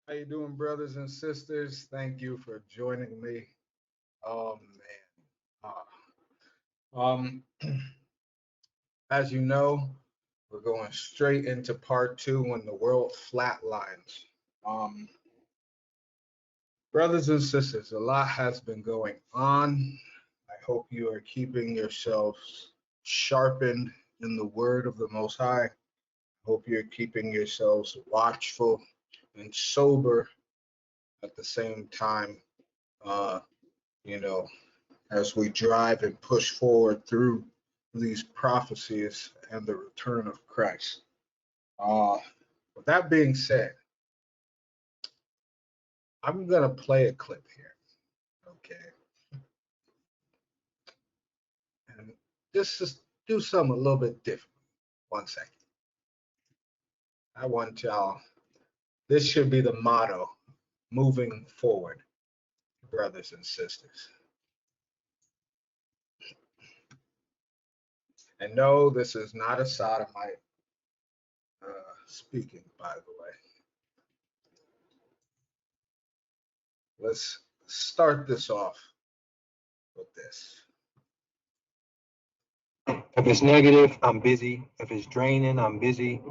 How you doing, brothers and sisters? Thank you for joining me. Oh man. As you know, we're going straight into part two when the world flatlines. Um, brothers and sisters, a lot has been going on. I hope you are keeping yourselves sharpened in the word of the Most High. Hope you're keeping yourselves watchful and sober at the same time. Uh, you know, as we drive and push forward through these prophecies and the return of Christ. Uh, with that being said, I'm going to play a clip here, okay? And just do something a little bit different. 1 second. I want y'all, this should be the motto moving forward, brothers and sisters. And no, this is not a sodomite speaking, by the way. Let's start this off with this. If it's negative, I'm busy. If it's draining, I'm busy.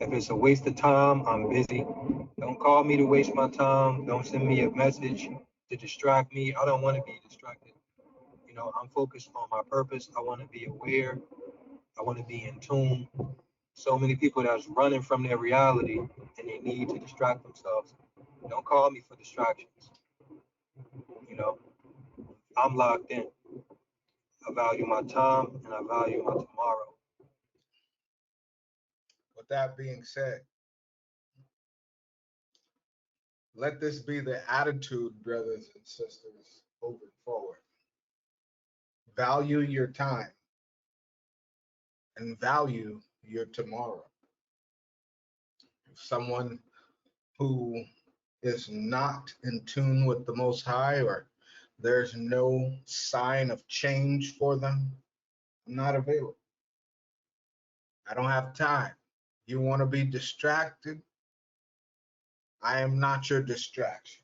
If it's a waste of time, I'm busy. Don't call me to waste my time. Don't send me a message to distract me. I don't want to be distracted. I'm focused on my purpose. I want to be aware. I want to be in tune. So many people that's running from their reality and they need to distract themselves. Don't call me for distractions. You know, I'm locked in. I value my time and I value my tomorrow. With that being said, let this be the attitude, brothers and sisters, moving forward. Value your time and value your tomorrow. Someone who is not in tune with the Most High or there's no sign of change for them, I'm not available. I don't have time. You want to be distracted? I am not your distraction.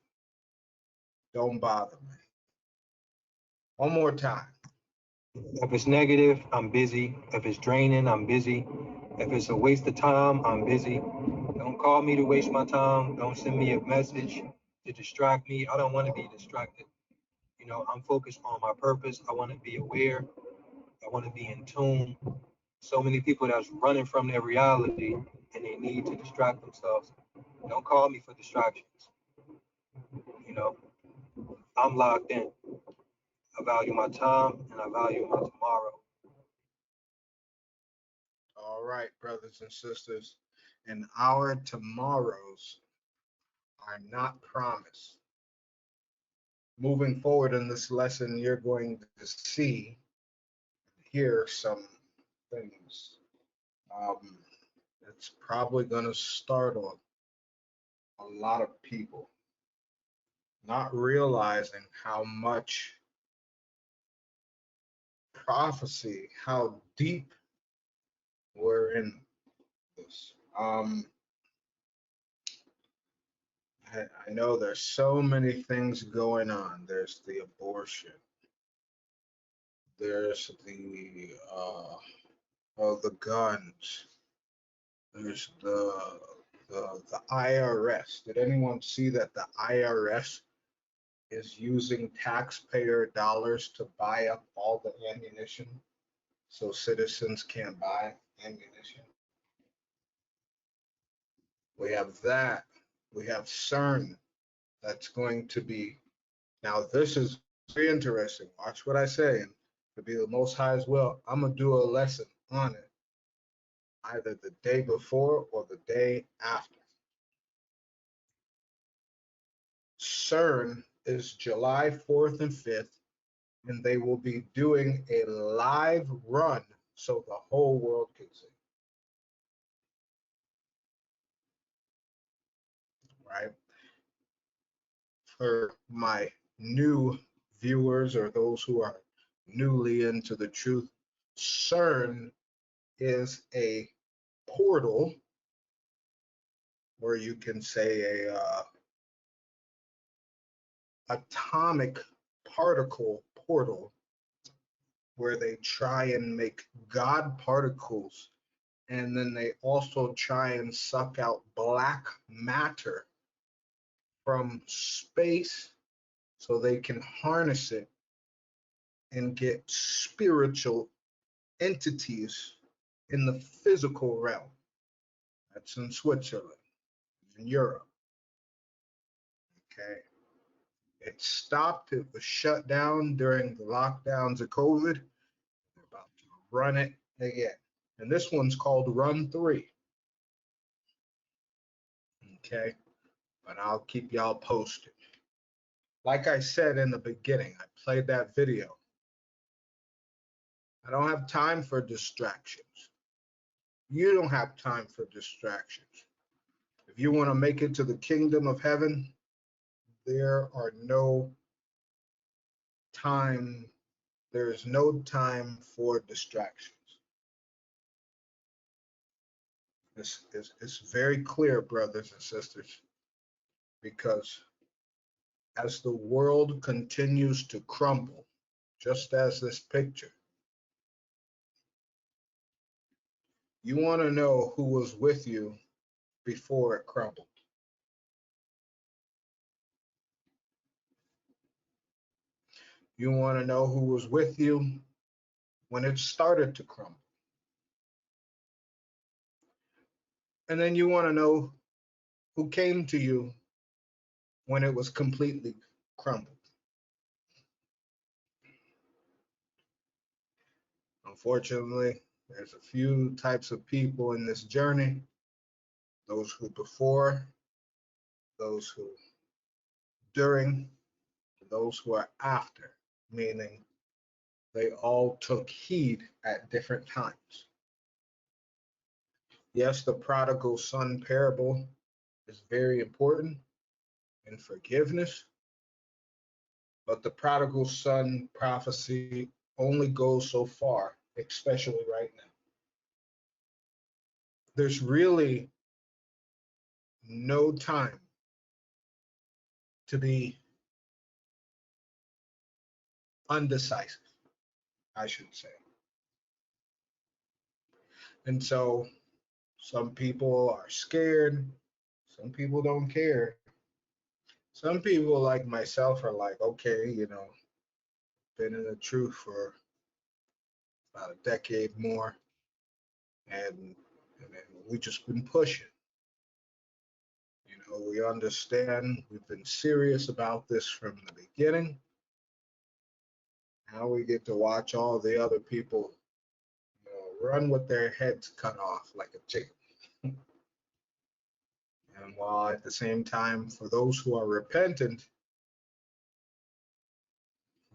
Don't bother me. One more time. If it's negative, I'm busy. If it's draining, I'm busy. If it's a waste of time, I'm busy. Don't call me to waste my time. Don't send me a message to distract me. I don't want to be distracted. I'm focused on my purpose. I want to be aware. I want to be in tune. So many people that's running from their reality and they need to distract themselves. Don't call me for distractions. You know, I'm locked in. I value my time and I value my tomorrow. All right, brothers and sisters. And our tomorrows are not promised. Moving forward in this lesson, you're going to see, hear some things. Um, it's probably going to startle a lot of people, not realizing how much prophecy, how deep we're in this. I know there's so many things going on. There's the abortion. There's the guns. There's the IRS. Did anyone see that the IRS is using taxpayer dollars to buy up all the ammunition so citizens can't buy ammunition? We have that. We have CERN that's going to be, now this is very interesting. Watch what I say, and to be the Most High as well. I'm gonna do a lesson on it either the day before or the day after. CERN is July 4th and 5th, and they will be doing a live run so the whole world can see, right? For my new viewers or those who are newly into the truth, CERN is a portal, or you can say atomic particle portal where they try and make God particles, and then they also try and suck out black matter from space so they can harness it and get spiritual entities in the physical realm. That's in Switzerland, in Europe. Okay. It stopped, it was shut down during the lockdowns of COVID. They're about to run it again. And this one's called Run 3. Okay. But I'll keep y'all posted. Like I said in the beginning, I played that video. I don't have time for distractions. You don't have time for distractions. If you want to make it to the kingdom of heaven, there are no time, there is no time for distractions. It's very clear, brothers and sisters, because as the world continues to crumble, just as this picture, you want to know who was with you before it crumbled. You want to know who was with you when it started to crumble. And then you want to know who came to you when it was completely crumbled. Unfortunately, there's a few types of people in this journey, those who before, those who during, those who are after, meaning they all took heed at different times. Yes, the prodigal son parable is very important in forgiveness, but the prodigal son prophecy only goes so far, especially right now. There's really no time to be undecisive, I should say. And so some people are scared, some people don't care. Some people like myself are like, okay, been in the truth for about a decade more, and we just been pushing. We understand, we've been serious about this from the beginning. Now we get to watch all the other people, run with their heads cut off like a chicken. And while at the same time, for those who are repentant,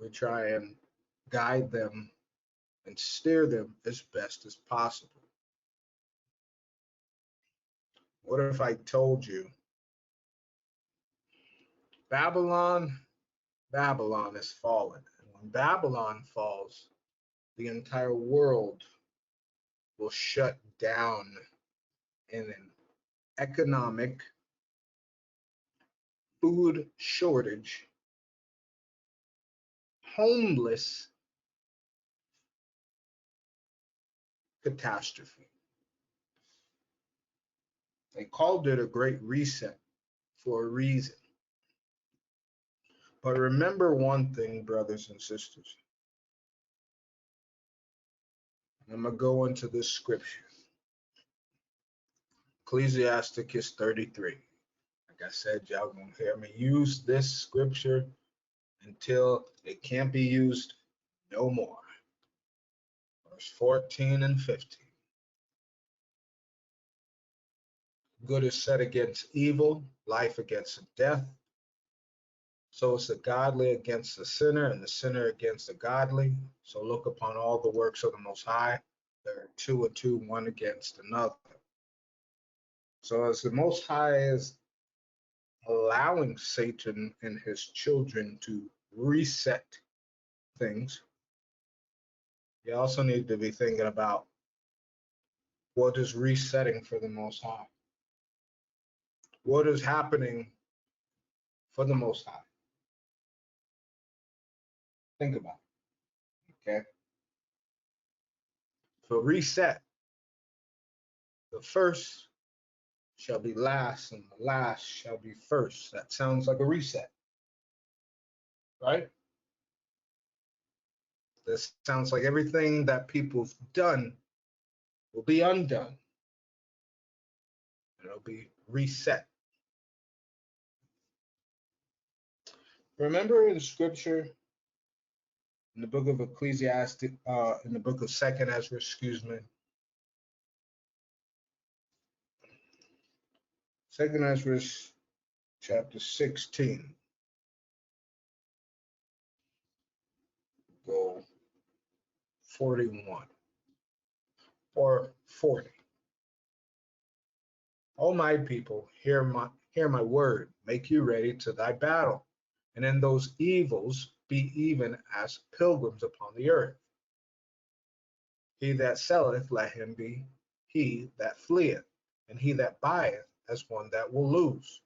we try and guide them and steer them as best as possible. What if I told you Babylon, Babylon is fallen. And when Babylon falls, the entire world will shut down in an economic food shortage, homeless catastrophe. They called it a great reset for a reason. But remember one thing, brothers and sisters. I'm going to go into this scripture. Ecclesiasticus 33. Like I said, y'all going to hear me use this scripture until it can't be used no more. Verse 14 and 15. Good is set against evil, life against death. So is the godly against the sinner, and the sinner against the godly. So look upon all the works of the Most High. There are two and two, one against another. So as the Most High is allowing Satan and his children to reset things, you also need to be thinking about what is resetting for the Most High. What is happening for the Most High? Think about it. Okay. So reset. The first shall be last, and the last shall be first. That sounds like a reset, right? This sounds like everything that people've done will be undone. It'll be reset. Remember the scripture in the book of Ecclesiastes, in the book of Second Ezra, excuse me, Second Ezra, chapter 16. Go 41 or 40. O my people, hear my word, make you ready to thy battle, and in those evils be even as pilgrims upon the earth. He that selleth, let him be he that fleeth, and he that buyeth as one that will lose,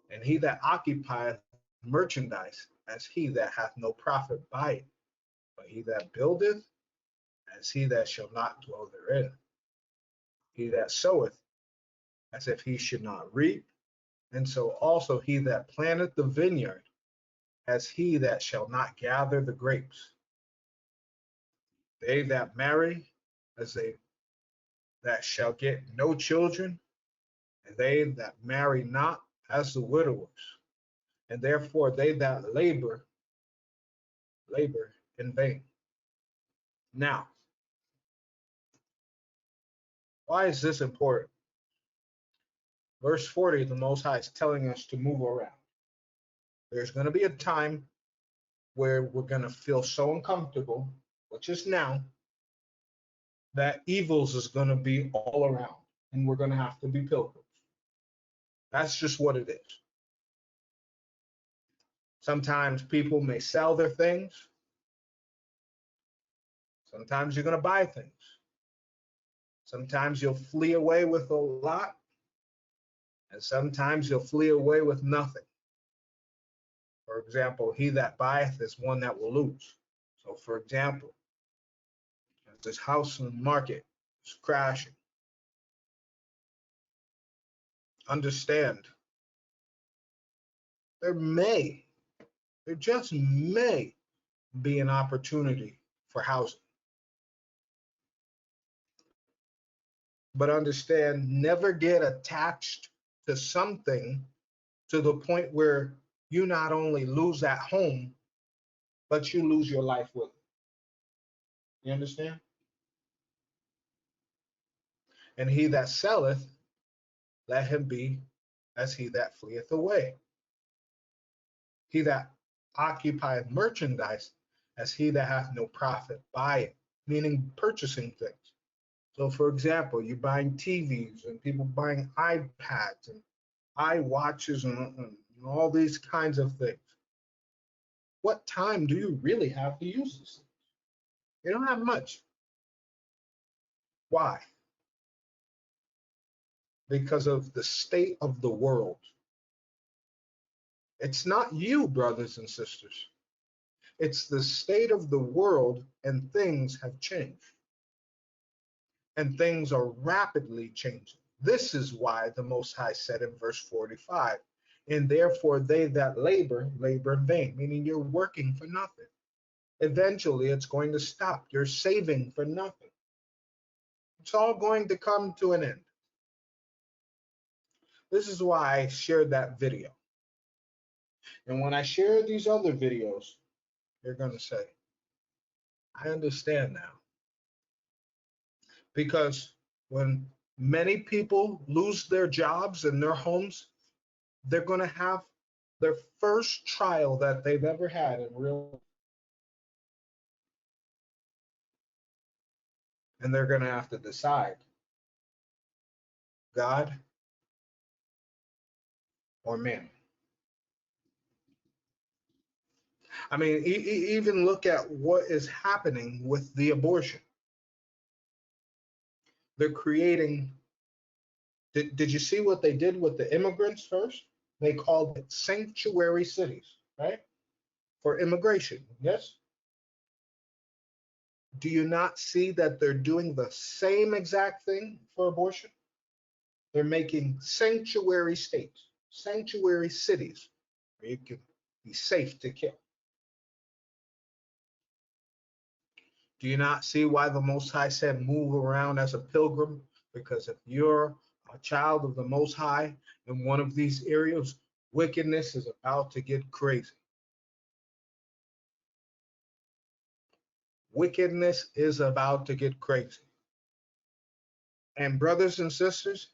and he that occupieth merchandise as he that hath no profit by it, but he that buildeth as he that shall not dwell therein, he that soweth as if he should not reap, and so also he that planteth the vineyard as he that shall not gather the grapes. They that marry as they that shall get no children, and they that marry not as the widowers, and therefore they that labor in vain. Now, why is this important? Verse 40, the Most High is telling us to move around. There's going to be a time where we're going to feel so uncomfortable, which is now, that evils is going to be all around, and we're going to have to be pilgrims. That's just what it is. Sometimes people may sell their things. Sometimes you're going to buy things. Sometimes you'll flee away with a lot, and sometimes you'll flee away with nothing. For example, he that buyeth is one that will lose. So, for example, if this house in the market is crashing, understand there just may be an opportunity for housing. But understand, never get attached to something to the point where you not only lose that home, but you lose your life with it. You understand? And he that selleth, let him be as he that fleeth away. He that occupieth merchandise, as he that hath no profit by it, meaning purchasing things. So, for example, you're buying TVs and people buying iPads and iWatches and all these kinds of things. What time do you really have to use this? You don't have much. Why? Because of the state of the world. It's not you, brothers and sisters. It's the state of the world, and things have changed. And things are rapidly changing. This is why the Most High said in verse 45, and therefore they that labor, labor in vain, meaning you're working for nothing. Eventually, it's going to stop. You're saving for nothing. It's all going to come to an end. This is why I shared that video. And when I share these other videos, you're going to say, I understand now. Because when many people lose their jobs and their homes, they're going to have their first trial that they've ever had in real life. And they're going to have to decide God or man. I mean, even look at what is happening with the abortion. They're creating, did you see what they did with the immigrants first? They called it sanctuary cities, right? for immigration. Yes? Do you not see that they're doing the same exact thing for abortion? They're making sanctuary states, sanctuary cities where you can be safe to kill. Do you not see why the Most High said, move around as a pilgrim? Because if you're a child of the Most High in one of these areas, wickedness is about to get crazy. Wickedness is about to get crazy. And brothers and sisters,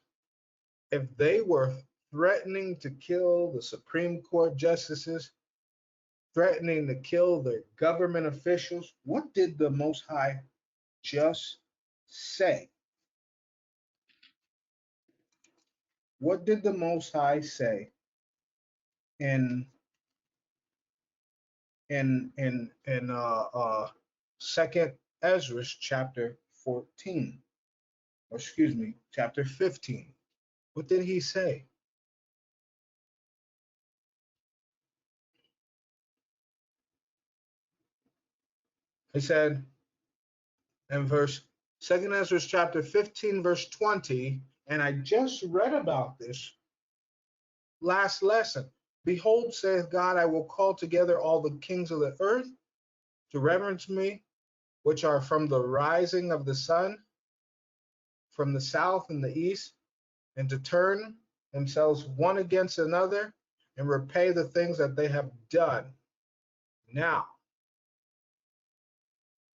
if they were threatening to kill the Supreme Court justices, threatening to kill the government officials, what did the Most High just say? What did the Most High say in Second Ezra chapter 14, or excuse me, chapter 15? What did he say? He said in verse Second Ezra chapter 15, verse 20, and I just read about this last lesson. Behold, saith God, I will call together all the kings of the earth to reverence me, which are from the rising of the sun, from the south and the east, and to turn themselves one against another and repay the things that they have done. Now,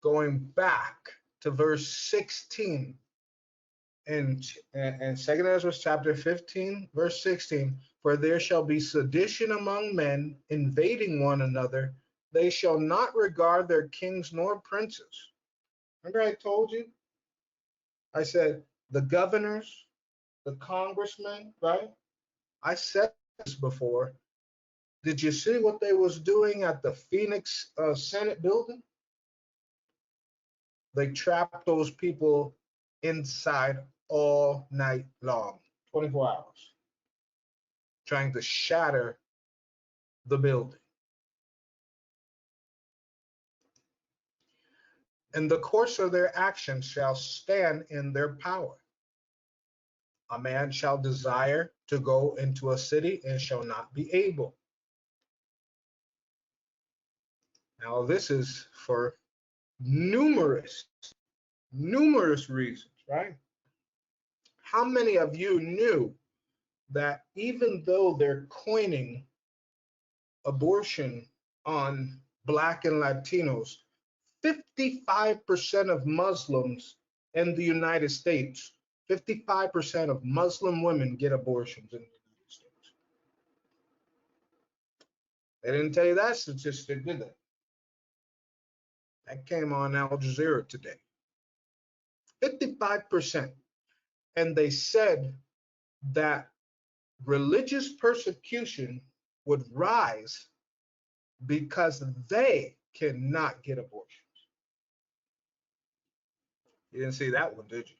going back to verse 16 in 2 Ezra chapter 15, verse 16, for there shall be sedition among men, invading one another. They shall not regard their kings nor princes. Remember I told you? I said the governors, the congressmen, right? I said this before. Did you see what they was doing at the Phoenix Senate building? They trapped those people inside all night long, 24 hours, trying to shatter the building. And the course of their actions shall stand in their power. A man shall desire to go into a city and shall not be able. Now, this is for numerous reasons, right? How many of you knew that even though they're coining abortion on Black and Latinos, 55% of Muslims in the United States, 55% of Muslim women get abortions in the United States? They didn't tell you that statistic, did they? That came on Al Jazeera today. 55%. And they said that religious persecution would rise because they cannot get abortions. You didn't see that one, did you?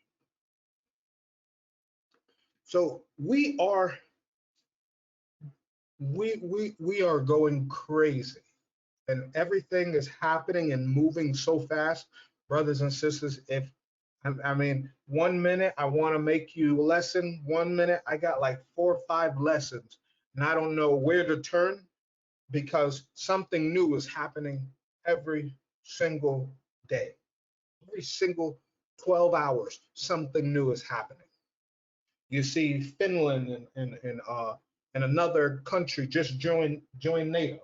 So we are going crazy, and everything is happening and moving so fast, brothers and sisters. If I mean, 1 minute I want to make you a lesson, 1 minute I got like 4 or 5 lessons, and I don't know where to turn because something new is happening every single day. Every single 12 hours, something new is happening. You see Finland and another country just joined NATO.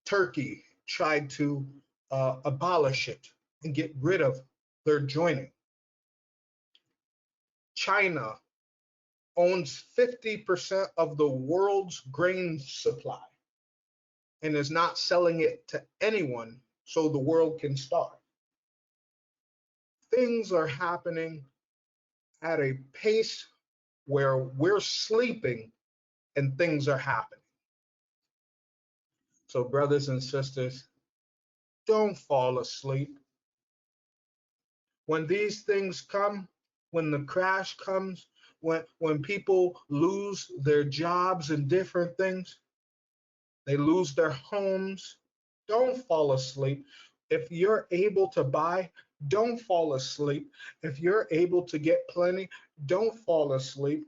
Turkey tried to abolish it and get rid of their joining. China owns 50% of the world's grain supply and is not selling it to anyone so the world can starve. Things are happening at a pace where we're sleeping and things are happening. So, brothers and sisters, don't fall asleep. When these things come, when the crash comes, when people lose their jobs and different things, They lose their homes. Don't fall asleep. If you're able to buy, don't fall asleep. If you're able to get plenty, don't fall asleep,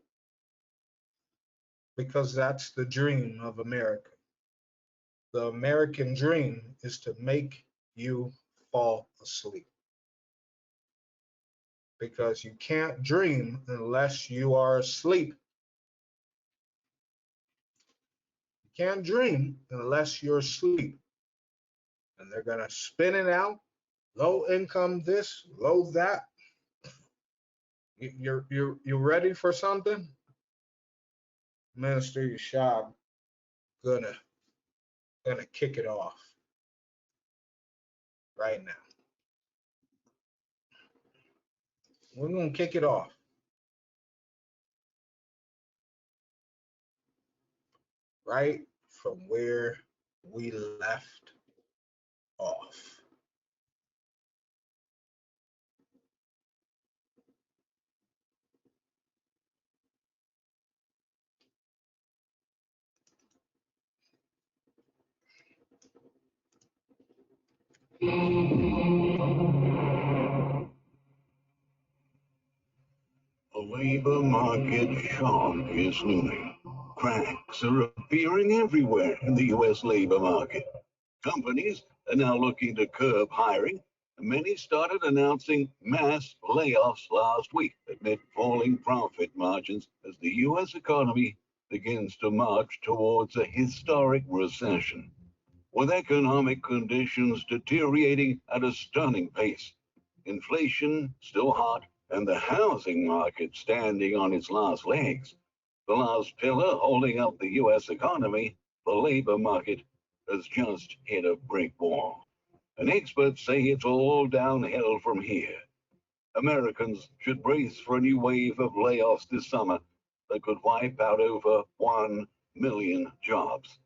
because that's the dream of America. The American dream is to make you fall asleep, because you can't dream unless you are asleep. You can't dream unless you're asleep. And they're going to spin it out, low income this, low that. You're ready for something? Minister Yashab gonna gonna kick it off right now. We're gonna kick it off right from where we left off. The labor market shark is looming. Cracks are appearing everywhere in the U.S. labor market. Companies are now looking to curb hiring, and many started announcing mass layoffs last week amid falling profit margins as the U.S. economy begins to march towards a historic recession. With economic conditions deteriorating at a stunning pace, inflation still hot, and the housing market standing on its last legs, the last pillar holding up the U.S. economy, the labor market, has just hit a brick wall. And experts say it's all downhill from here. Americans should brace for a new wave of layoffs this summer that could wipe out over 1 million jobs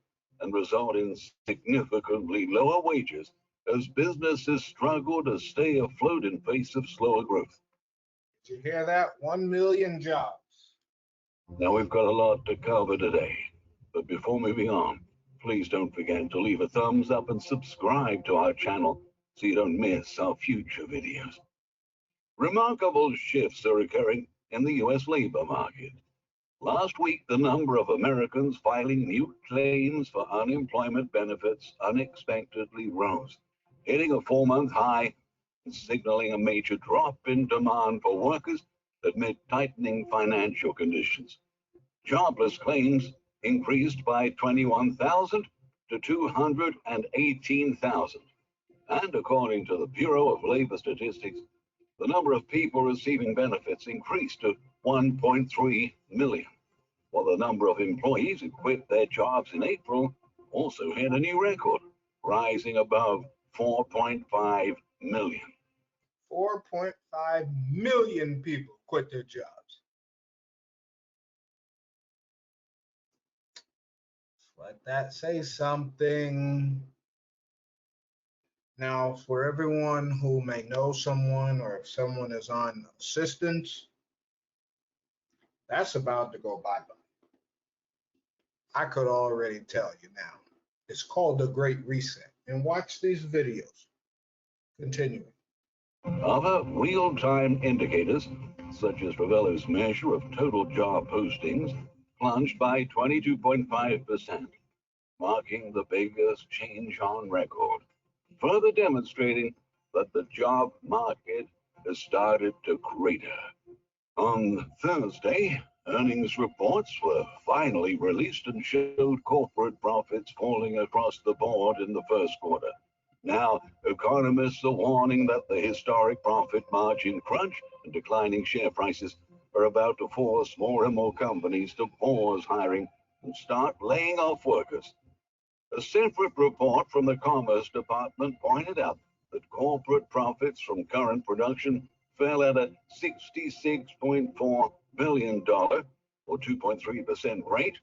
and result in significantly lower wages as businesses struggle to stay afloat in face of slower growth. Did you hear that? 1 million jobs. Now, we've got a lot to cover today, but before moving on, please don't forget to leave a thumbs up and subscribe to our channel so you don't miss our future videos. Remarkable shifts are occurring in the U.S. labor market. Last week, the number of Americans filing new claims for unemployment benefits unexpectedly rose, hitting a 4-month high and signaling a major drop in demand for workers amid tightening financial conditions. Jobless claims increased by 21,000 to 218,000. And according to the Bureau of Labor Statistics, the number of people receiving benefits increased to 1.3 million, while the number of employees who quit their jobs in April also hit a new record, rising above 4.5 million. 4.5 million people quit their jobs. Let that say something. Now, for everyone who may know someone, or if someone is on assistance, that's about to go bye-bye. I could already tell you now. It's called the Great Reset. And watch these videos. Continuing. Other real-time indicators, such as Ravello's measure of total job postings, plunged by 22.5%, marking the biggest change on record, further demonstrating that the job market has started to crater. On Thursday, earnings reports were finally released and showed corporate profits falling across the board in the first quarter. Now, economists are warning that the historic profit margin crunch and declining share prices are about to force more and more companies to pause hiring and start laying off workers. A separate report from the Commerce Department pointed out that corporate profits from current production fell at a $66.4 billion, or 2.3% rate,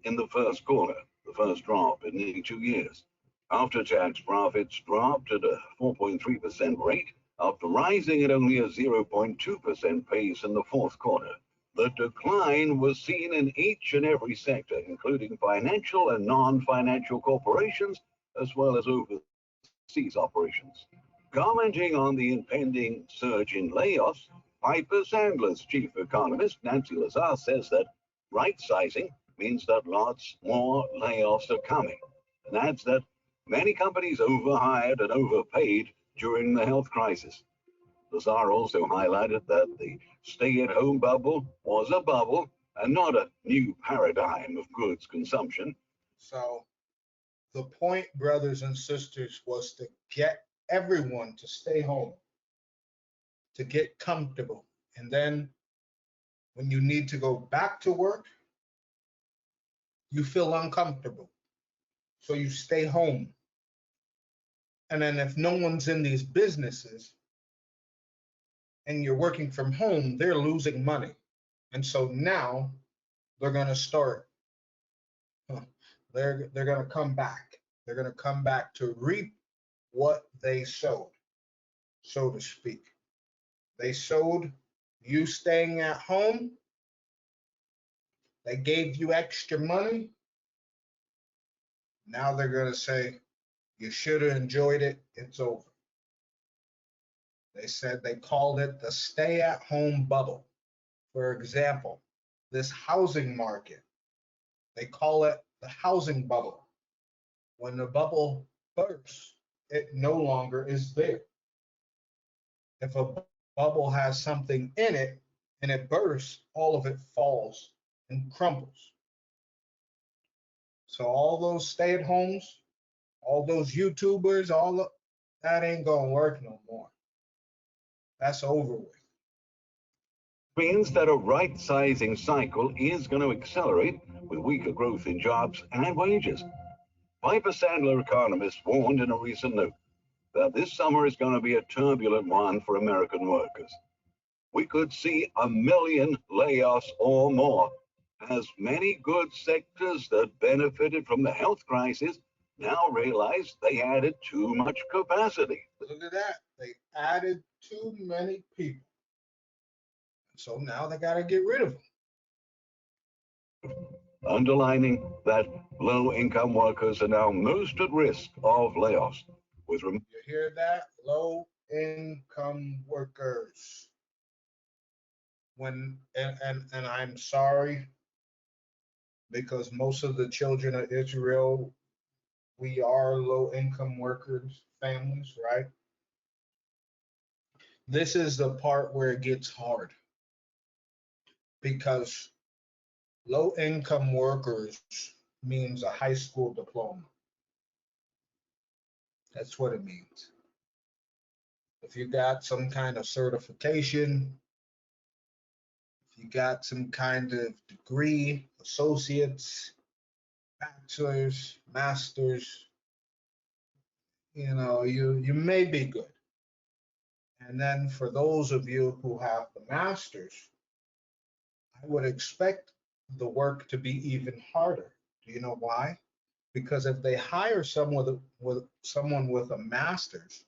in the first quarter, the first drop in nearly 2 years. After-tax profits dropped at a 4.3% rate after rising at only a 0.2% pace in the fourth quarter. The decline was seen in each and every sector, including financial and non-financial corporations, as well as overseas operations. Commenting on the impending surge in layoffs, Piper Sandler's chief economist, Nancy Lazar, says that right sizing means that lots more layoffs are coming, and adds that many companies overhired and overpaid during the health crisis. Lazar also highlighted that the stay at home bubble was a bubble and not a new paradigm of goods consumption. So the point, brothers and sisters, was to get everyone to stay home, to get comfortable. And then when you need to go back to work, you feel uncomfortable. So you stay home. And then if no one's in these businesses and you're working from home, they're losing money. And so now they're going to start, huh, they're going to come back. They're going to come back to reap what they sowed, so to speak. They sowed you staying at home. They gave you extra money. Now they're going to say, you should have enjoyed it. It's over. They said they called it the stay at home bubble. For example, this housing market, they call it the housing bubble. When the bubble bursts, it no longer is there. If a bubble has something in it and it bursts, all of it falls and crumbles. So all those stay at homes, all those YouTubers, all of that ain't gonna work no more. That's over with. Means that a right sizing cycle is going to accelerate with weaker growth in jobs and wages. Piper Sandler economists warned in a recent note that this summer is going to be a turbulent one for American workers. We could see 1 million layoffs or more, as many good sectors that benefited from the health crisis now realize they added too much capacity. Look at that. They added too many people. So now they got to get rid of them. Underlining that low income workers are now most at risk of layoffs. You hear that? Low income workers. And I'm sorry because most of the children of Israel, we are low income workers, families, right? This is the part where it gets hard because low income workers means a high school diploma. That's what it means. If you got some kind of certification, if you got some kind of degree, associates, bachelor's, master's, you may be good. And then for those of you who have the master's, I would expect the work to be even harder. Do you know why? Because if they hire someone with a master's,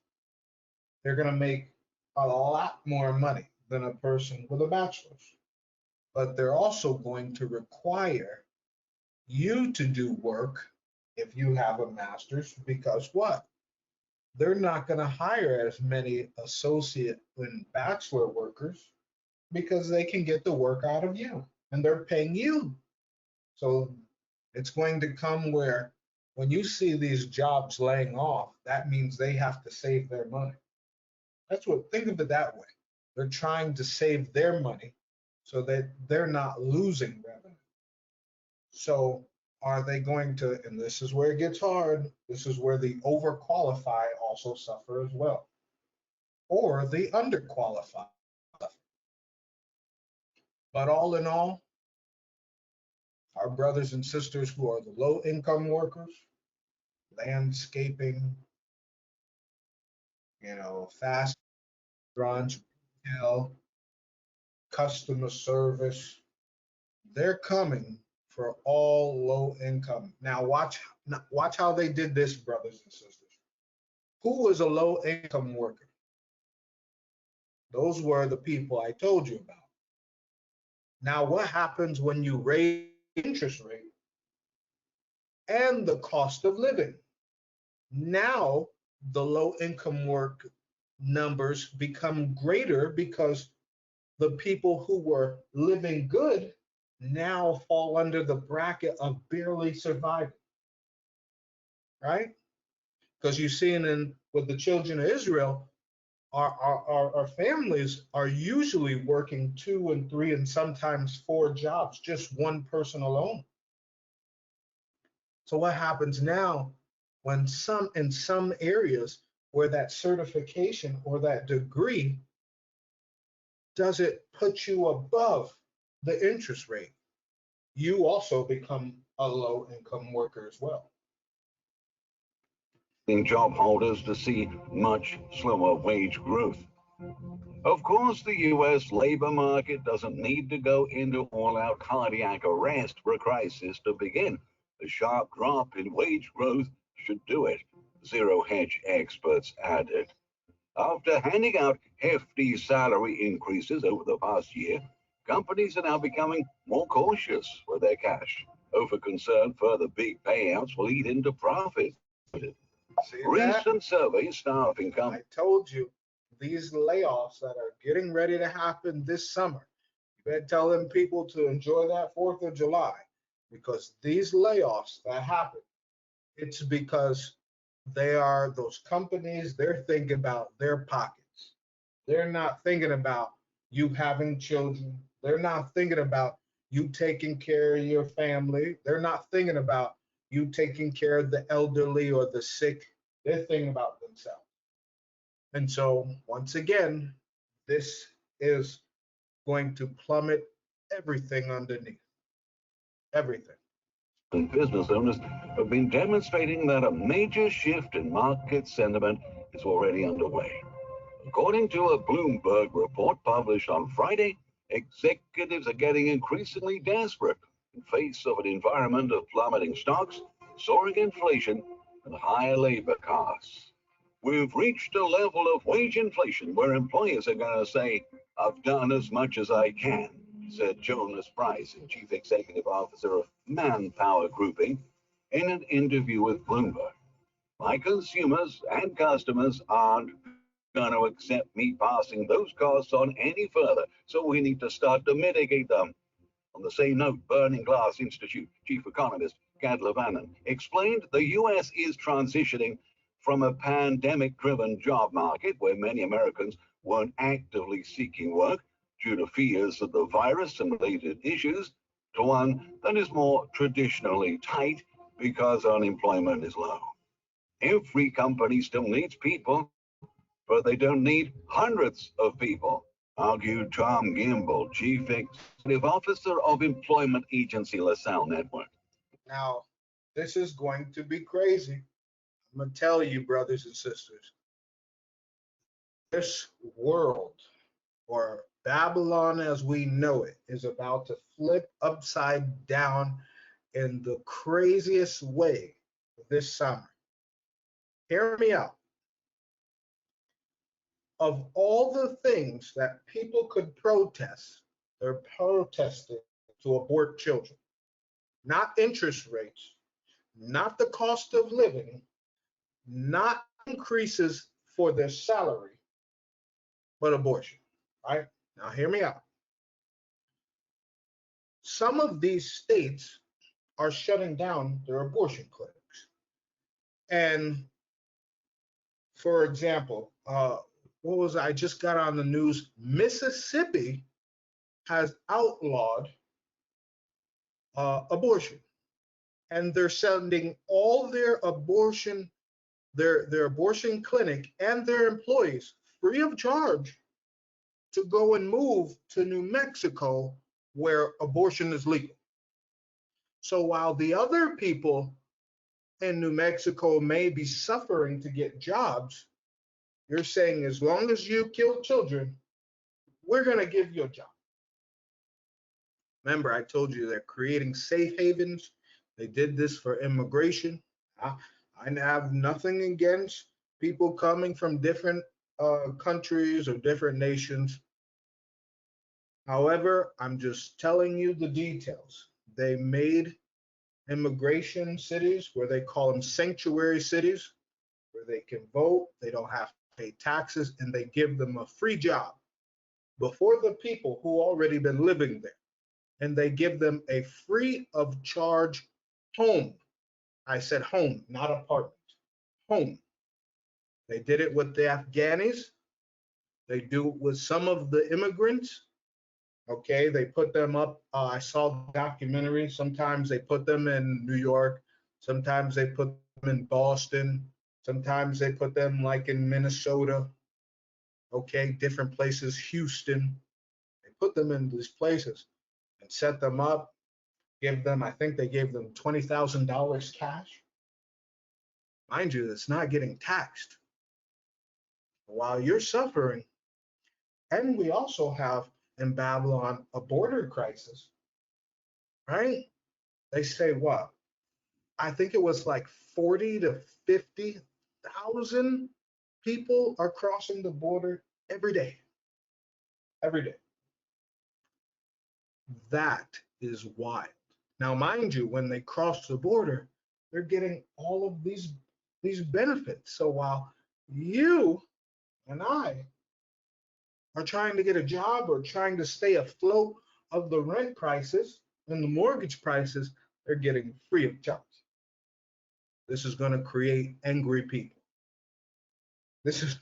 they're going to make a lot more money than a person with a bachelor's. But they're also going to require you to do work if you have a master's, because what? They're not going to hire as many associate and bachelor workers because they can get the work out of you and they're paying you. So it's going to come where when you see these jobs laying off, that means they have to save their money. Think of it that way. They're trying to save their money so that they're not losing revenue. So are they going to, and this is where it gets hard, this is where the overqualified also suffer as well, or the underqualified. But all in all, our brothers and sisters who are the low income workers, landscaping, fast restaurants, retail, customer service, they're coming for all low income. Now watch how they did this, brothers and sisters. Who was a low income worker? Those were the people I told you about. Now, what happens when you raise interest rate and the cost of living? Now, the low income work numbers become greater because the people who were living good now fall under the bracket of barely surviving, right? Because you've seen in with the children of Israel, our families are usually working two and three and sometimes four jobs, just one person alone. So what happens now when in some areas where that certification or that degree does it put you above the interest rate? You also become a low income worker as well. Job holders to see much slower wage growth. Of course, the US labor market doesn't need to go into all out cardiac arrest for a crisis to begin. A sharp drop in wage growth should do it, zero hedge experts added. After handing out hefty salary increases over the past year, companies are now becoming more cautious with their cash, over concern further big payouts will eat into profits. See that? Recent surveys staffing I told you these layoffs that are getting ready to happen this summer. You better tell them people to enjoy that 4th of July because these layoffs that happen, it's because they are those companies, they're thinking about their pockets. They're not thinking about you having children. They're not thinking about you taking care of your family. They're not thinking about you taking care of the elderly or the sick. They're thinking about themselves. And so, once again, this is going to plummet everything underneath, everything. and business owners have been demonstrating that a major shift in market sentiment is already underway. According to a Bloomberg report published on Friday, executives are getting increasingly desperate in face of an environment of plummeting stocks, soaring inflation, and higher labor costs. We've reached a level of wage inflation where employers are going to say, I've done as much as I can, said Jonas Price, Chief Executive Officer of Manpower Grouping, in an interview with Bloomberg. My consumers and customers aren't going to accept me passing those costs on any further, so we need to start to mitigate them. On the same note, Burning Glass Institute chief economist Gad Levanon explained the U.S. is transitioning from a pandemic driven job market where many Americans weren't actively seeking work due to fears of the virus and related issues to one that is more traditionally tight because unemployment is low. Every company still needs people, but they don't need hundreds of people, argued Tom Gimble, Chief Executive Officer of employment agency LaSalle Network. Now, this is going to be crazy. I'm going to tell you, brothers and sisters, this world or Babylon as we know it is about to flip upside down in the craziest way this summer. Hear me out. Of all the things that people could protest, they're protesting to abort children, not interest rates, not the cost of living, not increases for their salary, but abortion, right? Now, hear me out. Some of these states are shutting down their abortion clinics. And for example, what was I just got on the news? Mississippi has outlawed abortion, and they're sending all their abortion clinic and their employees free of charge to go and move to New Mexico where abortion is legal. So while the other people in New Mexico may be suffering to get jobs, you're saying as long as you kill children, we're going to give you a job. Remember, I told you they're creating safe havens. They did this for immigration. I, I have nothing against people coming from different countries or different nations. However, I'm just telling you the details. They made immigration cities where they call them sanctuary cities, where they can vote, they don't have to pay taxes, and they give them a free job before the people who already been living there. And they give them a free of charge home. I said home, not apartment. Home. They did it with the Afghanis. They do it with some of the immigrants. Okay, they put them up. I saw the documentary. Sometimes they put them in New York. Sometimes they put them in Boston. Sometimes they put them like in Minnesota. Okay, different places, Houston. They put them in these places and set them up. Give them, I think they gave them $20,000 cash. Mind you, it's not getting taxed while you're suffering. And we also have in Babylon a border crisis, right? They say what? I think it was like 40 to 50,000 people are crossing the border every day. Every day. That is wild. Now, mind you, when they cross the border, they're getting all of these benefits. So while you and I are trying to get a job or trying to stay afloat of the rent prices and the mortgage prices, they're getting free of charge. This is going to create angry people. This is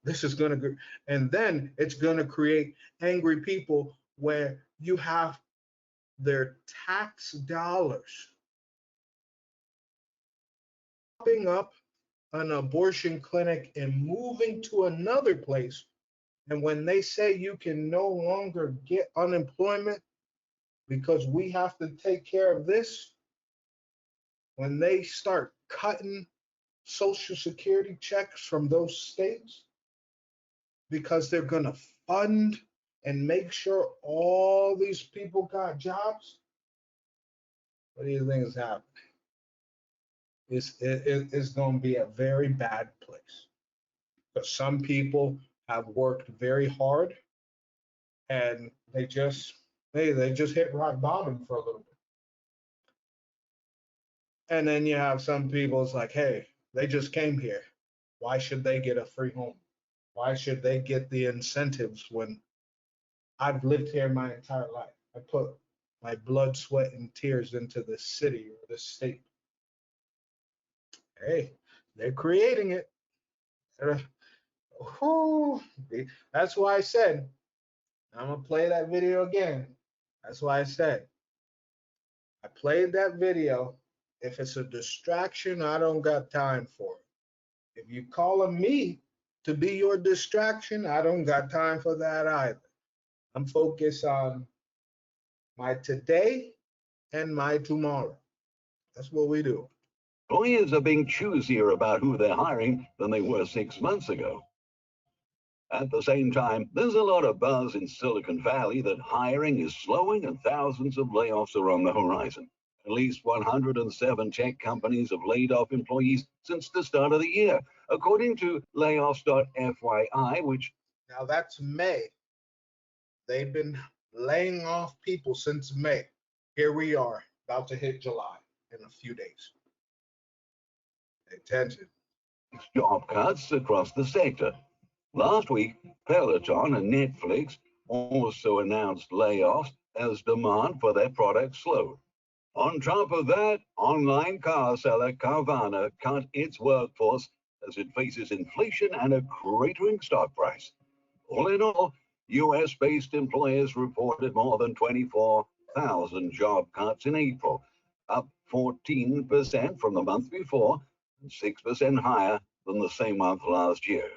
this is going to, and then it's going to create angry people where you have their tax dollars popping up an abortion clinic and moving to another place. And when they say you can no longer get unemployment because we have to take care of this, when they start cutting Social Security checks from those states because they're going to fund and make sure all these people got jobs, what do you think is happening? It's going to be a very bad place. But some people have worked very hard and they just hit rock bottom for a little bit. And then you have some people, it's like, hey, they just came here. Why should they get a free home? Why should they get the incentives when I've lived here my entire life? I put my blood, sweat, and tears into this city or this state. Hey, they're creating it. Whew. That's why I said, I'm going to play that video again. That's why I said, I played that video. If it's a distraction, I don't got time for it. If you calling me to be your distraction, I don't got time for that either. I'm focused on my today and my tomorrow. That's what we do. Employers are being choosier about who they're hiring than they were 6 months ago. At the same time, there's a lot of buzz in Silicon Valley that hiring is slowing and thousands of layoffs are on the horizon. At least 107 tech companies have laid off employees since the start of the year, according to layoffs.fyi, which Now that's May. They've been laying off people since May. Here we are, about to hit July in a few days. Pay attention. job cuts across the sector. Last week, Peloton and Netflix also announced layoffs as demand for their products slowed. On top of that, online car seller Carvana cut its workforce as it faces inflation and a cratering stock price. All in all, US-based employers reported more than 24,000 job cuts in April, up 14% from the month before and 6% higher than the same month last year,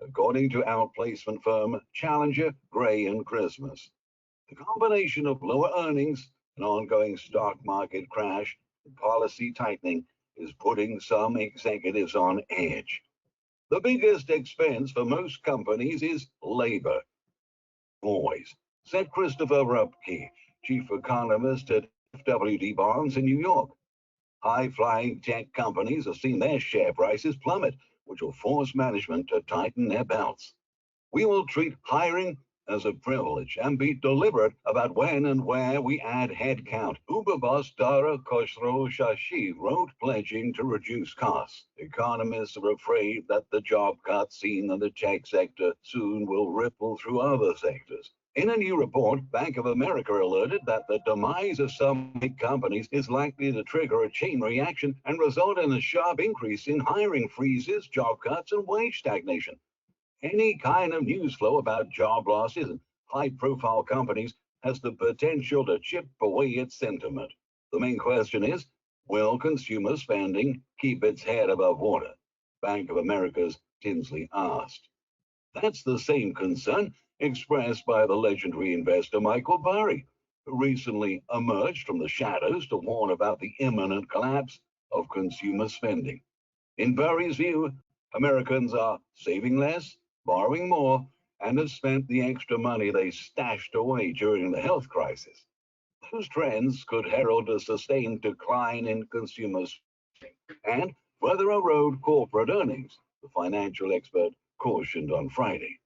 according to outplacement firm Challenger, Gray and Christmas. The combination of lower earnings, an ongoing stock market crash, and policy tightening is putting some executives on edge. The biggest expense for most companies is labor. Always, said Christopher Rupke, chief economist at FWD Bonds in New York. High-flying tech companies have seen their share prices plummet, which will force management to tighten their belts. We will treat hiring as a privilege and be deliberate about when and where we add headcount. Uber boss Dara Khosrow-Shahi wrote pledging to reduce costs. Economists are afraid that the job cuts seen in the tech sector soon will ripple through other sectors. In a new report, Bank of America alerted that the demise of some big companies is likely to trigger a chain reaction and result in a sharp increase in hiring freezes, job cuts, and wage stagnation. Any kind of news flow about job losses and high-profile companies has the potential to chip away at sentiment. The main question is, will consumer spending keep its head above water? Bank of America's Tinsley asked. That's the same concern expressed by the legendary investor Michael Burry, who recently emerged from the shadows to warn about the imminent collapse of consumer spending. In Burry's view, Americans are saving less, borrowing more, and have spent the extra money they stashed away during the health crisis. Those trends could herald a sustained decline in consumer spending and further erode corporate earnings, the financial expert cautioned on Friday.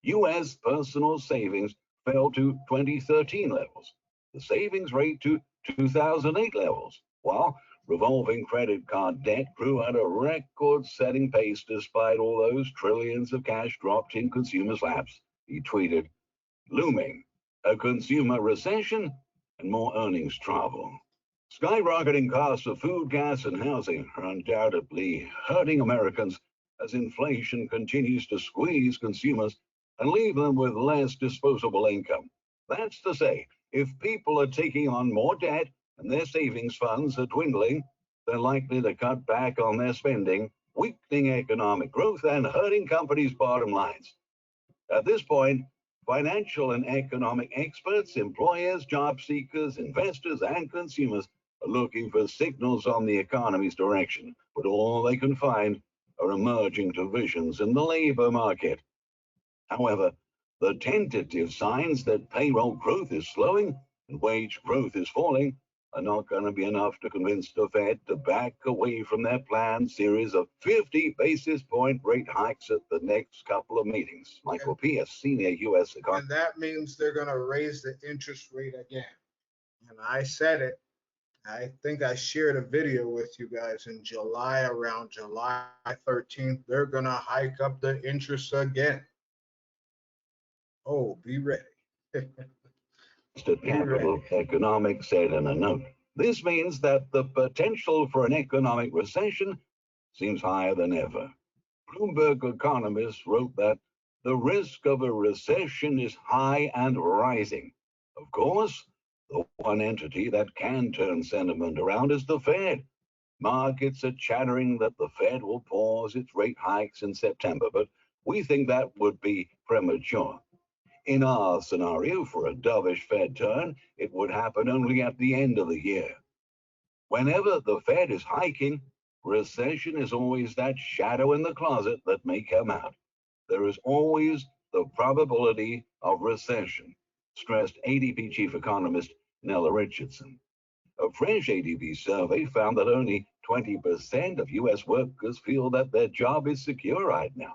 U.S. personal savings fell to 2013 levels, the savings rate to 2008 levels, while revolving credit card debt grew at a record-setting pace despite all those trillions of cash dropped in consumers' laps. He tweeted, looming, a consumer recession and more earnings trouble. Skyrocketing costs of food, gas, and housing are undoubtedly hurting Americans as inflation continues to squeeze consumers and leave them with less disposable income. That's to say, if people are taking on more debt and their savings funds are dwindling, they're likely to cut back on their spending, weakening economic growth and hurting companies' bottom lines. At this point, financial and economic experts, employers, job seekers, investors, and consumers are looking for signals on the economy's direction, but all they can find are emerging divisions in the labor market. However, the tentative signs that payroll growth is slowing and wage growth is falling are not going to be enough to convince the Fed to back away from their planned series of 50 basis point rate hikes at the next couple of meetings. Michael P., senior U.S. economist. And that means they're going to raise the interest rate again. And I said it. I think I shared a video with you guys in July, around July 13th. They're going to hike up the interest again. Oh, be ready. Capital Economics said in a note. This means that the potential for an economic recession seems higher than ever. Bloomberg economists wrote that the risk of a recession is high and rising. Of course, the one entity that can turn sentiment around is the Fed. Markets are chattering that the Fed will pause its rate hikes in September, but we think that would be premature. In our scenario, for a dovish Fed turn, it would happen only at the end of the year. Whenever the Fed is hiking, recession is always that shadow in the closet that may come out. There is always the probability of recession, stressed ADP chief economist Nella Richardson. A French ADP survey found that only 20% of U.S. workers feel that their job is secure right now.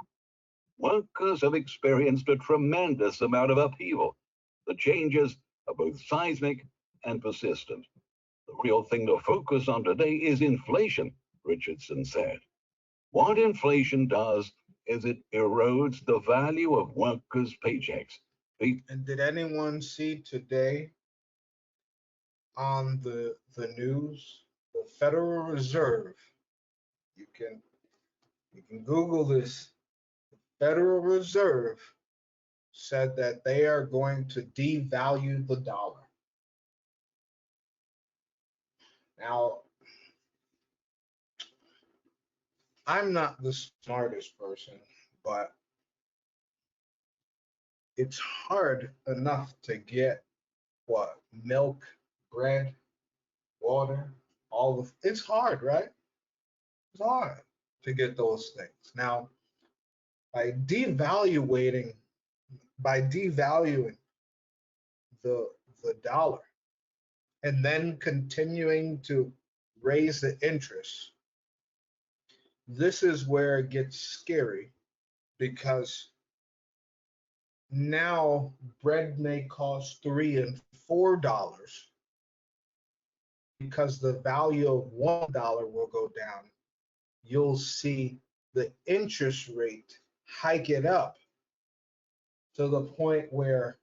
Workers have experienced a tremendous amount of upheaval. The changes are both seismic and persistent. The real thing to focus on today is inflation, Richardson said. What inflation does is it erodes the value of workers' paychecks. And did anyone see today on the news, the Federal Reserve? You can Google this. Federal Reserve said that they are going to devalue the dollar. Now, I'm not the smartest person, but it's hard enough to get what? Milk, bread, water, it's hard, right? It's hard to get those things. Now, by devaluing the dollar and then continuing to raise the interest, this is where it gets scary, because now bread may cost $3 and $4 because the value of $1 will go down. You'll see the interest rate hike it up to the point where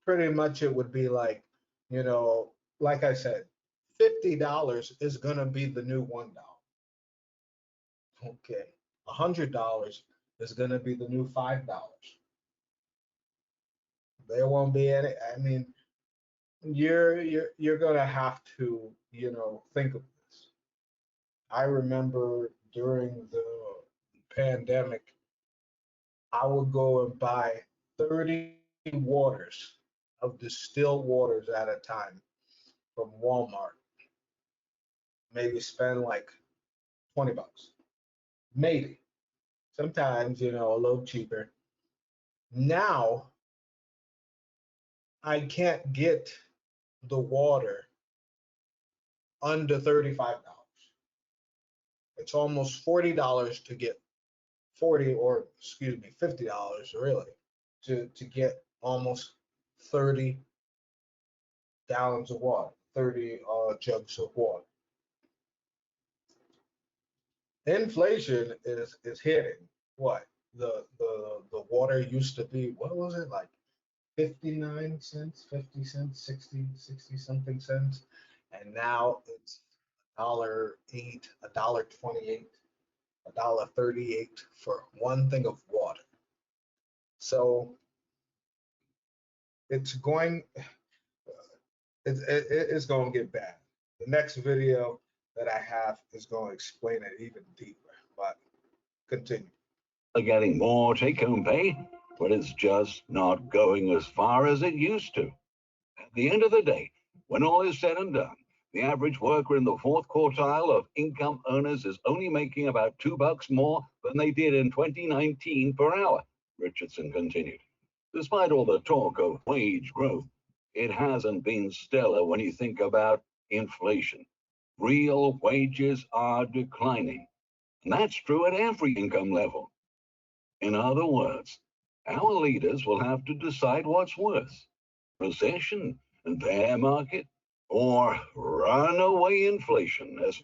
pretty much it would be like, you know, like I said, $50 is going to be the new $1. Okay. $100 is going to be the new $5. There won't be any, I mean, you're going to have to, think of this. I remember during the pandemic, I would go and buy 30 waters of distilled waters at a time from Walmart, maybe spend like $20, maybe. Sometimes, a little cheaper. Now I can't get the water under $35. It's almost $40 to get 40, or excuse me, $50 really to get almost 30 gallons of water, 30 jugs of water. Inflation is hitting. What? The water used to be, what was it, like 59 cents, 50 cents, 60 something cents, and now it's $1.08, $1.28, $1.38 for one thing of water. So it's going it's going to get bad. The next video that I have is going to explain it even deeper, but continue. Getting more take-home pay, but it's just not going as far as it used to. At the end of the day, when all is said and done, the average worker in the fourth quartile of income earners is only making about $2 more than they did in 2019 per hour, Richardson continued. Despite all the talk of wage growth, it hasn't been stellar when you think about inflation. Real wages are declining, and that's true at every income level. In other words, our leaders will have to decide what's worse: recession and bear market, or runaway inflation, as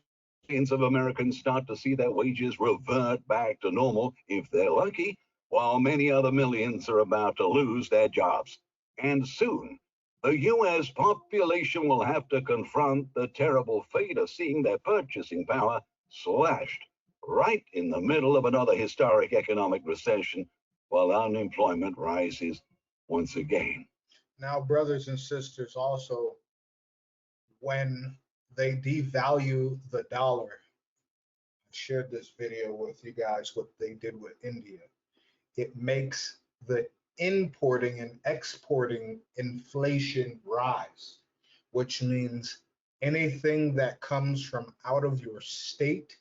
millions of Americans start to see their wages revert back to normal if they're lucky, while many other millions are about to lose their jobs. And soon, the U.S. population will have to confront the terrible fate of seeing their purchasing power slashed right in the middle of another historic economic recession while unemployment rises once again. Now, brothers and sisters, also, when they devalue the dollar, I shared this video with you guys, what they did with India. It makes the importing and exporting inflation rise, which means anything that comes from out of your state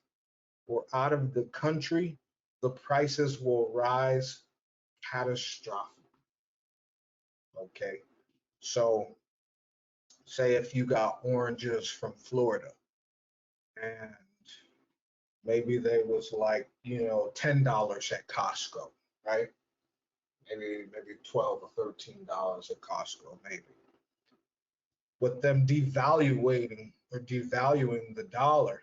or out of the country, the prices will rise catastrophic. Okay. So, say if you got oranges from Florida and maybe they was like, $10 at Costco, right? Maybe 12 or $13 at Costco, maybe. With them devaluing the dollar,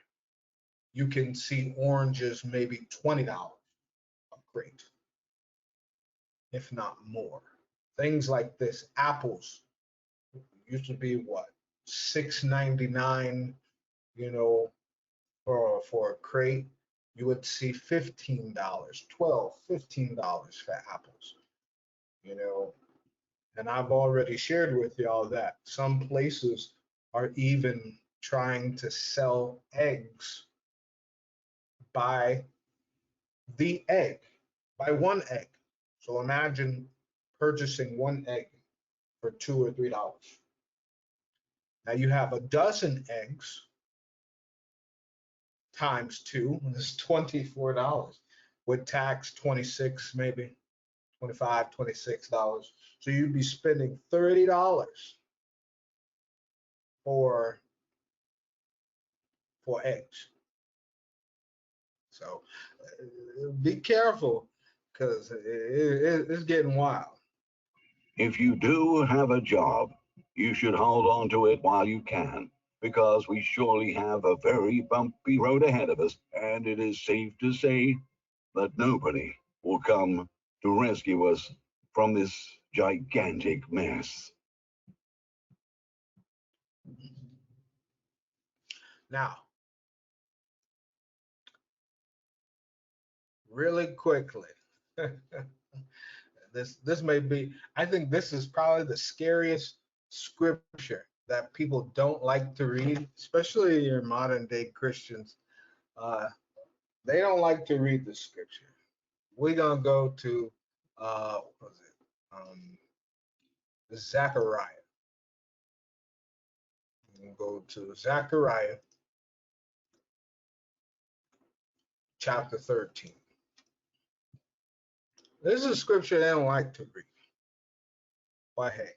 you can see oranges maybe $20 a crate, if not more. Things like this, apples used to be what, $6.99, you know, for a crate. You would see $15, 12, $15 for apples, you know. And I've already shared with y'all that some places are even trying to sell eggs by the egg, by one egg. So imagine purchasing one egg for $2 or $3. Now you have a dozen eggs times two, is $24. With tax, 26, maybe 25, $26. So you'd be spending $30 for eggs. So be careful, because it's getting wild. If you do have a job, you should hold on to it while you can, because we surely have a very bumpy road ahead of us, and it is safe to say that nobody will come to rescue us from this gigantic mess. Now, really quickly, this may be, I think this is probably the scariest scripture that people don't like to read, especially your modern day Christians. Uh, they don't like to read the scripture. We're gonna go to what was it? Zechariah. We'll go to Zechariah chapter 13. This is a scripture they don't like to read. But hey,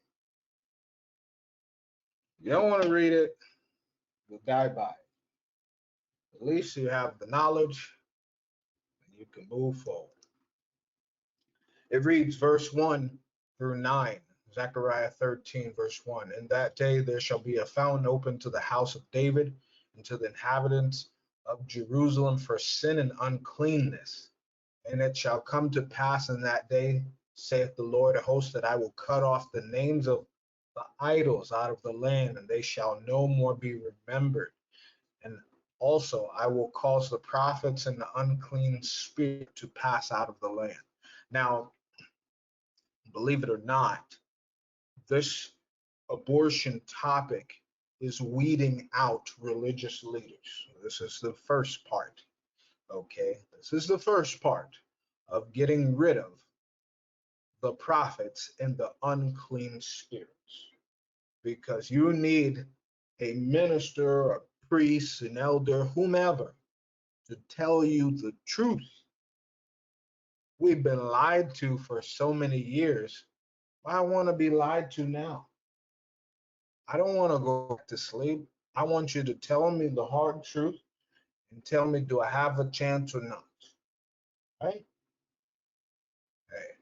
you don't want to read it, you'll die by it. At least you have the knowledge and you can move forward. It reads verse 1 through 9, Zechariah 13, verse 1. In that day there shall be a fountain open to the house of David and to the inhabitants of Jerusalem for sin and uncleanness. And it shall come to pass in that day, saith the Lord of hosts, that I will cut off the names of the idols out of the land, and they shall no more be remembered. And also I will cause the prophets and the unclean spirit to pass out of the land. Now, believe it or not, this abortion topic is weeding out religious leaders. This is the first part. Okay, this is the first part of getting rid of the prophets and the unclean spirits, because you need a minister, a priest, an elder, whomever, to tell you the truth. We've been lied to for so many years. I want to be lied to now. I don't want to go back to sleep. I want you to tell me the hard truth and tell me, do I have a chance or not? Right? Hey.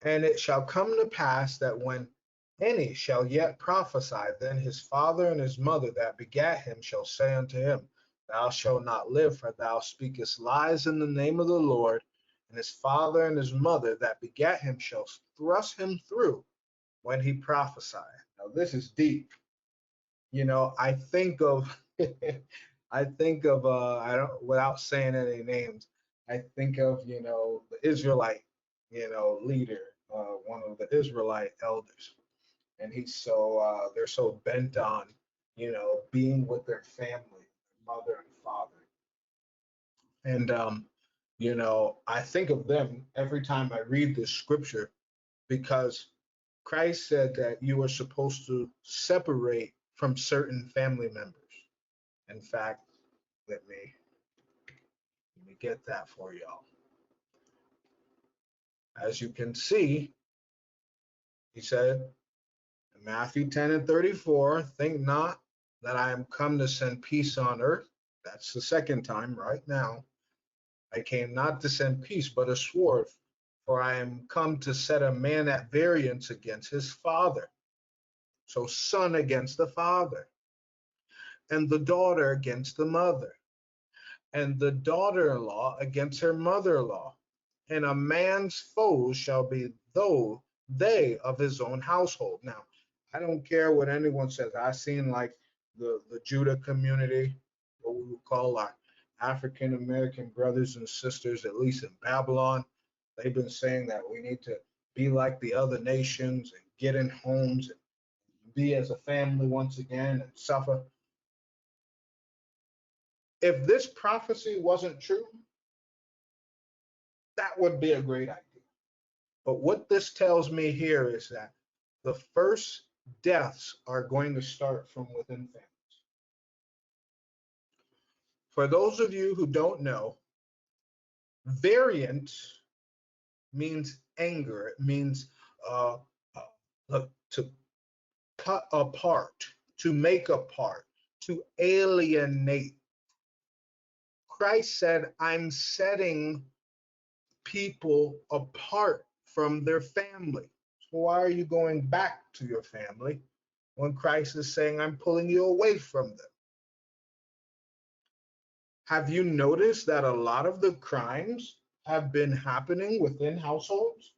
And it shall come to pass that when any shall yet prophesy, then his father and his mother that begat him shall say unto him, thou shalt not live, for thou speakest lies in the name of the Lord. And his father and his mother that begat him shall thrust him through when he prophesied. Now this is deep. You know, I think of I think of I don't, without saying any names, I think of, you know, the Israelite, you know, leader, one of the Israelite elders. And he's so they're so bent on, you know, being with their family, mother and father. And you know, I think of them every time I read this scripture, because Christ said that you are supposed to separate from certain family members. In fact, let me get that for y'all. As you can see, he said in Matthew 10 and 34, think not that I am come to send peace on earth. That's the second time right now. I came not to send peace, but a sword. For I am come to set a man at variance against his father. So son against the father, and the daughter against the mother, and the daughter-in-law against her mother-in-law. And a man's foes shall be though they of his own household. Now, I don't care what anyone says. I've seen like the Judah community, what we would call our African American brothers and sisters, at least in Babylon. They've been saying that we need to be like the other nations and get in homes and be as a family once again and suffer. If this prophecy wasn't true, that would be a great idea. But what this tells me here is that the first deaths are going to start from within families. For those of you who don't know, variant means anger. It means to cut apart, to make apart, to alienate. Christ said, I'm setting people apart from their family. So why are you going back to your family when Christ is saying, I'm pulling you away from them? Have you noticed that a lot of the crimes have been happening within households?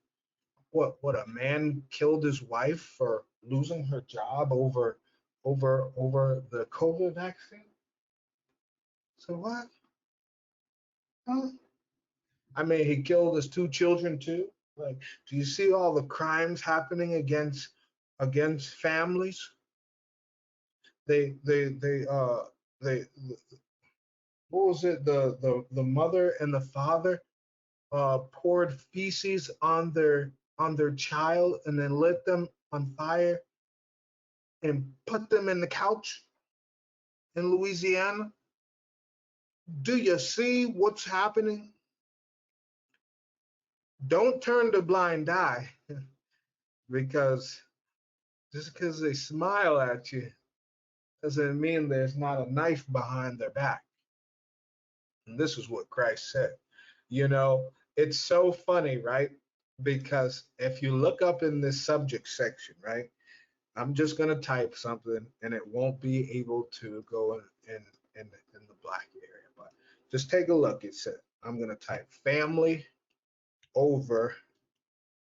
What a man killed his wife for losing her job over the COVID vaccine? So what? Huh? I mean, he killed his two children too. Like, do you see all the crimes happening against families? They they they uh they what was it? The mother and the father poured feces on their child and then lit them on fire and put them in the couch in Louisiana. Do you see what's happening? Don't turn the blind eye because just because they smile at you doesn't mean there's not a knife behind their back. And this is what Christ said. You know, it's so funny, right? Because if you look up in this subject section, right, I'm just going to type something and it won't be able to go in the black area. But just take a look. It said, I'm going to type family over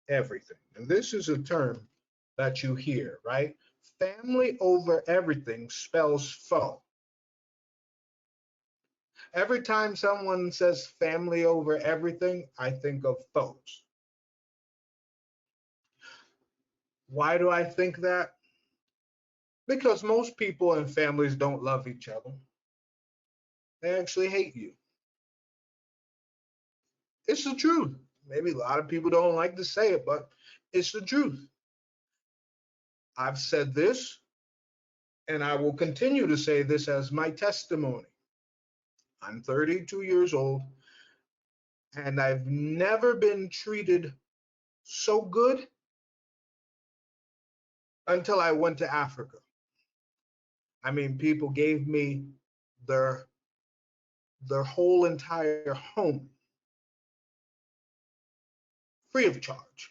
everything. And this is a term that you hear, right? Family over everything spells foe. Every time someone says family over everything, I think of foes. Why do I think that? Because most people in families don't love each other. They actually hate you. It's the truth. Maybe a lot of people don't like to say it, but it's the truth. I've said this, and I will continue to say this as my testimony. I'm 32 years old, and I've never been treated so good until I went to Africa. I mean, people gave me their their whole entire home free of charge.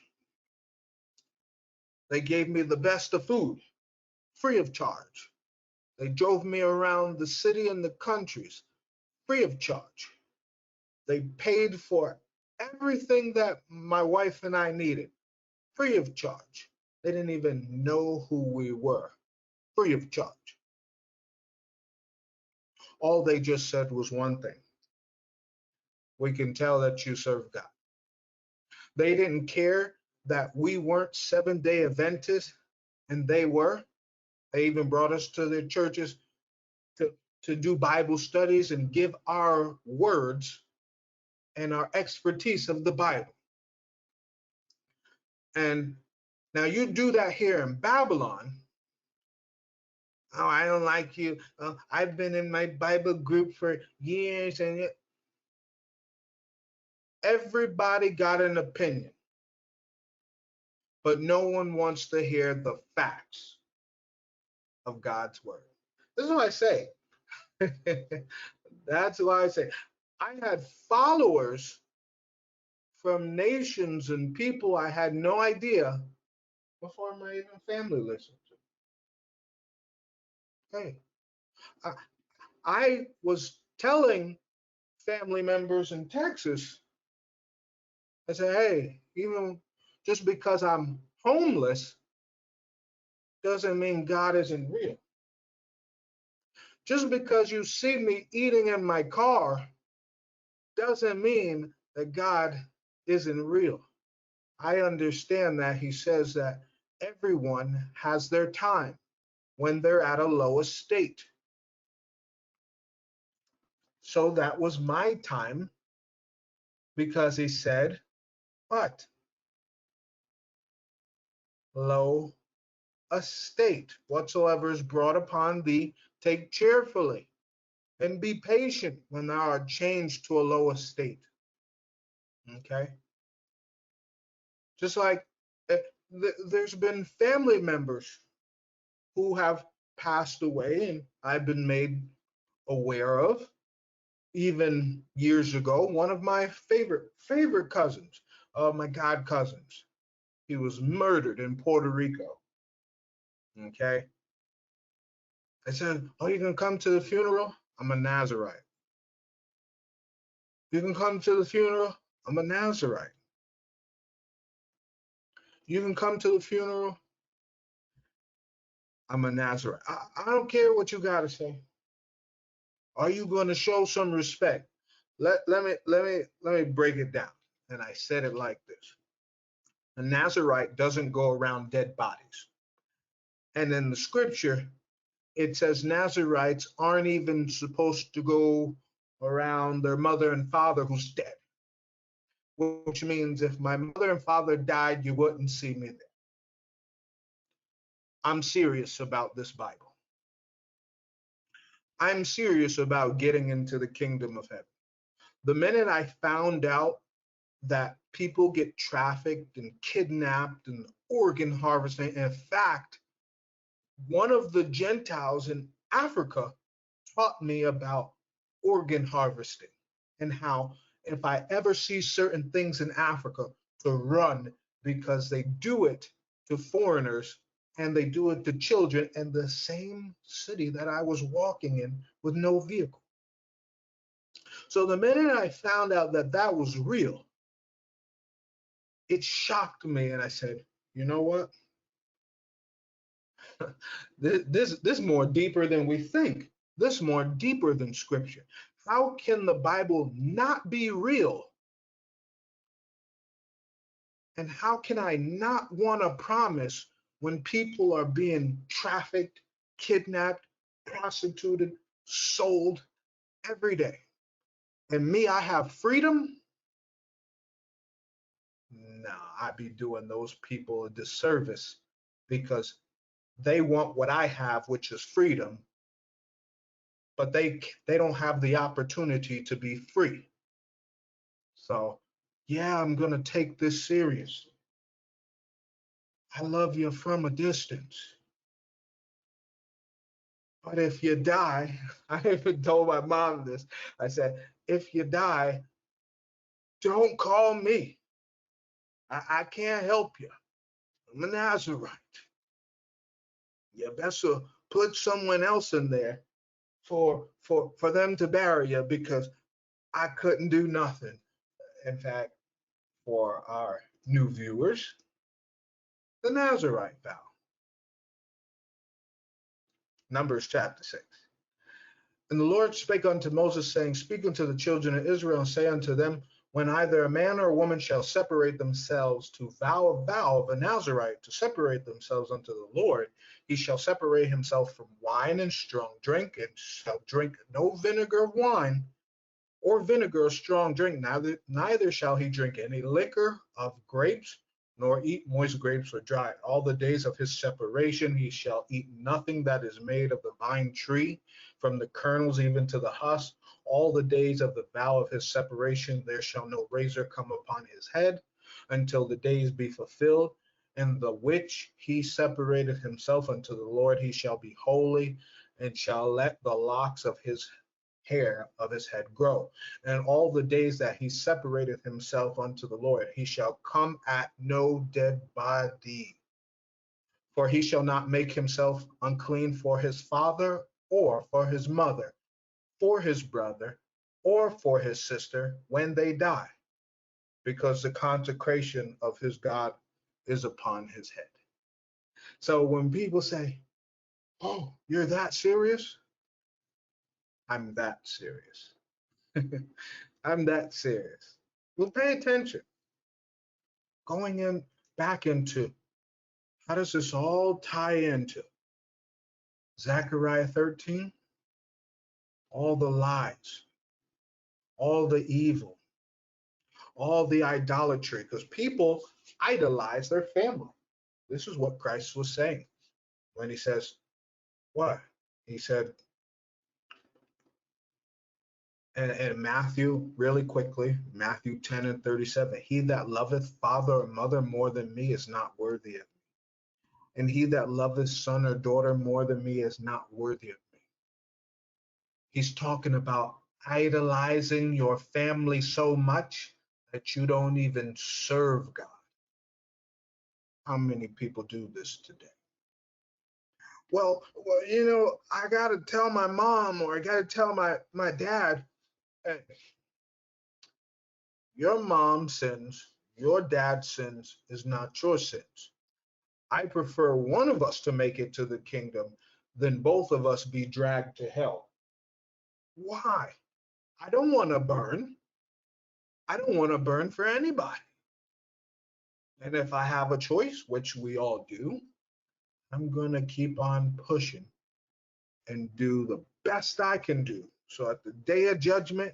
They gave me the best of food free of charge. They drove me around the city and the countries free of charge. They paid for everything that my wife and I needed free of charge. They didn't even know who we were free of charge. All they just said was one thing: we can tell that you serve God. They didn't care that we weren't Seventh-day Adventists and they were. They even brought us to their churches to, to do Bible studies and give our words and our expertise of the Bible. And now you do that here in Babylon. Oh, I don't like you. I've been in my Bible group for years, and everybody got an opinion, but no one wants to hear the facts of God's word. This is what I say. That's why I say I had followers from nations and people I had no idea before my even family listened to. Hey, I, I was telling family members in Texas, I said, hey, even just because I'm homeless doesn't mean God isn't real. Just because you see me eating in my car doesn't mean that God isn't real. I understand that he says that everyone has their time when they're at a low estate. So that was my time because he said, what? Low estate. Whatsoever is brought upon thee, take cheerfully and be patient when thou art changed to a low estate. Okay? Just like there's been family members who have passed away and I've been made aware of. even years ago, one of my favorite cousins, my god cousins, he was murdered in Puerto Rico. Okay. I said, "Oh, you can come to the funeral? I'm a Nazarite. You can come to the funeral? I'm a Nazarite. You can come to the funeral? I'm a Nazarite. I don't care what you got to say. Are you going to show some respect? Let me break it down." And I said it like this: a Nazarite doesn't go around dead bodies. And in the scripture, it says Nazarites aren't even supposed to go around their mother and father who's dead, which means if my mother and father died, you wouldn't see me there. I'm serious about this Bible. I'm serious about getting into the kingdom of heaven. The minute I found out that people get trafficked and kidnapped and organ harvesting, in fact, one of the Gentiles in Africa taught me about organ harvesting and how if I ever see certain things in Africa to run because they do it to foreigners and they do it to children in the same city that I was walking in with no vehicle. So the minute I found out that that was real, it shocked me and I said, you know what? This more deeper than we think. This more deeper than scripture. How can the Bible not be real? And how can I not want to promise when people are being trafficked, kidnapped, prostituted, sold every day? And me, I have freedom? No, I'd be doing those people a disservice because they want what I have, which is freedom, but they don't have the opportunity to be free. So, yeah, I'm going to take this serious. I love you from a distance. But if you die, I even told my mom this. I said, if you die, don't call me. I can't help you. I'm a Nazarite. You best put someone else in there for them to bury you because I couldn't do nothing. In fact, for our new viewers, the Nazarite vow. Numbers chapter 6. And the Lord spake unto Moses, saying, Speak unto the children of Israel, and say unto them, When either a man or a woman shall separate themselves to vow a vow of a Nazarite, to separate themselves unto the Lord, he shall separate himself from wine and strong drink, and shall drink no vinegar of wine, or vinegar of strong drink, neither shall he drink any liquor of grapes, nor eat moist grapes or dried. All the days of his separation he shall eat nothing that is made of the vine tree, from the kernels even to the husk. All the days of the vow of his separation there shall no razor come upon his head, until the days be fulfilled, in the which he separated himself unto the Lord. He shall be holy, and shall let the locks of his hair of his head grow. And all the days that he separated himself unto the Lord, he shall come at no dead body. For he shall not make himself unclean for his father or for his mother, for his brother or for his sister when they die, because the consecration of his God is upon his head. So when people say, oh, you're that serious? I'm that serious. I'm that serious. Well, pay attention. Going in back into how does this all tie into Zechariah 13? All the lies, all the evil, all the idolatry, because people idolize their family. This is what Christ was saying when he says, what? He said, and Matthew, really quickly, Matthew 10 and 37, he that loveth father or mother more than me is not worthy of me. And he that loveth son or daughter more than me is not worthy of me. He's talking about idolizing your family so much that you don't even serve God. How many people do this today? Well, I got to tell my mom or I got to tell my dad, hey, your mom sins, your dad sins is not your sins. I prefer one of us to make it to the kingdom than both of us be dragged to hell. Why? I don't want to burn. I don't want to burn for anybody. And if I have a choice, which we all do, I'm going to keep on pushing and do the best I can do. So at the day of judgment,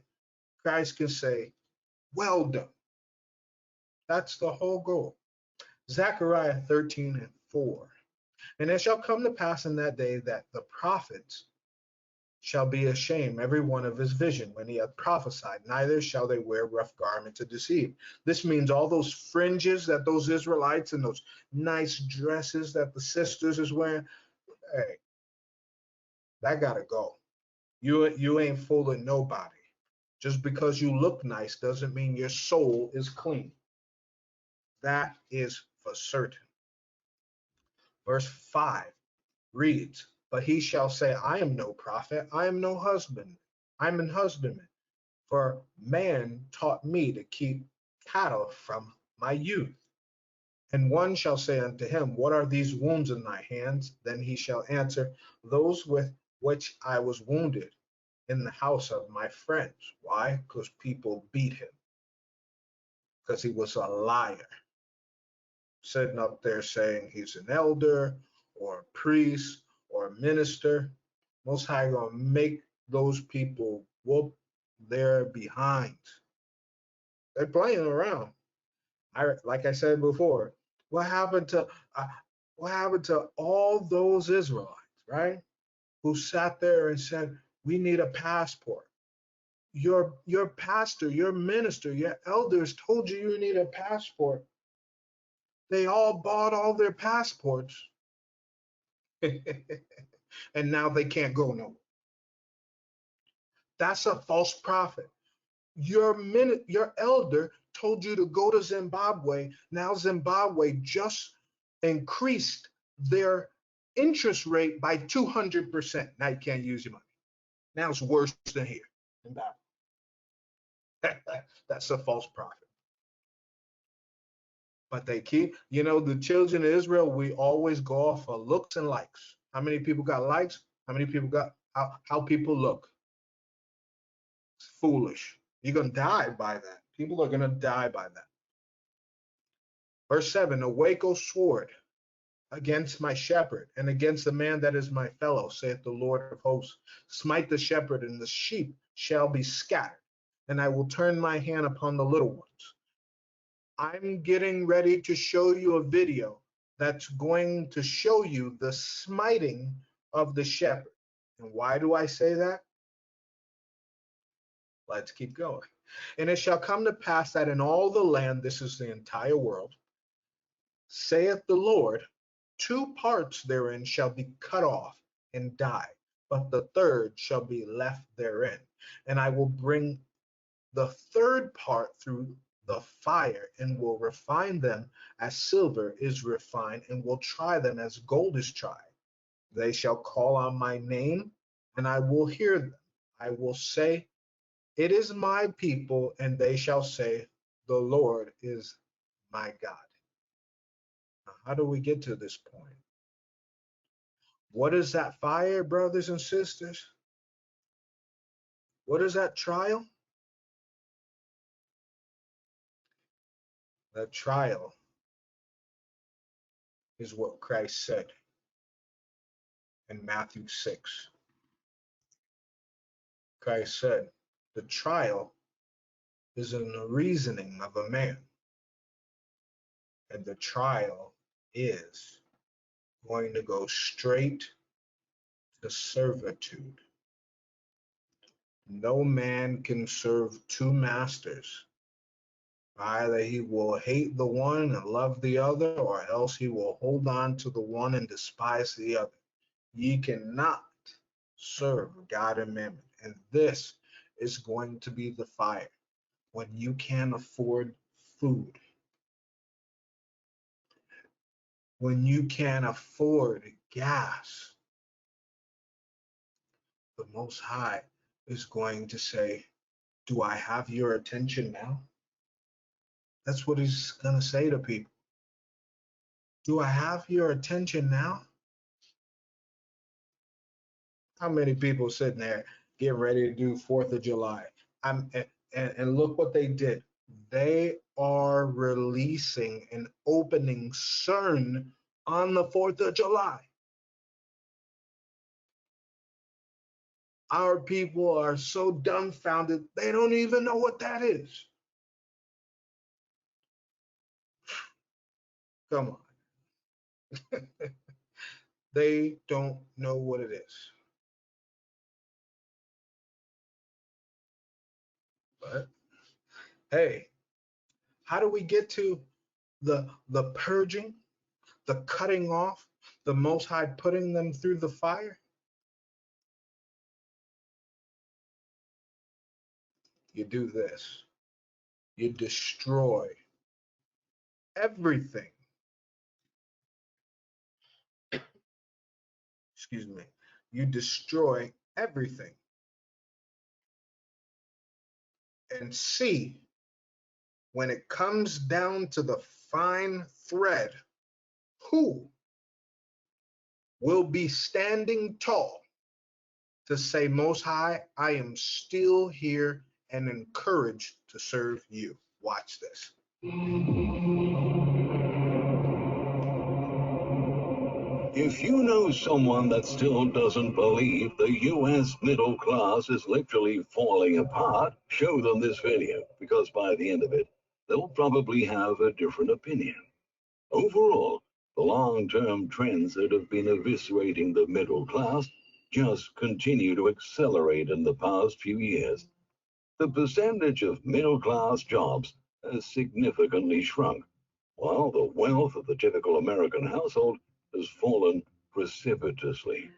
Christ can say, well done. That's the whole goal. Zechariah 13:4. And it shall come to pass in that day that the prophets shall be ashamed, every one of his vision, when he hath prophesied, neither shall they wear rough garment to deceive. This means all those fringes that those Israelites and those nice dresses that the sisters is wearing, hey, that gotta go. You ain't fooling nobody. Just because you look nice doesn't mean your soul is clean. That is for certain. Verse 5 reads, but he shall say, I am no prophet, I am no husband, I'm an husbandman. For man taught me to keep cattle from my youth. And one shall say unto him, what are these wounds in thy hands? Then he shall answer, those with which I was wounded in the house of my friends. Why? Because people beat him. Because he was a liar. Sitting up there saying he's an elder or a priest or a minister. Most High gonna make those people whoop their behinds. They're playing around. Like I said before, what happened to uh, what happened to all those Israelites, right? Who sat there and said, "We need a passport." Your pastor, your minister, your elders told you you need a passport. They all bought all their passports, and now they can't go nowhere. That's a false prophet. Your elder told you to go to Zimbabwe. Now Zimbabwe just increased their interest rate by 200%. Now you can't use your money. Now it's worse than here in Zimbabwe. That's a false prophet. But they keep, the children of Israel, we always go off of looks and likes. How many people got likes? How many people got how people look? It's foolish. You're gonna die by that. People are gonna die by that. Verse 7, awake, O sword, against my shepherd, and against the man that is my fellow, saith the Lord of hosts. Smite the shepherd, and the sheep shall be scattered, and I will turn my hand upon the little ones. I'm getting ready to show you a video that's going to show you the smiting of the shepherd. And why do I say that? Let's keep going. And it shall come to pass that in all the land, this is the entire world, saith the Lord, two parts therein shall be cut off and die, but the third shall be left therein. And I will bring the third part through the fire and will refine them as silver is refined and will try them as gold is tried. They shall call on my name and I will hear them. I will say, it is my people, and they shall say, the Lord is my God. Now, how do we get to this point? What is that fire, brothers and sisters? What is that trial? That trial is what Christ said in Matthew 6. Christ said, the trial is in the reasoning of a man, and the trial is going to go straight to servitude. No man can serve two masters. Either he will hate the one and love the other, or else he will hold on to the one and despise the other. Ye cannot serve God and mammon. And this is going to be the fire. When you can't afford food, when you can't afford gas, the Most High is going to say, do I have your attention now? That's what he's going to say to people. Do I have your attention now? How many people sitting there getting ready to do 4th of July? I'm, and look what they did. They are releasing an opening CERN on the 4th of July. Our people are so dumbfounded, they don't even know what that is. Come on. They don't know what it is. But hey, how do we get to the purging, the cutting off, the Most High putting them through the fire? You do this. You destroy everything. Excuse me. You destroy everything and see when it comes down to the fine thread, who will be standing tall to say, Most High, I am still here and encouraged to serve you. Watch this. If you know someone that still doesn't believe the U.S. middle class is literally falling apart, show them this video, because by the end of it, they'll probably have a different opinion. Overall, the long-term trends that have been eviscerating the middle class just continue to accelerate in the past few years. The percentage of middle-class jobs has significantly shrunk, while the wealth of the typical American household has fallen precipitously.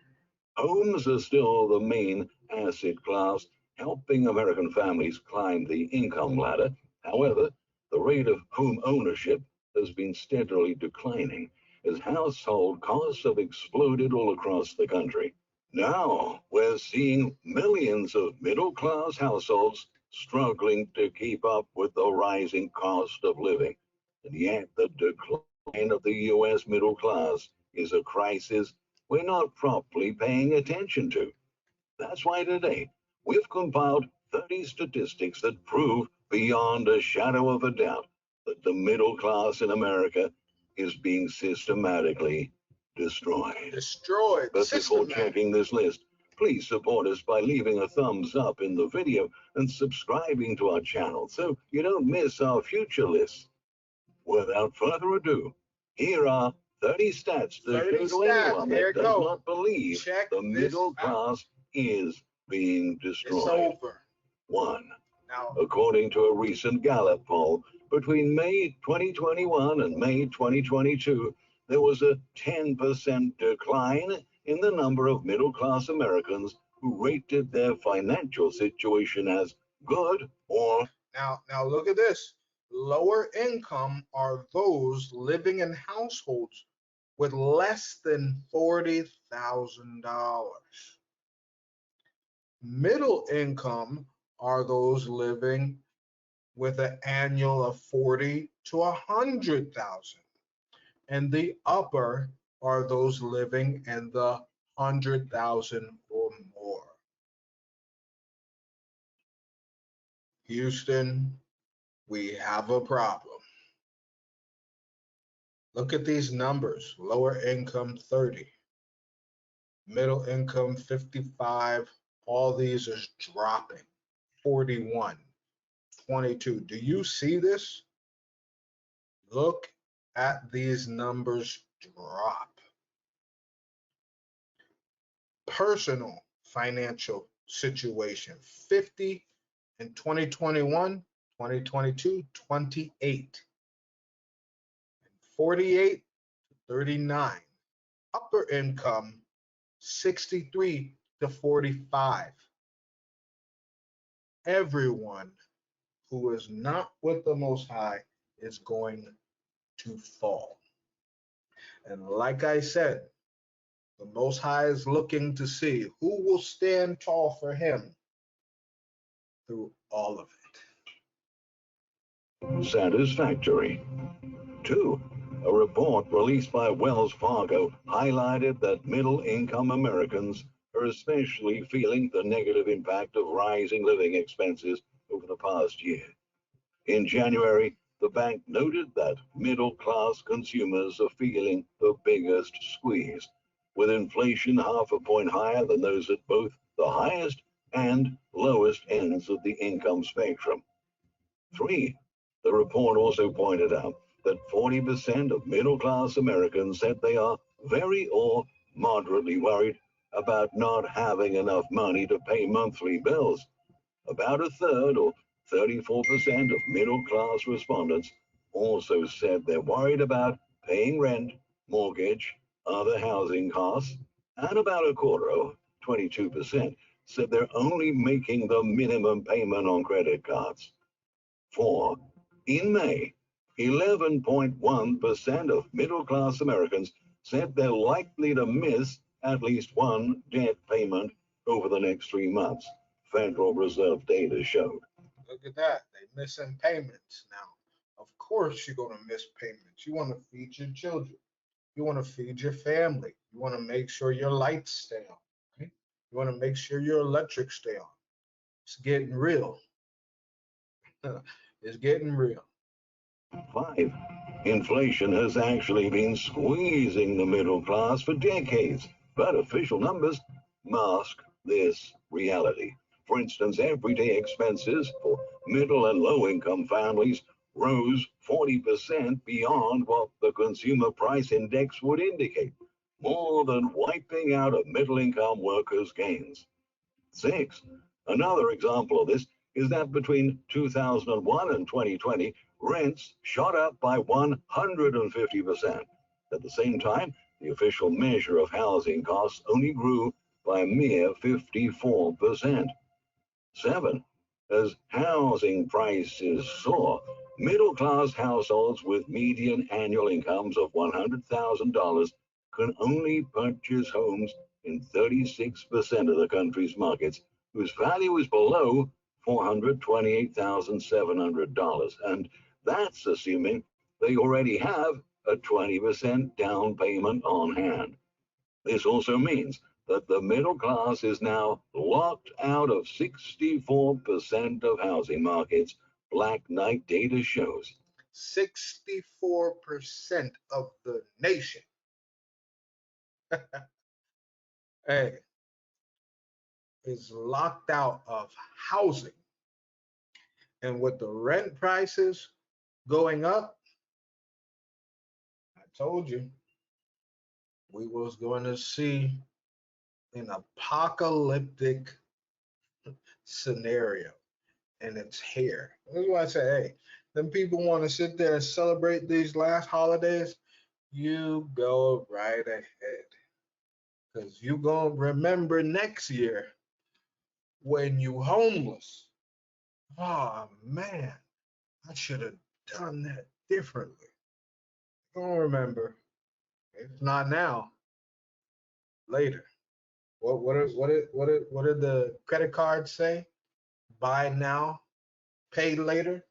Homes are still the main asset class, helping American families climb the income ladder. However, the rate of home ownership has been steadily declining as household costs have exploded all across the country. Now we're seeing millions of middle class households struggling to keep up with the rising cost of living. And yet, the decline of the U.S. middle class is a crisis we're not properly paying attention to. That's why today we've compiled 30 statistics that prove beyond a shadow of a doubt that the middle class in America is being systematically destroyed. Destroyed. But before checking this list, please support us by leaving a thumbs up in the video and subscribing to our channel so you don't miss our future lists. Without further ado, here are 30 stats to 30 show to anyone Here that it does goes. not believe Check the this middle out. class is being It's destroyed. over. 1. Now, According to a recent Gallup poll, between May 2021 and May 2022, there was a 10% decline in the number of middle class Americans who rated their financial situation as good or now look at this. Lower income are those living in households with less than $40,000. Middle income are those living with an annual of 40 to 100,000. And the upper are those living in the 100,000 or more. Houston, we have a problem. Look at these numbers. Lower income 30, middle income 55. All these are dropping. 41, 22. Do you see this? Look at these numbers drop. Personal financial situation 50 in 2021, 2022, 28, 48 to 39. Upper income 63 to 45. everyone who is not with the Most High is going to fall. And like I said, the Most High is looking to see who will stand tall for him through all of Satisfactory. 2. A report released by Wells Fargo highlighted that middle income Americans are especially feeling the negative impact of rising living expenses over the past year. In January, the bank noted that middle class consumers are feeling the biggest squeeze, with inflation half a point higher than those at both the highest and lowest ends of the income spectrum. 3. The report also pointed out that 40% of middle class Americans said they are very or moderately worried about not having enough money to pay monthly bills. About a third, or 34% of middle class respondents, also said they're worried about paying rent, mortgage, other housing costs, and about a quarter, or 22%, said they're only making the minimum payment on credit cards. 4. In May, 11.1% of middle class Americans said they're likely to miss at least one debt payment over the next 3 months, Federal Reserve data showed. Look at that. They missing payments now. Of course you're going to miss payments. You want to feed your children. You want to feed your family. You want to make sure your lights stay on. Okay? You want to make sure your electric stay on. It's getting real. It's getting real. 5. Inflation has actually been squeezing the middle class for decades, but official numbers mask this reality. For instance, everyday expenses for middle and low income families rose 40% beyond what the consumer price index would indicate, more than wiping out a middle income worker's gains. 6. Another example of this is that between 2001 and 2020, rents shot up by 150%. At the same time, the official measure of housing costs only grew by a mere 54%. 7. As housing prices soar, middle class households with median annual incomes of $100,000 can only purchase homes in 36% of the country's markets whose value is below $428,700. And that's assuming they already have a 20% down payment on hand. This also means that the middle class is now locked out of 64% of housing markets, Black Knight data shows. 64% of the nation. Hey, is locked out of housing. And with the rent prices going up, I told you we was going to see an apocalyptic scenario, and it's here. That's why I say, hey, them people want to sit there and celebrate these last holidays. You go right ahead, because you gonna remember next year when you homeless. Oh man, I should have done that differently. Don't remember. If not now, later. What did the credit cards say? Buy now, pay later.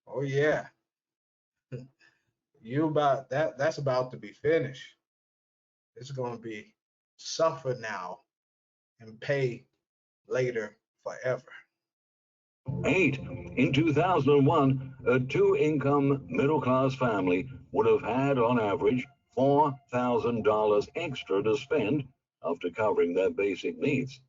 Oh yeah, you about that. That's about to be finished. It's going to be suffer now and pay later forever. 8. In 2001, a two-income middle-class family would have had, on average, $4,000 extra to spend after covering their basic needs.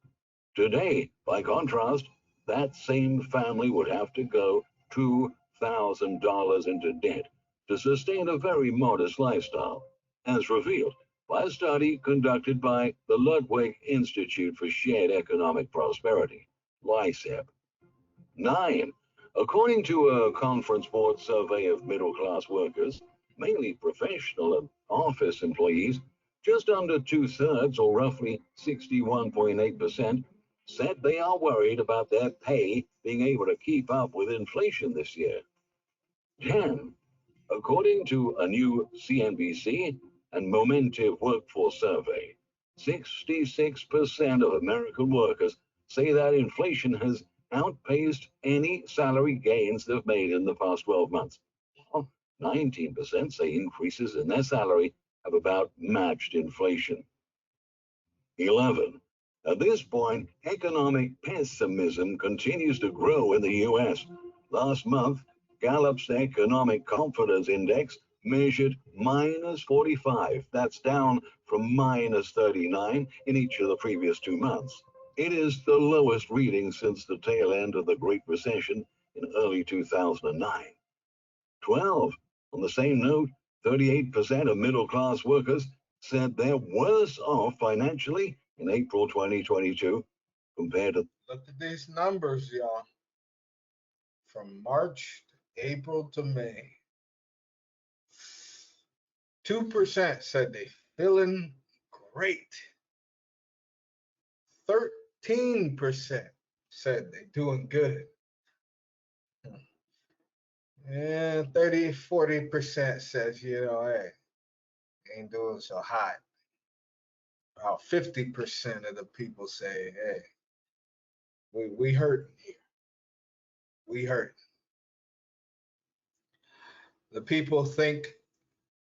Today, by contrast, that same family would have to go $2,000 into debt to sustain a very modest lifestyle, as revealed by a study conducted by the Ludwig Institute for Shared Economic Prosperity, LICEP. 9. According to a Conference Board survey of middle class workers, mainly professional and office employees, just under two thirds, or roughly 61.8%, said they are worried about their pay being able to keep up with inflation this year. 10. According to a new CNBC and Momentive workforce survey, 66% of American workers say that inflation has outpaced any salary gains they've made in the past 12 months. While 19% say increases in their salary have about matched inflation. 11. At this point, economic pessimism continues to grow in the U.S. Last month, Gallup's Economic Confidence Index measured minus 45. That's down from minus 39 in each of the previous 2 months. It is the lowest reading since the tail end of the Great Recession in early 2009. 12. On the same note, 38% of middle-class workers said they're worse off financially in April 2022 compared to. Look at these numbers, y'all. From March to April to May. 2% said they feeling great. 13% said they doing good. And 40% says, hey, ain't doing so hot. About 50% of the people say, hey, we hurting here. We hurting. The people think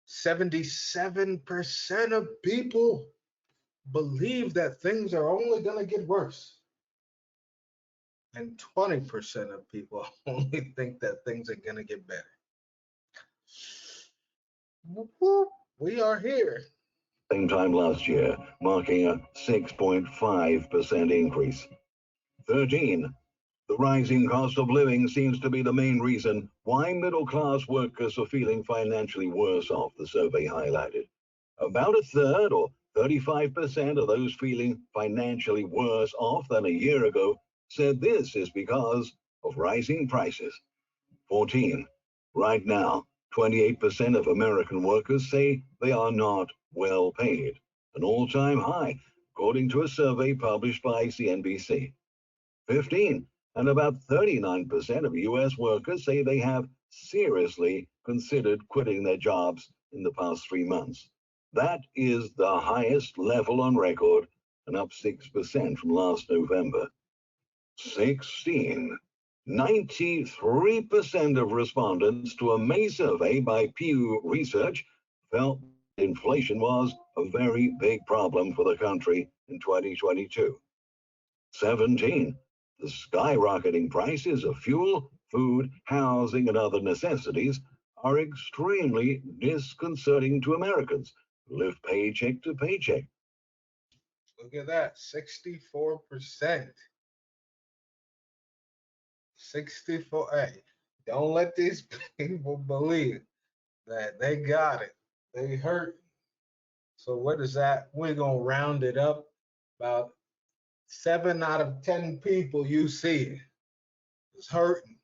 77% of people believe that things are only going to get worse. And 20% of people only think that things are going to get better. We are here. Same time last year, marking a 6.5% increase. 13. The rising cost of living seems to be the main reason why middle-class workers are feeling financially worse off, the survey highlighted. About a third, or 35% of those feeling financially worse off than a year ago, said this is because of rising prices. 14. Right now, 28% of American workers say they are not well paid, an all-time high, according to a survey published by CNBC. 15. And about 39% of U.S. workers say they have seriously considered quitting their jobs in the past 3 months. That is the highest level on record and up 6% from last November. 16. 93% of respondents to a May survey by Pew Research felt inflation was a very big problem for the country in 2022. 17. The skyrocketing prices of fuel, food, housing, and other necessities are extremely disconcerting to Americans who live paycheck to paycheck. Look at that, 64%. 64. Hey, don't let these people believe that they got it. They hurt. So what is that? We're going to round it up. About 7 out of 10 people you see is hurting.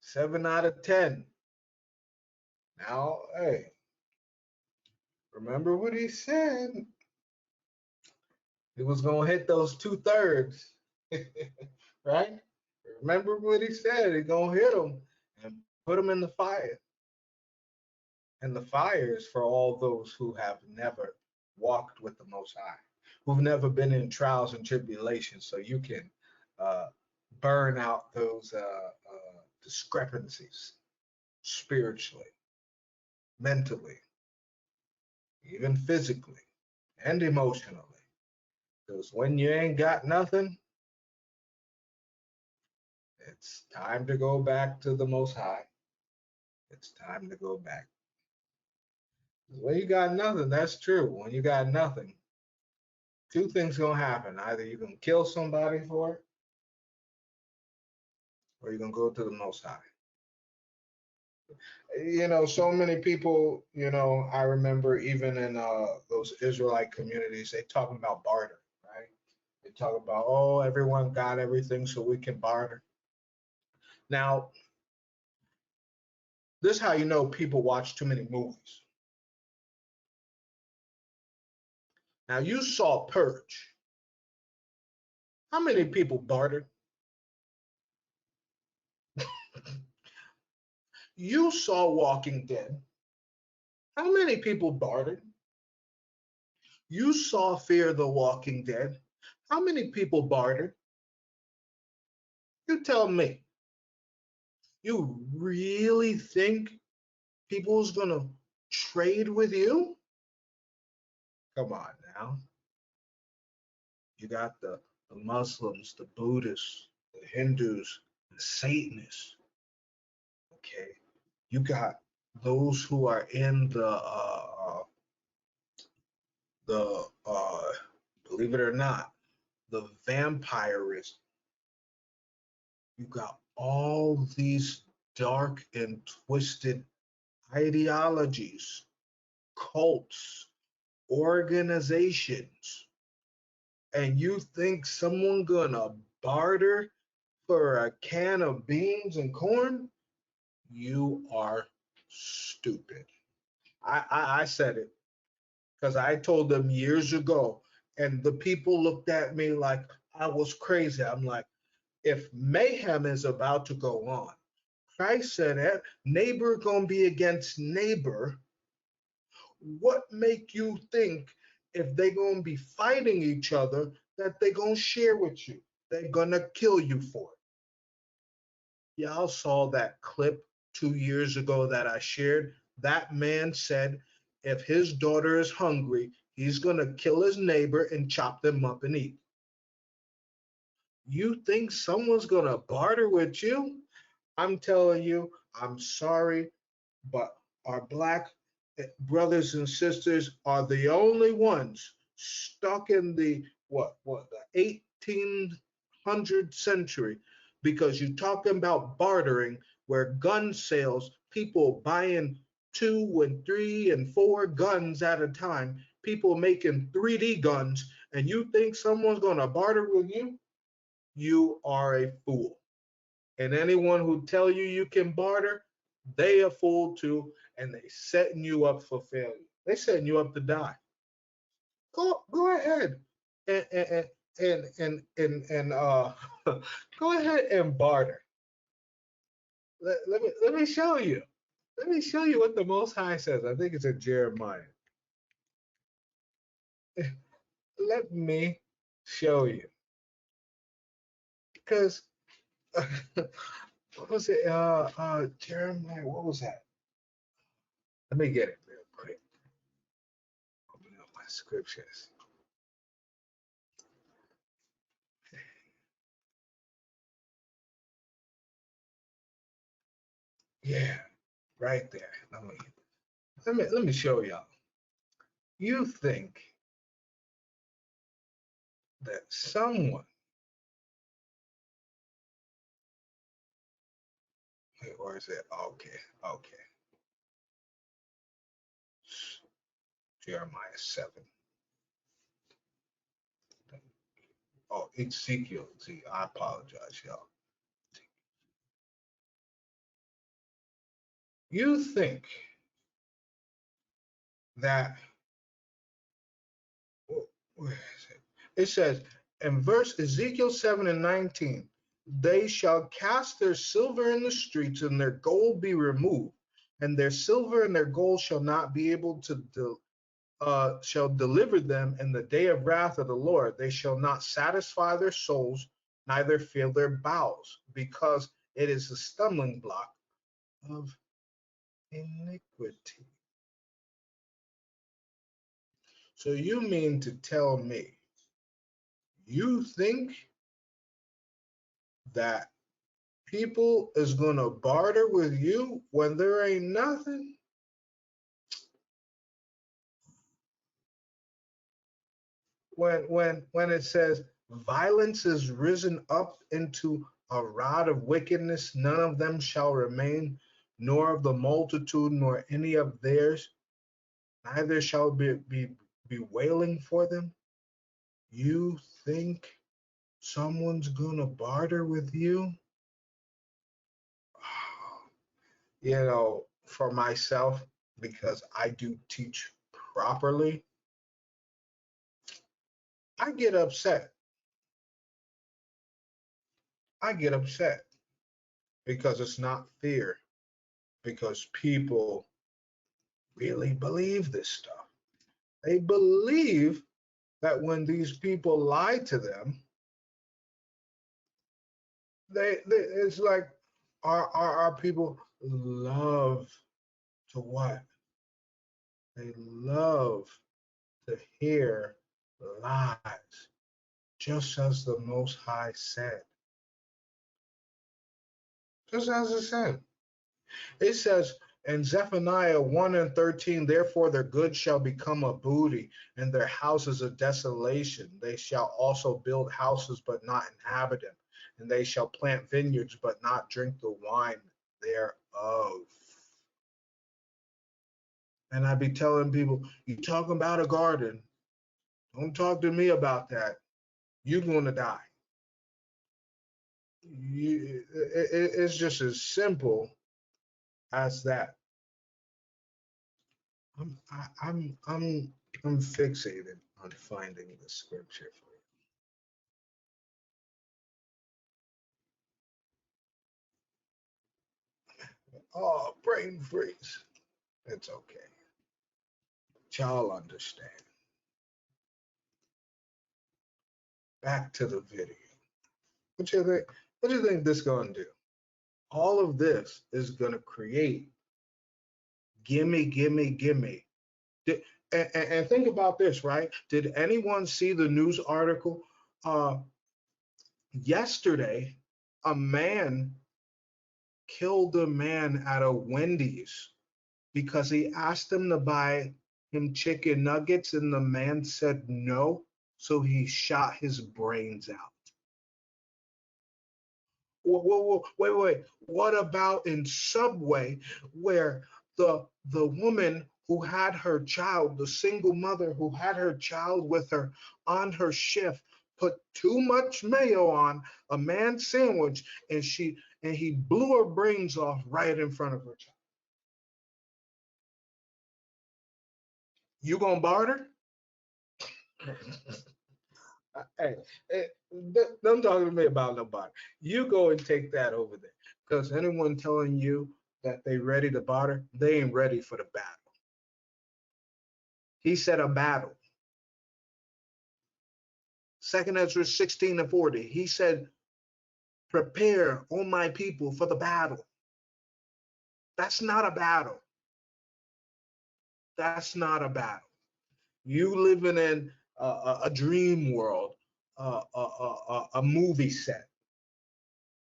7 out of 10. Now, hey, remember what he said. He was going to hit those 2/3, right? Remember what he said. He's going to hit them and put them in the fire. And the fire is for all those who have never walked with the Most High, who've never been in trials and tribulations, so you can burn out those discrepancies spiritually, mentally, even physically, and emotionally. Because when you ain't got nothing, it's time to go back to the Most High. It's time to go back. When you got nothing, that's true. When you got nothing, 2 things gonna happen. Either you're gonna kill somebody for it, or you're gonna go to the Most High. So many people, I remember even in those Israelite communities, they talking about barter, right? They talk about, oh, everyone got everything, so we can barter. Now, this is how you know people watch too many movies. Now, you saw Purge. How many people bartered? You saw Walking Dead. How many people bartered? You saw Fear the Walking Dead. How many people bartered? You tell me. You really think people's gonna trade with you? Come on now. You got the Muslims, the Buddhists, the Hindus, the Satanists. Okay. You got those who are in the believe it or not, the vampirism. You got all these dark and twisted ideologies, cults, organizations, and you think someone gonna barter for a can of beans and corn? You are stupid. I said it because I told them years ago, and the people looked at me like I was crazy. I'm like, if mayhem is about to go on, Christ said that neighbor gonna be against neighbor. What make you think if they gonna be fighting each other that they gonna share with you? They're gonna kill you for it. Y'all saw that clip 2 years ago that I shared. That man said if his daughter is hungry, he's gonna kill his neighbor and chop them up and eat. You think someone's gonna barter with you? I'm telling you, I'm sorry, but our black brothers and sisters are the only ones stuck in the the 1800 century, because you're talking about bartering where gun sales, people buying 2 and 3 and 4 guns at a time, people making 3D guns, and you think someone's going to barter with you? You are a fool. And anyone who tell you you can barter, they a fool too, and they setting you up for failure. They setting you up to die. Go ahead and go ahead and barter. Let me show you. Let me show you what the Most High says. I think it's in Jeremiah. Let me show you, because what was it? Jeremiah. What was that? Let me get it real quick. Open up my scriptures. Yeah, right there. Let me show y'all. You think that someone, wait, where is it? Okay, okay. Jeremiah 7. Oh, Ezekiel. See, I apologize, y'all. You think that, where is it? It says in verse Ezekiel 7 and 19, they shall cast their silver in the streets and their gold be removed, and their silver and their gold shall not be able to shall deliver them in the day of wrath of the Lord. They shall not satisfy their souls, neither fill their bowels, because it is a stumbling block of iniquity. So you mean to tell me you think that people is gonna barter with you when there ain't nothing? When it says violence is risen up into a rod of wickedness, none of them shall remain, nor of the multitude, nor any of theirs, neither shall be wailing for them. You think someone's gonna barter with you? You know, for myself, because I do teach properly, I get upset I get upset because it's not fear, because people really believe this stuff. They believe that when these people lie to them, it's like our people love to what? They love to hear lies, just as the Most High said. Just as it said. It says in Zephaniah 1 and 13, therefore their goods shall become a booty, and their houses a desolation. They shall also build houses, but not inhabit them, and they shall plant vineyards, but not drink the wine thereof. And I be telling people, you talking about a garden. Don't talk to me about that. You're going to die. It's just as simple as that. I'm I, I'm fixated on finding the scripture for you. Oh, brain freeze. It's okay. Y'all understand. Back to the video. What you think? What do you think this gonna do? All of this is gonna create gimme, gimme, gimme. And think about this, right? Did anyone see the news article uh, yesterday? A man killed a man at a Wendy's because he asked him to buy him chicken nuggets and the man said no, so he shot his brains out. Whoa, wait. What about in Subway where the woman who had her child, the single mother who had her child with her on her shift, put too much mayo on a man's sandwich and he blew her brains off right in front of her child. You gonna barter? Hey, hey, don't talk to me about nobody. You go and take that over there. Because anyone telling you that they ready to barter, they ain't ready for the battle. He said a battle. Second Ezra 16 and 40. He said, prepare, O my people, for the battle. That's not a battle. That's not a battle. You living in a dream world, a movie set,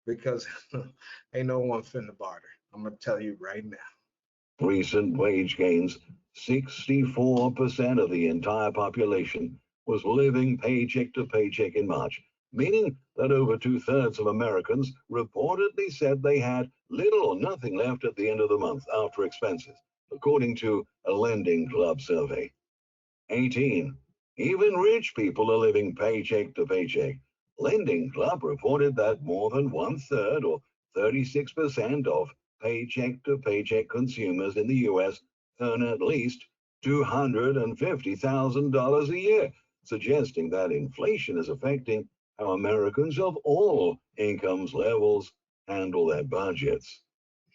because ain't no one finna barter. I'm gonna tell you right now. Recent wage gains, 64% of the entire population was living paycheck to paycheck in March, meaning that over two-thirds of Americans reportedly said they had little or nothing left at the end of the month after expenses, according to a Lending Club survey. 18. Even rich people are living paycheck to paycheck. Lending Club reported that more than one-third, or 36% of paycheck to paycheck consumers in the US earn at least $250,000 a year, suggesting that inflation is affecting how Americans of all incomes levels handle their budgets.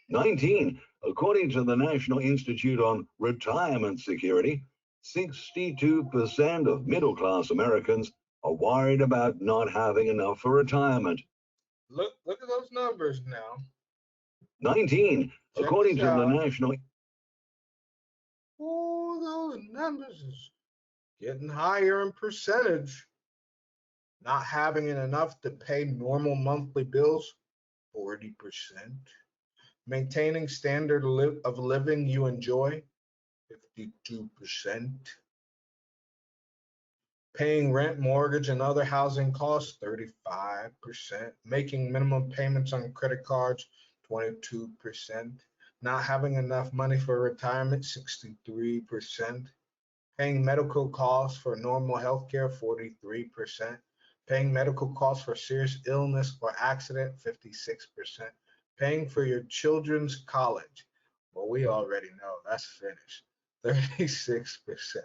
19. According to the National Institute on Retirement Security, 62% of middle class Americans are worried about not having enough for retirement. Look at those numbers now. 19. Check According this to the out. National Oh, those numbers is getting higher in percentage. Not having enough to pay normal monthly bills, 40%. Maintaining standard of living you enjoy, 52%. Paying rent, mortgage, and other housing costs, 35%. Making minimum payments on credit cards, 22%. Not having enough money for retirement, 63%. Paying medical costs for normal health care, 43%. Paying medical costs for serious illness or accident, 56%. Paying for your children's college, well, we already know that's finished, 36%.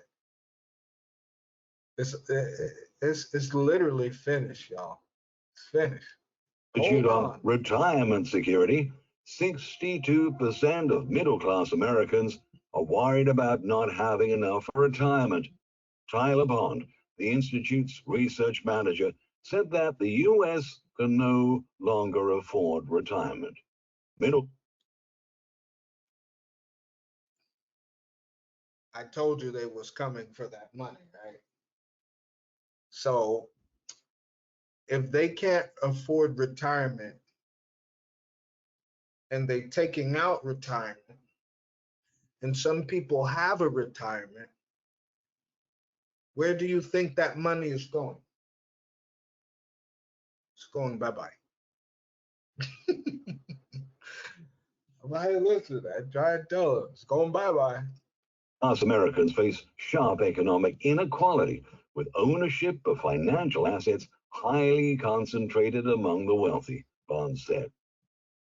It's literally finished, y'all. It's finished. Institute Hold on on. Retirement Security, 62% of middle-class Americans are worried about not having enough for retirement. Tyler Bond, the Institute's research manager, said that the U.S. can no longer afford retirement. I told you they was coming for that money, right? So if they can't afford retirement and they taking out retirement, and some people have a retirement, where do you think that money is going? It's going bye-bye. Right, listen, I try to tell them it's going bye-bye. Us Americans face sharp economic inequality, with ownership of financial assets highly concentrated among the wealthy, Bond said.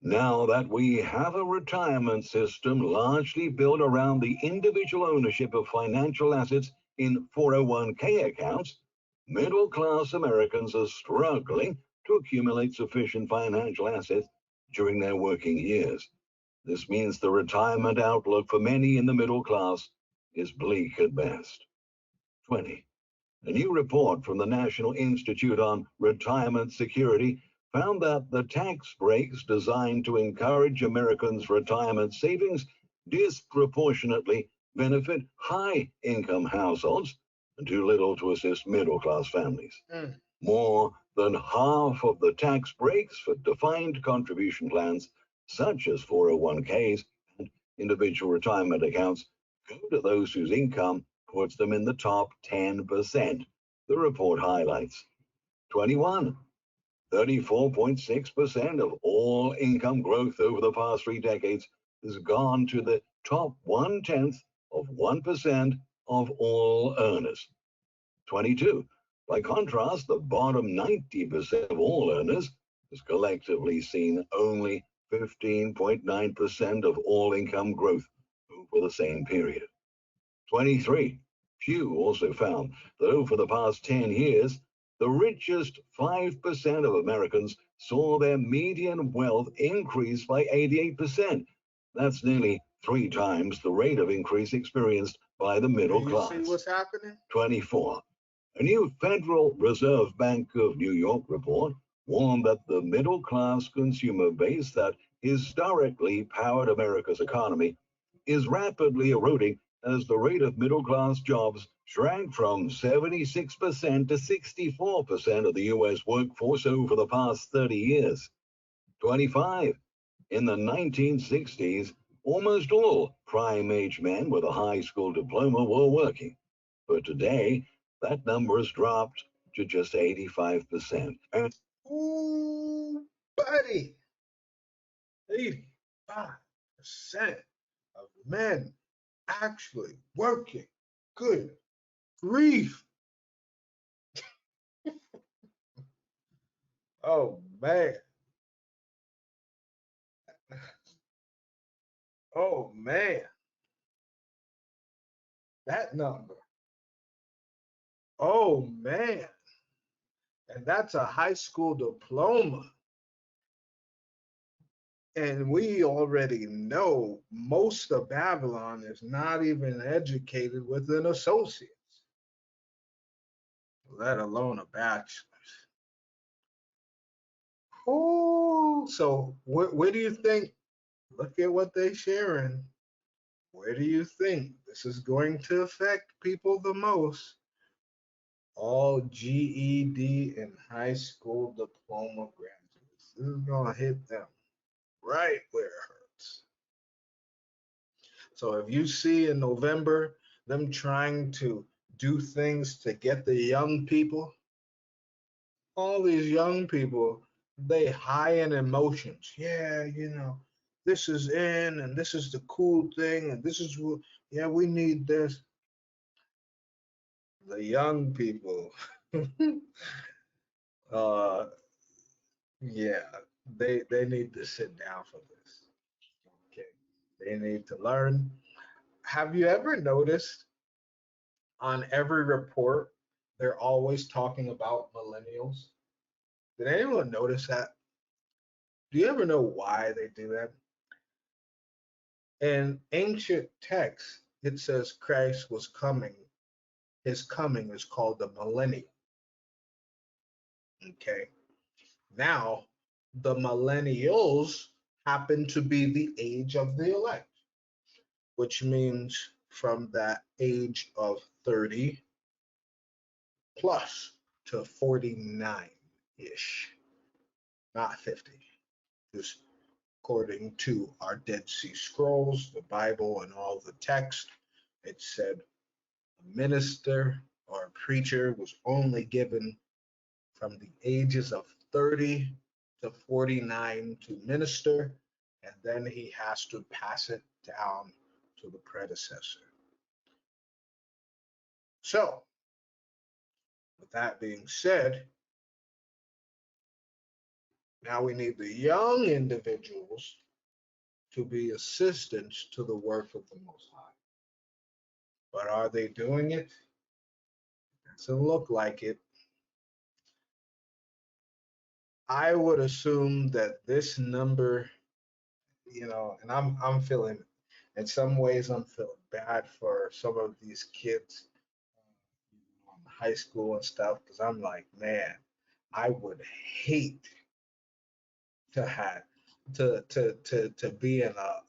Now that we have a retirement system largely built around the individual ownership of financial assets in 401k accounts, middle class Americans are struggling to accumulate sufficient financial assets during their working years. This means the retirement outlook for many in the middle class is bleak at best. 20. A new report from the National Institute on Retirement Security found that the tax breaks designed to encourage Americans' retirement savings disproportionately benefit high income households and do little to assist middle class families. More than half of the tax breaks for defined contribution plans, such as 401ks and individual retirement accounts, go to those whose income puts them in the top 10%, the report highlights. 21. 34.6% of all income growth over the past 3 decades has gone to the top 1/10 of 1% of all earners. 22. By contrast, the bottom 90% of all earners has collectively seen only 15.9% of all income growth over the same period. 23. Pew also found that over the past 10 years, the richest 5% of Americans saw their median wealth increase by 88%. That's nearly 3 times the rate of increase experienced by the middle class. You see what's happening? 24. A new Federal Reserve Bank of New York report warned that the middle class consumer base that historically powered America's economy is rapidly eroding as the rate of middle class jobs shrank from 76% to 64% of the U.S. workforce over the past 30 years. 25. In the 1960s, almost all prime age men with a high school diploma were working. But today, that number has dropped to just 85%. And ooh, buddy, 85% of men actually working. Good grief. Oh man. Oh man. That number. Oh man. And that's a high school diploma. And we already know most of Babylon is not even educated with an associate's, let alone a bachelor's. Oh, so where do you think? Look at what they're sharing. Where do you think this is going to affect people the most? All GED and high school diploma graduates. This is going to hit them right where it hurts. So if you see in November them trying to do things to get the young people, all these young people, they high in emotions. Yeah, this is in and this is the cool thing and this is what, yeah, we need this. The young people, uh, yeah, they need to sit down for this. Okay, they need to learn. Have you ever noticed on every report they're always talking about millennials? Did anyone notice that? Do you ever know why they do that? In ancient texts, it says Christ was coming. His coming is called the millennium. Okay. Now, the millennials happen to be the age of the elect, which means from that age of 30 plus to 49 ish, not 50. Just according to our Dead Sea Scrolls, the Bible, and all the text, it said a minister or a preacher was only given from the ages of 30 to 49 to minister, and then he has to pass it down to the predecessor. So, with that being said, now we need the young individuals to be assistants to the work of the Most High. But are they doing it? Doesn't look like it. I would assume that this number, and I'm feeling, in some ways, I'm feeling bad for some of these kids in high school and stuff, because I'm like, man, I would hate to have to be in a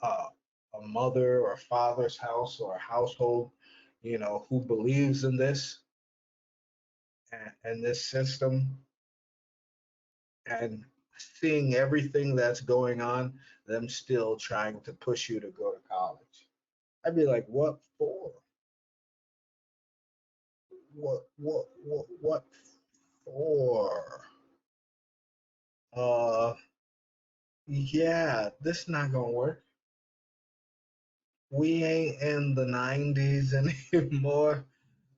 mother or father's house or a household, who believes in this and this system, and seeing everything that's going on, them still trying to push you to go to college. I'd be like, what for? What for? Uh, yeah, this not gonna work. We ain't in the 90s anymore.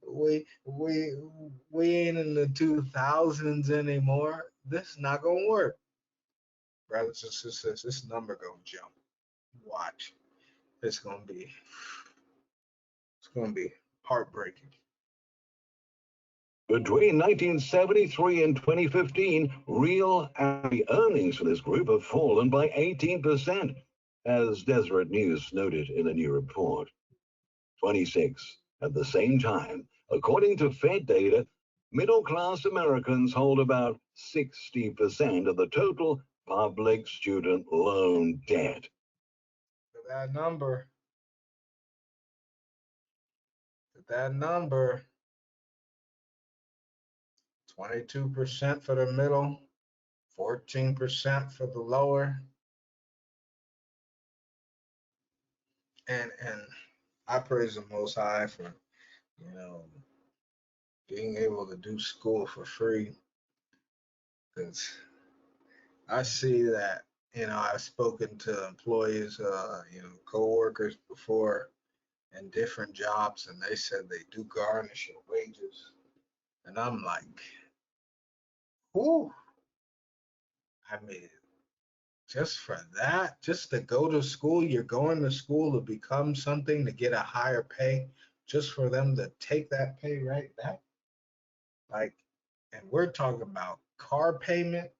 We ain't in the 2000s anymore. This not gonna work. Brothers and sisters, this number gonna jump. Watch. It's gonna be heartbreaking. Between 1973 and 2015, real hourly earnings for this group have fallen by 18%, as Deseret News noted in a new report. 26. At the same time, according to Fed data, middle class Americans hold about 60% of the total public student loan debt. That number, that number, 22% for the middle, 14% for the lower, and I praise the Most High for you know being able to do school for free, because I see that I've spoken to employees, coworkers before in different jobs, and they said they do garnish your wages, and I'm like, whoo, I mean, just for that, just to go to school, you're going to school to become something to get a higher pay, just for them to take that pay right back. Like, and we're talking about car payment.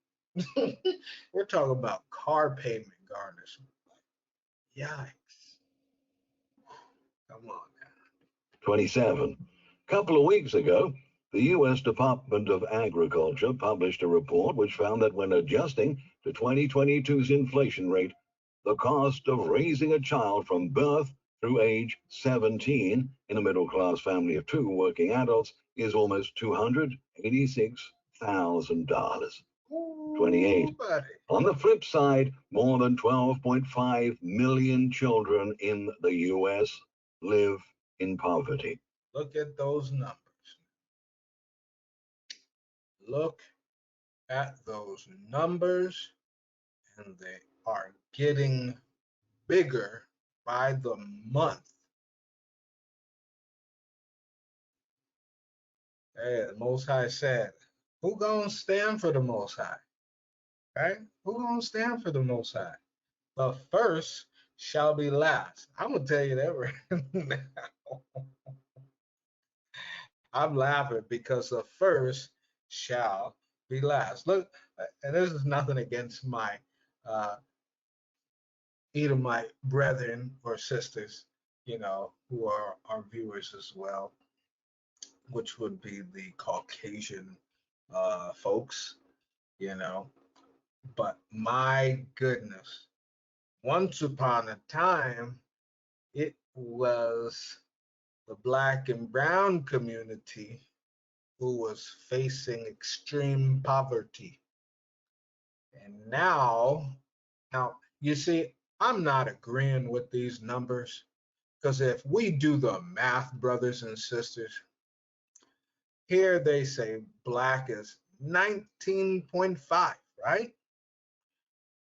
We're talking about car payment garnishment. Yikes. Come on now. 27. A couple of weeks ago, the U.S. Department of Agriculture published a report which found that when adjusting to 2022's inflation rate, the cost of raising a child from birth through age 17 in a middle class family of two working adults is almost $286,000. 28. Ooh, buddy. On the flip side, more than 12.5 million children in the U.S. live in poverty. Look at those numbers. Look at those numbers, and they are getting bigger by the month. Hey, the Most High said, who gonna stand for the Most High? Right? Who gonna stand for the Most High? The first shall be last. I'm gonna tell you that right now. I'm laughing because the first shall be last. Look, and this is nothing against my uh, Edomite brethren or sisters, who are our viewers as well, which would be the Caucasian folks, you know. But my goodness, once upon a time, it was the Black and Brown community who was facing extreme poverty. And now, you see, I'm not agreeing with these numbers because if we do the math, brothers and sisters, here they say Black is 19.5, right?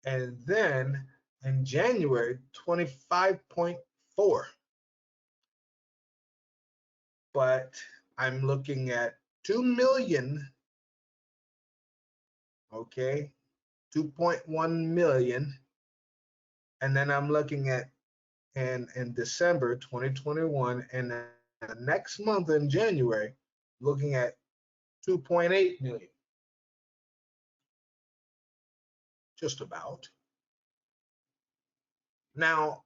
And then in January, 25.4. But I'm looking at 2 million, okay, 2.1 million. And then I'm looking at in December 2021, and the next month in January, looking at 2.8 million, just about. Now,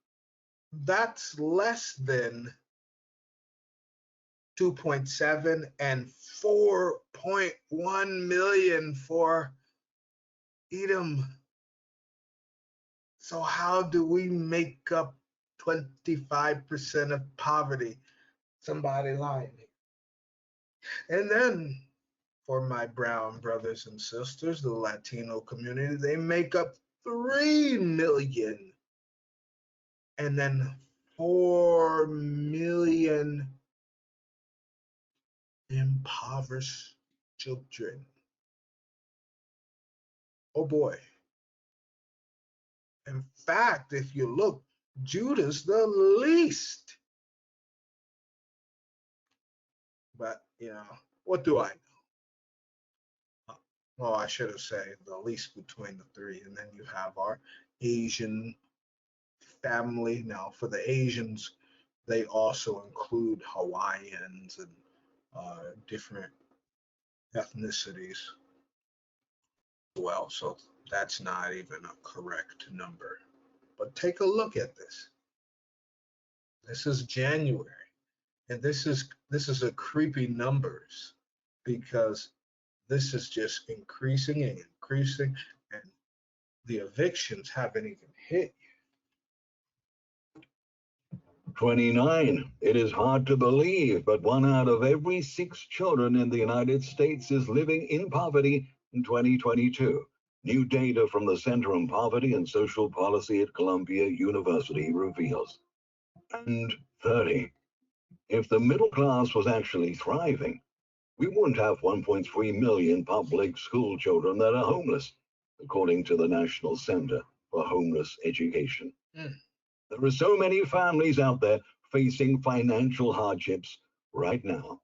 that's less than 2.7 and 4.1 million for Edom. So how do we make up 25% of poverty? Somebody lying. And then for my brown brothers and sisters, the Latino community, they make up 3 million. And then 4 million impoverished children. Oh boy. In fact, if you look, Judah's the least. But, what do I know? Well, I should have said the least between the three. And then you have our Asian family. Now, for the Asians, they also include Hawaiians and different ethnicities as well. So that's not even a correct number. But take a look at this. This is January, and this is a creepy numbers because this is just increasing and increasing, and the evictions haven't even hit. 29. It is hard to believe, but 1 out of every 6 children in the United States is living in poverty in 2022. New data from the Center on Poverty and Social Policy at Columbia University reveals. And 30. If the middle class was actually thriving, we wouldn't have 1.3 million public school children that are homeless, according to the National Center for Homeless Education. Mm. There are so many families out there facing financial hardships right now.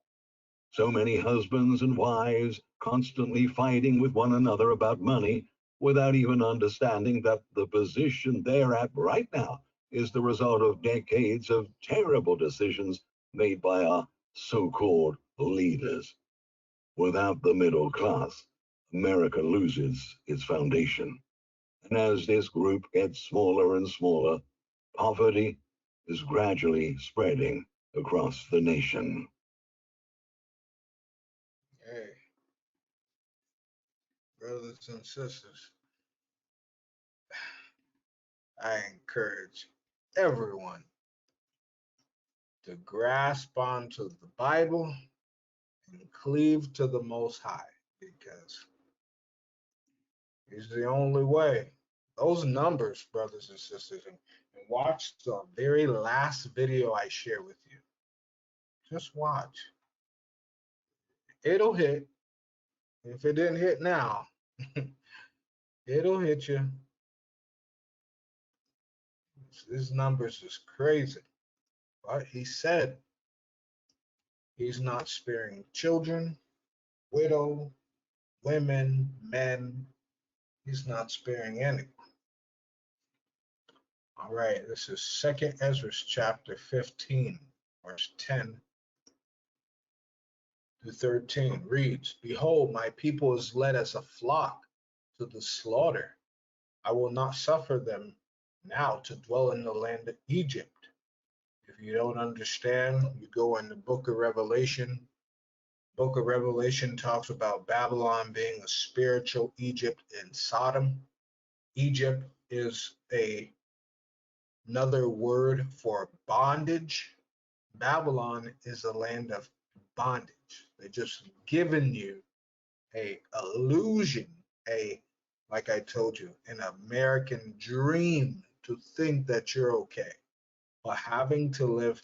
So many husbands and wives constantly fighting with one another about money without even understanding that the position they're at right now is the result of decades of terrible decisions made by our so-called leaders. Without the middle class, America loses its foundation. And as this group gets smaller and smaller, poverty is gradually spreading across the nation. Hey, brothers and sisters, I encourage everyone to grasp onto the Bible and cleave to the Most High because He's the only way. Those numbers, brothers and sisters, and watch the very last video I share with you. Just watch. It'll hit. If it didn't hit now, it'll hit you. His numbers is crazy. But he said he's not sparing children, widow, women, men. He's not sparing anyone. All right, this is Second Ezra chapter 15, verse 10 to 13 reads, Behold, my people is led as a flock to the slaughter. I will not suffer them now to dwell in the land of Egypt. If you don't understand, you go in the book of Revelation. Book of Revelation talks about Babylon being a spiritual Egypt in Sodom. Egypt is another word for bondage. Babylon is a land of bondage. They're just giving you a illusion, a like I told you, an American dream to think that you're okay. But having to live,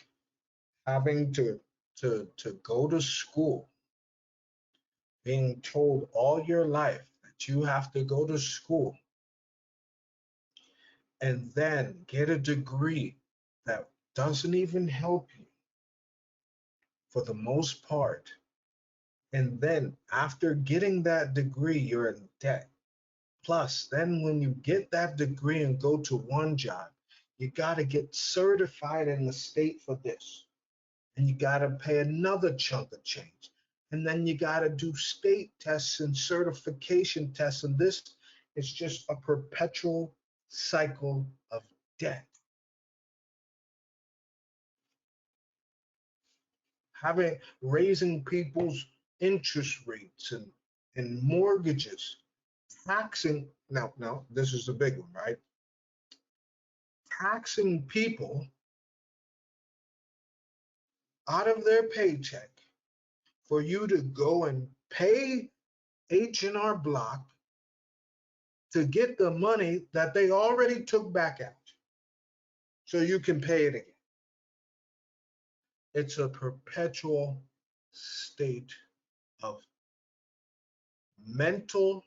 having to go to school, being told all your life that you have to go to school and then get a degree that doesn't even help you for the most part. And then after getting that degree, you're in debt. Plus, then when you get that degree and go to one job, you got to get certified in the state for this. And you got to pay another chunk of change. And then you got to do state tests and certification tests. And this is just a perpetual cycle of debt. Having raising people's interest rates and mortgages, taxing. Now, this is the big one, right? Taxing people out of their paycheck for you to go and pay H&R Block to get the money that they already took back out so you can pay it again. It's a perpetual state of mental,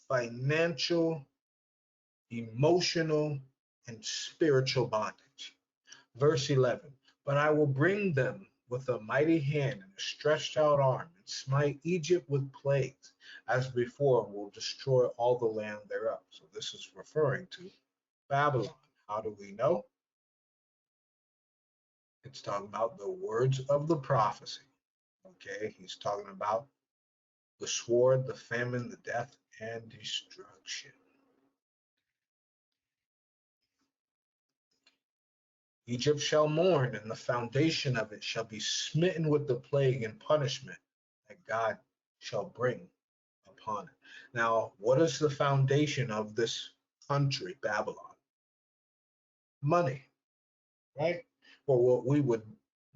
financial, emotional, and spiritual bondage. Verse 11, but I will bring them with a mighty hand and a stretched out arm and smite Egypt with plagues, as before, and will destroy all the land thereof. So this is referring to Babylon. How do we know? It's talking about the words of the prophecy. Okay, he's talking about the sword, the famine, the death, and destruction. Egypt shall mourn, and the foundation of it shall be smitten with the plague and punishment that God shall bring upon it. Now, what is the foundation of this country, Babylon? Money, right? Or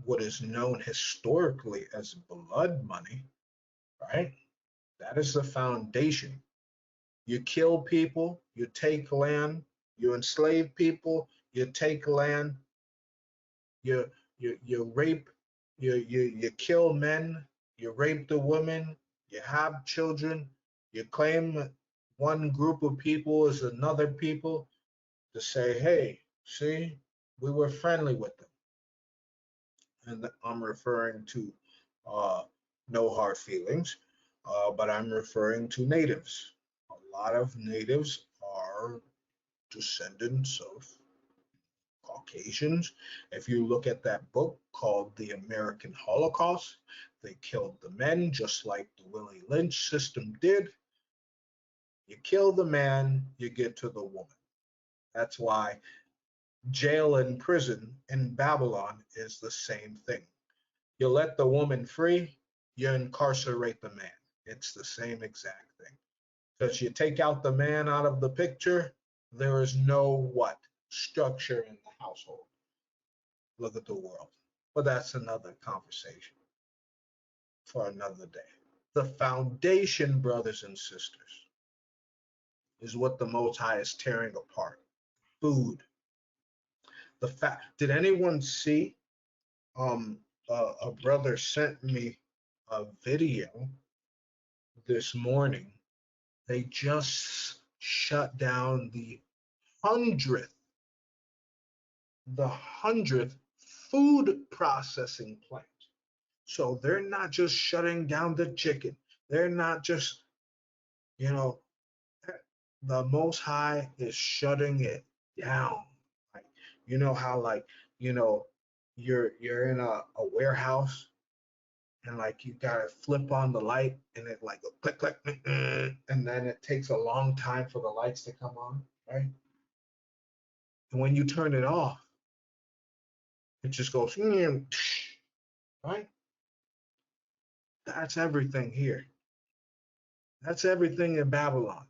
what is known historically as blood money, right? That is the foundation. You kill people, you take land, you enslave people, you take land, you you rape, you kill men, you rape the women, you have children, you claim one group of people as another people to say, hey, see, we were friendly with them. And I'm referring to no hard feelings, but I'm referring to natives. A lot of natives are descendants of Caucasians. If you look at that book called The American Holocaust, they killed the men just like the Willie Lynch system did. You kill the man, you get to the woman. That's why jail and prison in Babylon is the same thing. You let the woman free, you incarcerate the man. It's the same exact thing. Because you take out the man out of the picture, there is no what? Structure in the household. Look at the world. But that's another conversation for another day. The foundation, brothers and sisters, is what the Most High is tearing apart. Food. The fact. Did anyone see? A brother sent me a video this morning. They just shut down hundredth, the 100th food processing plant. So they're not just shutting down the chicken. They're not just, you know, the Most High is shutting it down. Like, you know how like, you know, you're in a warehouse and like you gotta flip on the light and it like go click click and then it takes a long time for the lights to come on, right? And when you turn it off, it just goes right? That's everything here. That's everything in Babylon.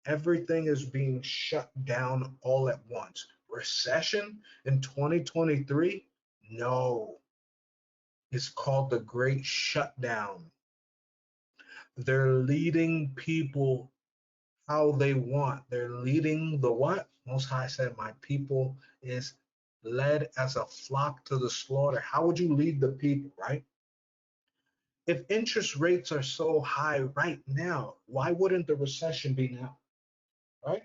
Everything is being shut down all at once. Recession in 2023? No. It's called the Great Shutdown. They're leading people how they want. They're leading the what? Most High said, my people is led as a flock to the slaughter. How would you lead the people, right? If interest rates are so high right now, why wouldn't the recession be now, right?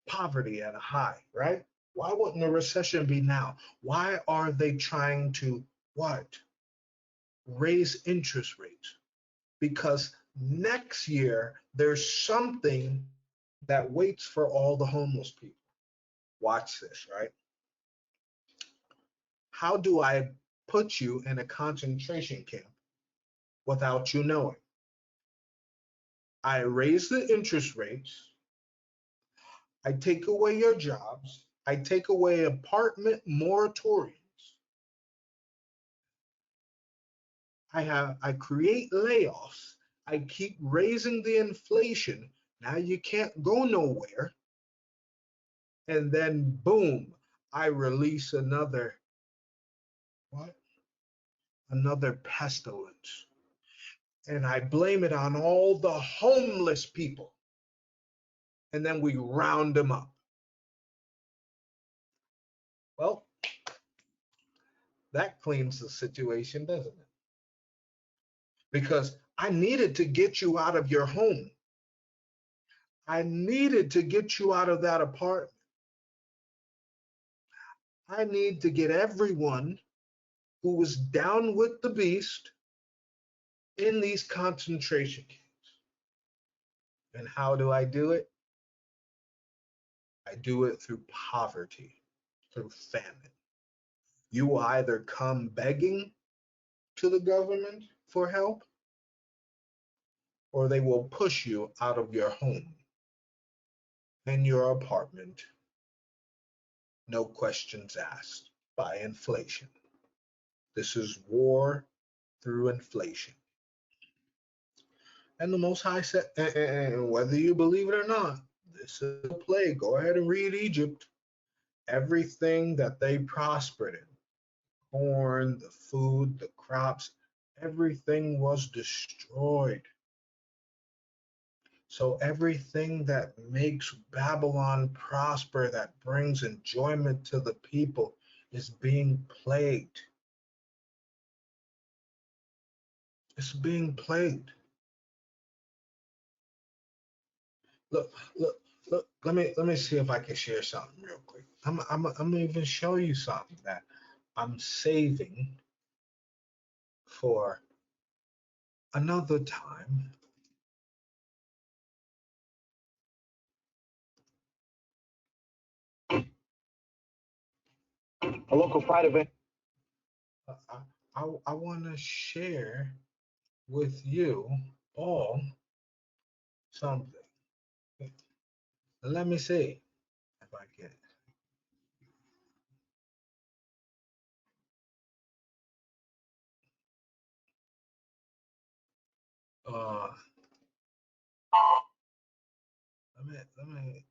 Poverty at a high, right? Why wouldn't the recession be now? Why are they trying to what? Raise interest rates? Because next year there's something that waits for all the homeless people. Watch this, right? How do I put you in a concentration camp without you knowing? I raise the interest rates, I take away your jobs, I take away apartment moratoriums, I create layoffs, I keep raising the inflation. Now you can't go nowhere. And then boom, I release another what? Another pestilence. And I blame it on all the homeless people. And then we round them up. Well, that cleans the situation, doesn't it? Because I needed to get you out of your home. I needed to get you out of that apartment. I need to get everyone who was down with the beast in these concentration camps. And how do I do it? I do it through poverty, through famine. You either come begging to the government for help, or they will push you out of your home and your apartment, no questions asked, by inflation. This is war through inflation. And the Most High said, and whether you believe it or not, this is a plague. Go ahead and read Egypt. Everything that they prospered in, corn, the food, the crops, everything was destroyed. So everything that makes Babylon prosper, that brings enjoyment to the people, is being plagued. It's being plagued. Look, look, look. Let me see if I can share something real quick. I'm gonna even show you something that I'm saving for another time. A local pride event. I want to share with you all something. Let me see if I can. Uh, let me.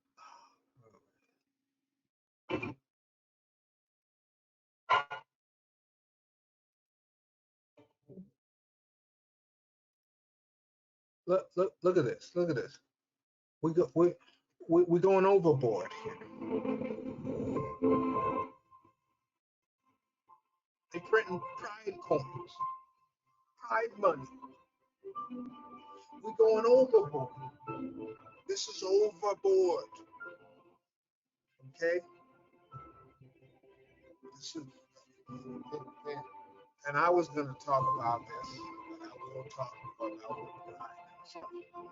Look at this. Look at this. We go we going overboard here. They printing pride coins, pride money. We going overboard. This is overboard. Okay. This is, and I was going to talk about this, but I will talk about pride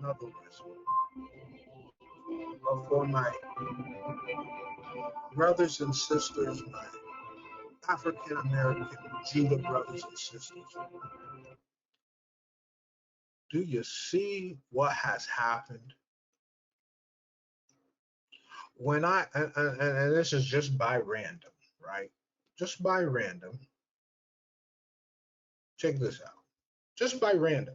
another way. But for my brothers and sisters, my African American Judah brothers and sisters, do you see what has happened? When and this is just by random, right? Just by random. Check this out. Just by random.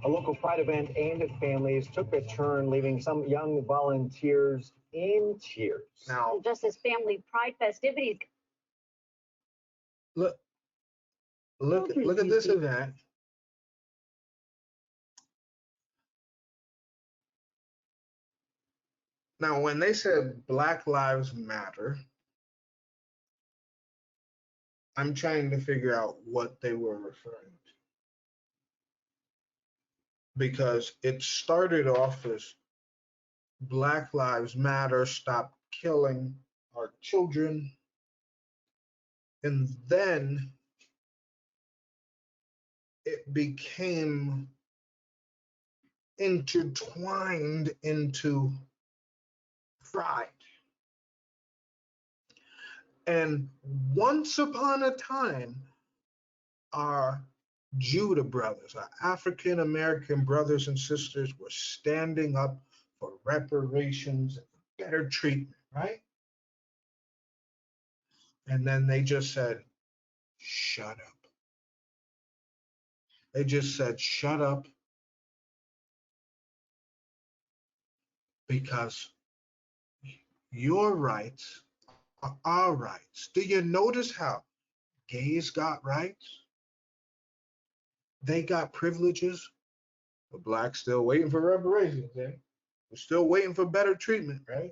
A local pride event aimed at families took a turn, leaving some young volunteers in tears. Now, just as family pride festivities. look, look at this event. Now, when they said Black Lives Matter, I'm trying to figure out what they were referring to. Because it started off as Black Lives Matter, stop killing our children. And then it became intertwined into pride. And once upon a time, our Judah brothers, our African American brothers and sisters were standing up for reparations and better treatment, right? And then they just said, shut up. They just said, shut up, because your rights are our rights. Do you notice how gays got rights? They got privileges, but blacks still waiting for reparations. Eh? We're still waiting for better treatment, right?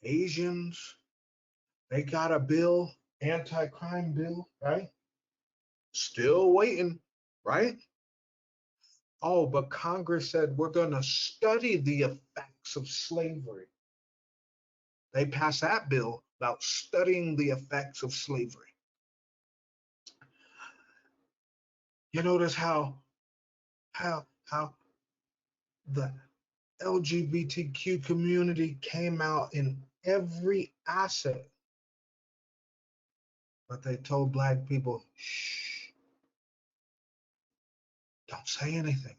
Asians, they got a bill, anti-crime bill, right? Still waiting, right? Oh, but Congress said we're going to study the effects of slavery. They passed that bill about studying the effects of slavery. You notice how the LGBTQ community came out in every asset, but they told black people, shh, don't say anything.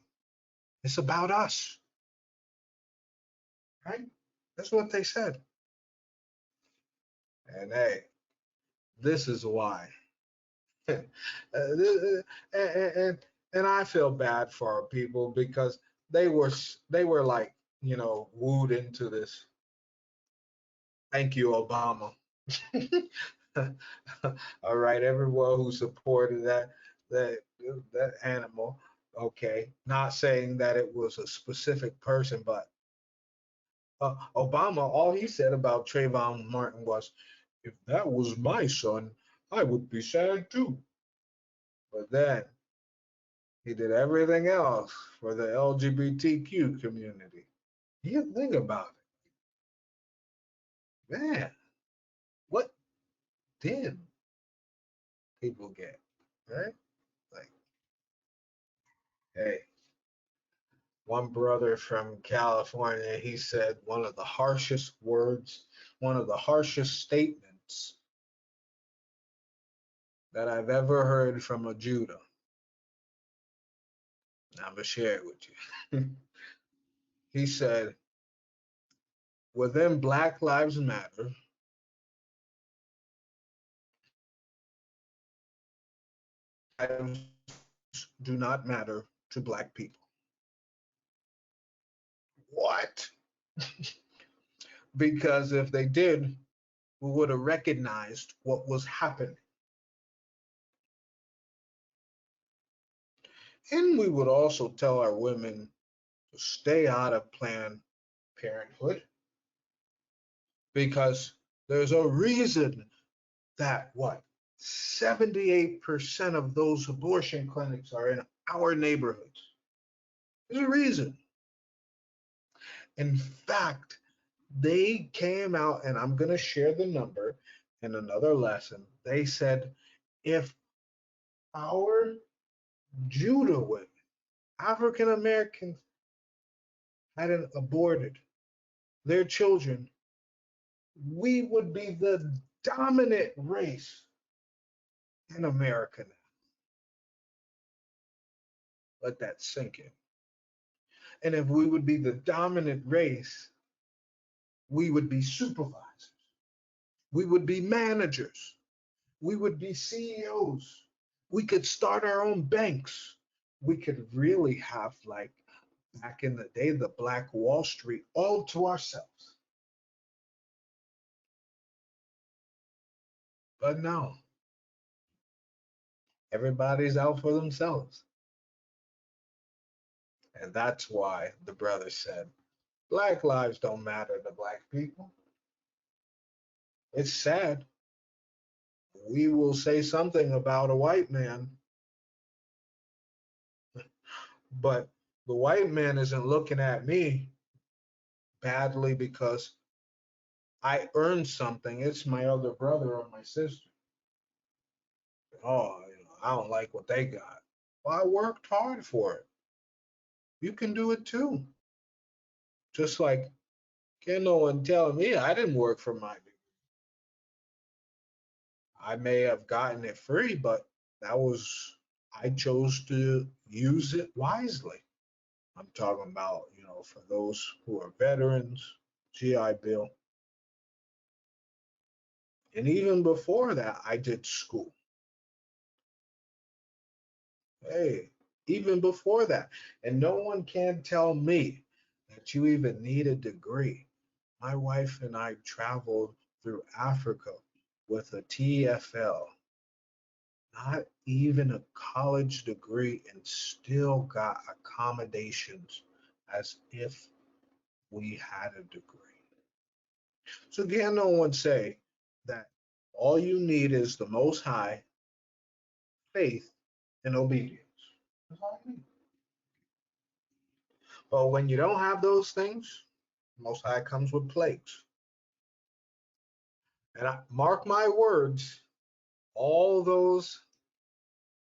It's about us, right? That's what they said. And hey, this is why. and, and I feel bad for our people because they were like, wooed into this. Thank you, Obama. All right, everyone who supported that that animal. Okay, not saying that it was a specific person, but Obama, all he said about Trayvon Martin was, if that was my son, I would be sad too. But then he did everything else for the LGBTQ community. You think about it, man. What did people get, right? Like, hey, one brother from California, he said one of the harshest words, one of the harshest statements that I've ever heard from a Judah. I'm gonna share it with you. He said, within Black Lives Matter, lives do not matter to black people. What? Because if they did, we would have recognized what was happening. And we would also tell our women to stay out of Planned Parenthood because there's a reason that what 78% of those abortion clinics are in our neighborhoods. There's a reason. In fact, they came out, and I'm going to share the number in another lesson. They said if our Judah women, African Americans, hadn't aborted their children, we would be the dominant race in America now. Let that sink in. And if we would be the dominant race, we would be supervisors, we would be managers, we would be CEOs, we could start our own banks, we could really have, like back in the day, the Black Wall Street all to ourselves. But no, everybody's out for themselves. And that's why the brother said, Black lives don't matter to Black people. It's sad. We will say something about a white man, but the white man isn't looking at me badly because I earned something. It's my other brother or my sister. Oh, I don't like what they got. Well, I worked hard for it. You can do it too. Just like, can't no one tell me I didn't work for my degree. I may have gotten it free, but that was, I chose to use it wisely. I'm talking about, for those who are veterans, GI Bill. And even before that, I did school. Hey, even before that. And no one can tell me that you even need a degree. My wife and I traveled through Africa with a TFL, not even a college degree, and still got accommodations as if we had a degree. So can no one say that all you need is the Most High, faith, and obedience? That's all you need. But when you don't have those things, Most High comes with plagues. And mark my words, all those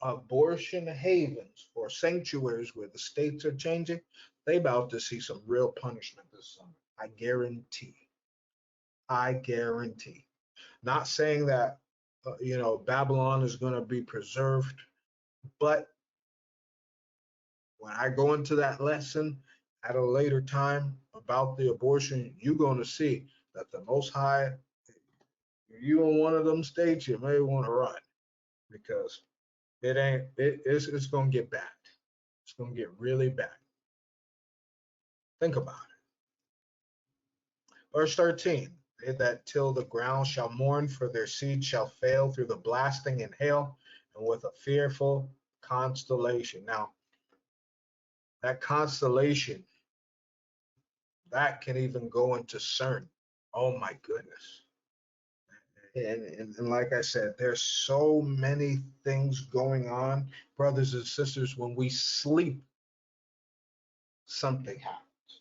abortion havens or sanctuaries where the states are changing, they about to see some real punishment this summer. I guarantee. I guarantee. Not saying that Babylon is going to be preserved, but when I go into that lesson at a later time about the abortion, you're going to see that the Most High, if you on one of them states, you may want to run because it's going to get bad. It's going to get really bad. Think about it. Verse 13, they that till the ground shall mourn, for their seed shall fail through the blasting and hail, and with a fearful constellation. Now, that constellation, that can even go into CERN. Oh my goodness. And like I said, there's so many things going on, brothers and sisters. When we sleep, something happens.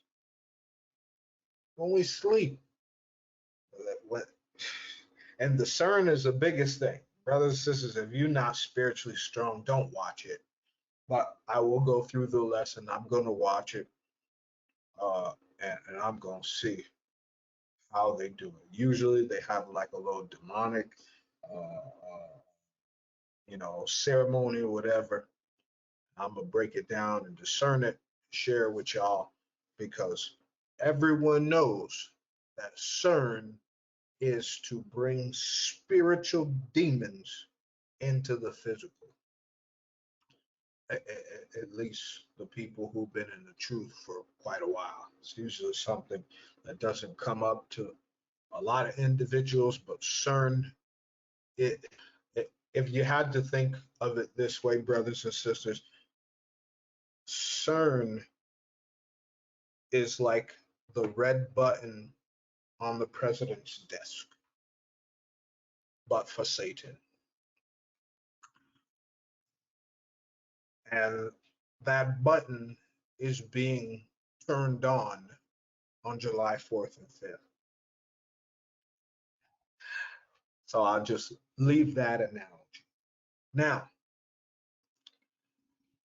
When we sleep, and the CERN is the biggest thing. Brothers and sisters, if you're not spiritually strong, don't watch it. But I will go through the lesson. I'm going to watch it, and I'm going to see how they do it. Usually they have like a little demonic, ceremony or whatever. I'm going to break it down and discern it, share it with y'all, because everyone knows that CERN is to bring spiritual demons into the physical. At least the people who've been in the truth for quite a while. It's usually something that doesn't come up to a lot of individuals, but CERN, if you had to think of it this way, brothers and sisters, CERN is like the red button on the president's desk, but for Satan. And that button is being turned on July 4th and 5th. So I'll just leave that analogy. Now,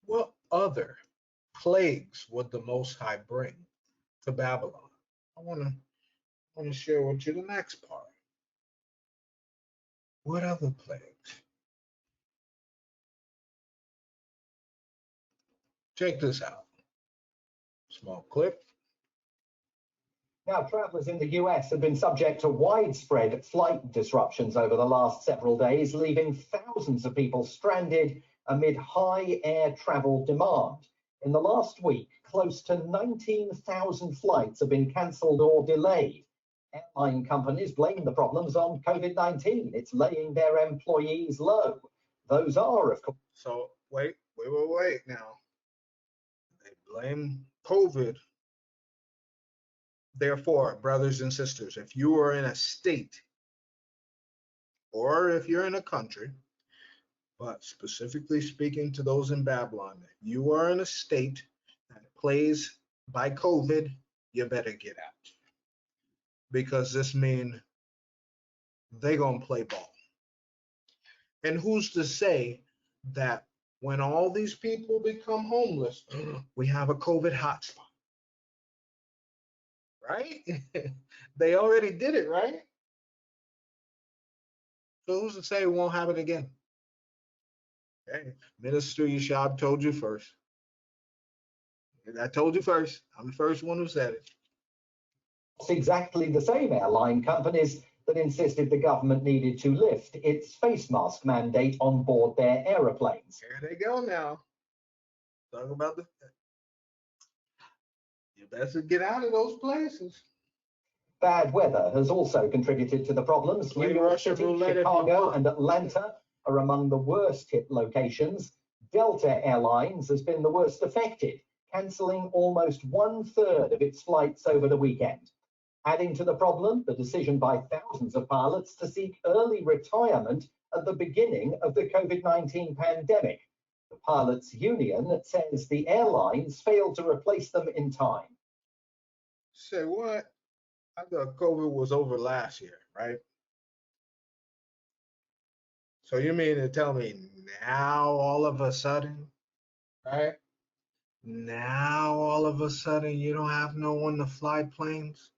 what other plagues would the Most High bring to Babylon? I want I'm going to share with you the next part. What other plagues? Check this out. Small clip. Now, travelers in the US have been subject to widespread flight disruptions over the last several days, leaving thousands of people stranded amid high air travel demand. In the last week, close to 19,000 flights have been cancelled or delayed. Airline companies blame the problems on COVID-19. It's laying their employees low. Those are, of course. So wait now. They blame COVID. Therefore, brothers and sisters, if you are in a state or if you're in a country, but specifically speaking to those in Babylon, you are in a state that plays by COVID, you better get out. Because this means they gonna play ball. And who's to say that when all these people become homeless, we have a COVID hotspot? Right? They already did it, right? So who's to say it won't happen again? Hey, Minister Yashab told you first. I told you first. I'm the first one who said it. It's exactly the same airline companies that insisted the government needed to lift its face mask mandate on board their aeroplanes. Here they go now. Talk about the. You better get out of those places. Bad weather has also contributed to the problems. Play New York Russian City, roulette if you Chicago, want. and Atlanta are among the worst hit locations. Delta Airlines has been the worst affected, cancelling almost 1/3 of its flights over the weekend. Adding to the problem, the decision by thousands of pilots to seek early retirement at the beginning of the COVID-19 pandemic. The pilots' union says the airlines failed to replace them in time. Say what? I thought COVID was over last year, right? So you mean to tell me now all of a sudden, right? Now all of a sudden you don't have no one to fly planes?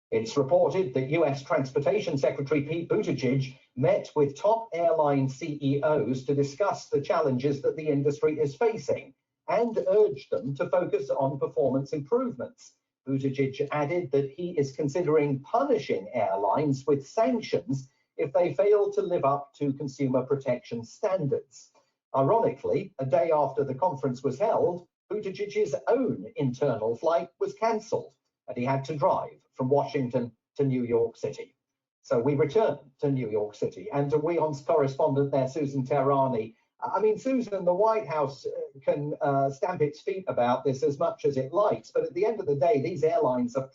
It's reported that US Transportation Secretary Pete Buttigieg met with top airline CEOs to discuss the challenges that the industry is facing and urged them to focus on performance improvements. Buttigieg added that he is considering punishing airlines with sanctions if they fail to live up to consumer protection standards. Ironically, a day after the conference was held, Buttigieg's own internal flight was cancelled, and he had to drive from Washington to New York City. So we return to New York City and to WION's correspondent there, Susan Tehrani. I mean, Susan, the White House can stamp its feet about this as much as it likes, but at the end of the day, these airlines are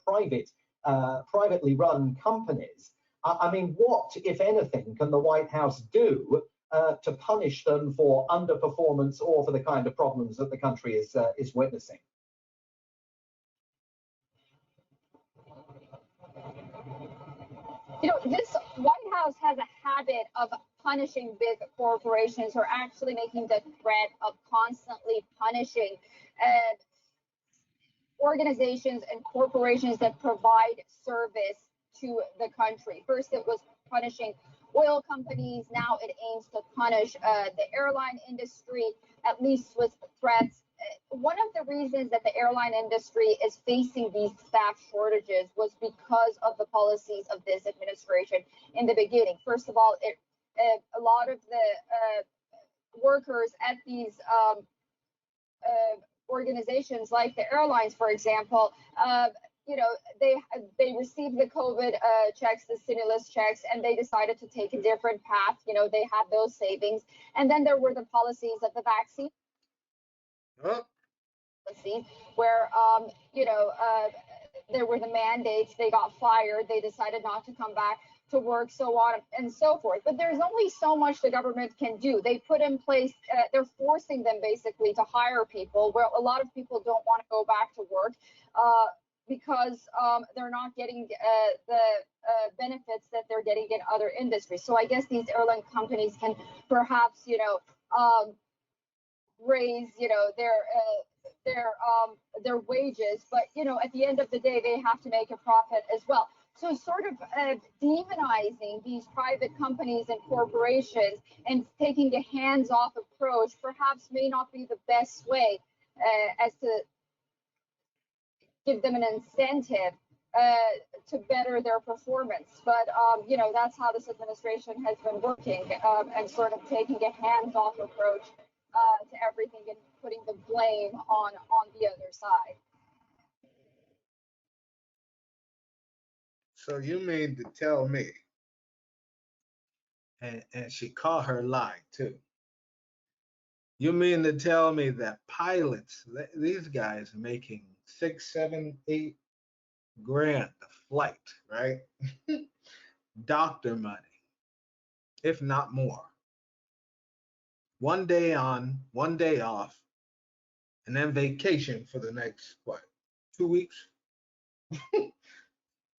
privately run companies. I mean, what, if anything, can the White House do to punish them for underperformance or for the kind of problems that the country is witnessing? You know, this White House has a habit of punishing big corporations, or actually making the threat of constantly punishing organizations and corporations that provide service to the country. First, it was punishing oil companies. Now it aims to punish the airline industry, at least with threats. One of the reasons that the airline industry is facing these staff shortages was because of the policies of this administration in the beginning. First of all, a lot of the workers at these organizations, like the airlines, for example, you know, they received the COVID checks, the stimulus checks, and they decided to take a different path. You know, they had those savings, and then there were the policies of the vaccine. Where you know, there were the mandates, they got fired, they decided not to come back to work, so on and so forth. But there's only so much the government can do. They put in place, they're forcing them basically to hire people, where a lot of people don't want to go back to work because they're not getting the benefits that they're getting in other industries. So I guess these airline companies can perhaps, you know, raise, you know, their their wages, but at the end of the day, they have to make a profit as well. So sort of demonizing these private companies and corporations and taking a hands-off approach perhaps may not be the best way as to give them an incentive to better their performance. But that's how this administration has been working, and sort of taking a hands-off approach to everything and putting the blame on the other side. So you mean to tell me, and she caught her lying too. You mean to tell me that pilots, these guys making 6, 7, 8 grand a flight, right? Doctor money, if not more. One day on, one day off, and then vacation for the next, what, 2 weeks?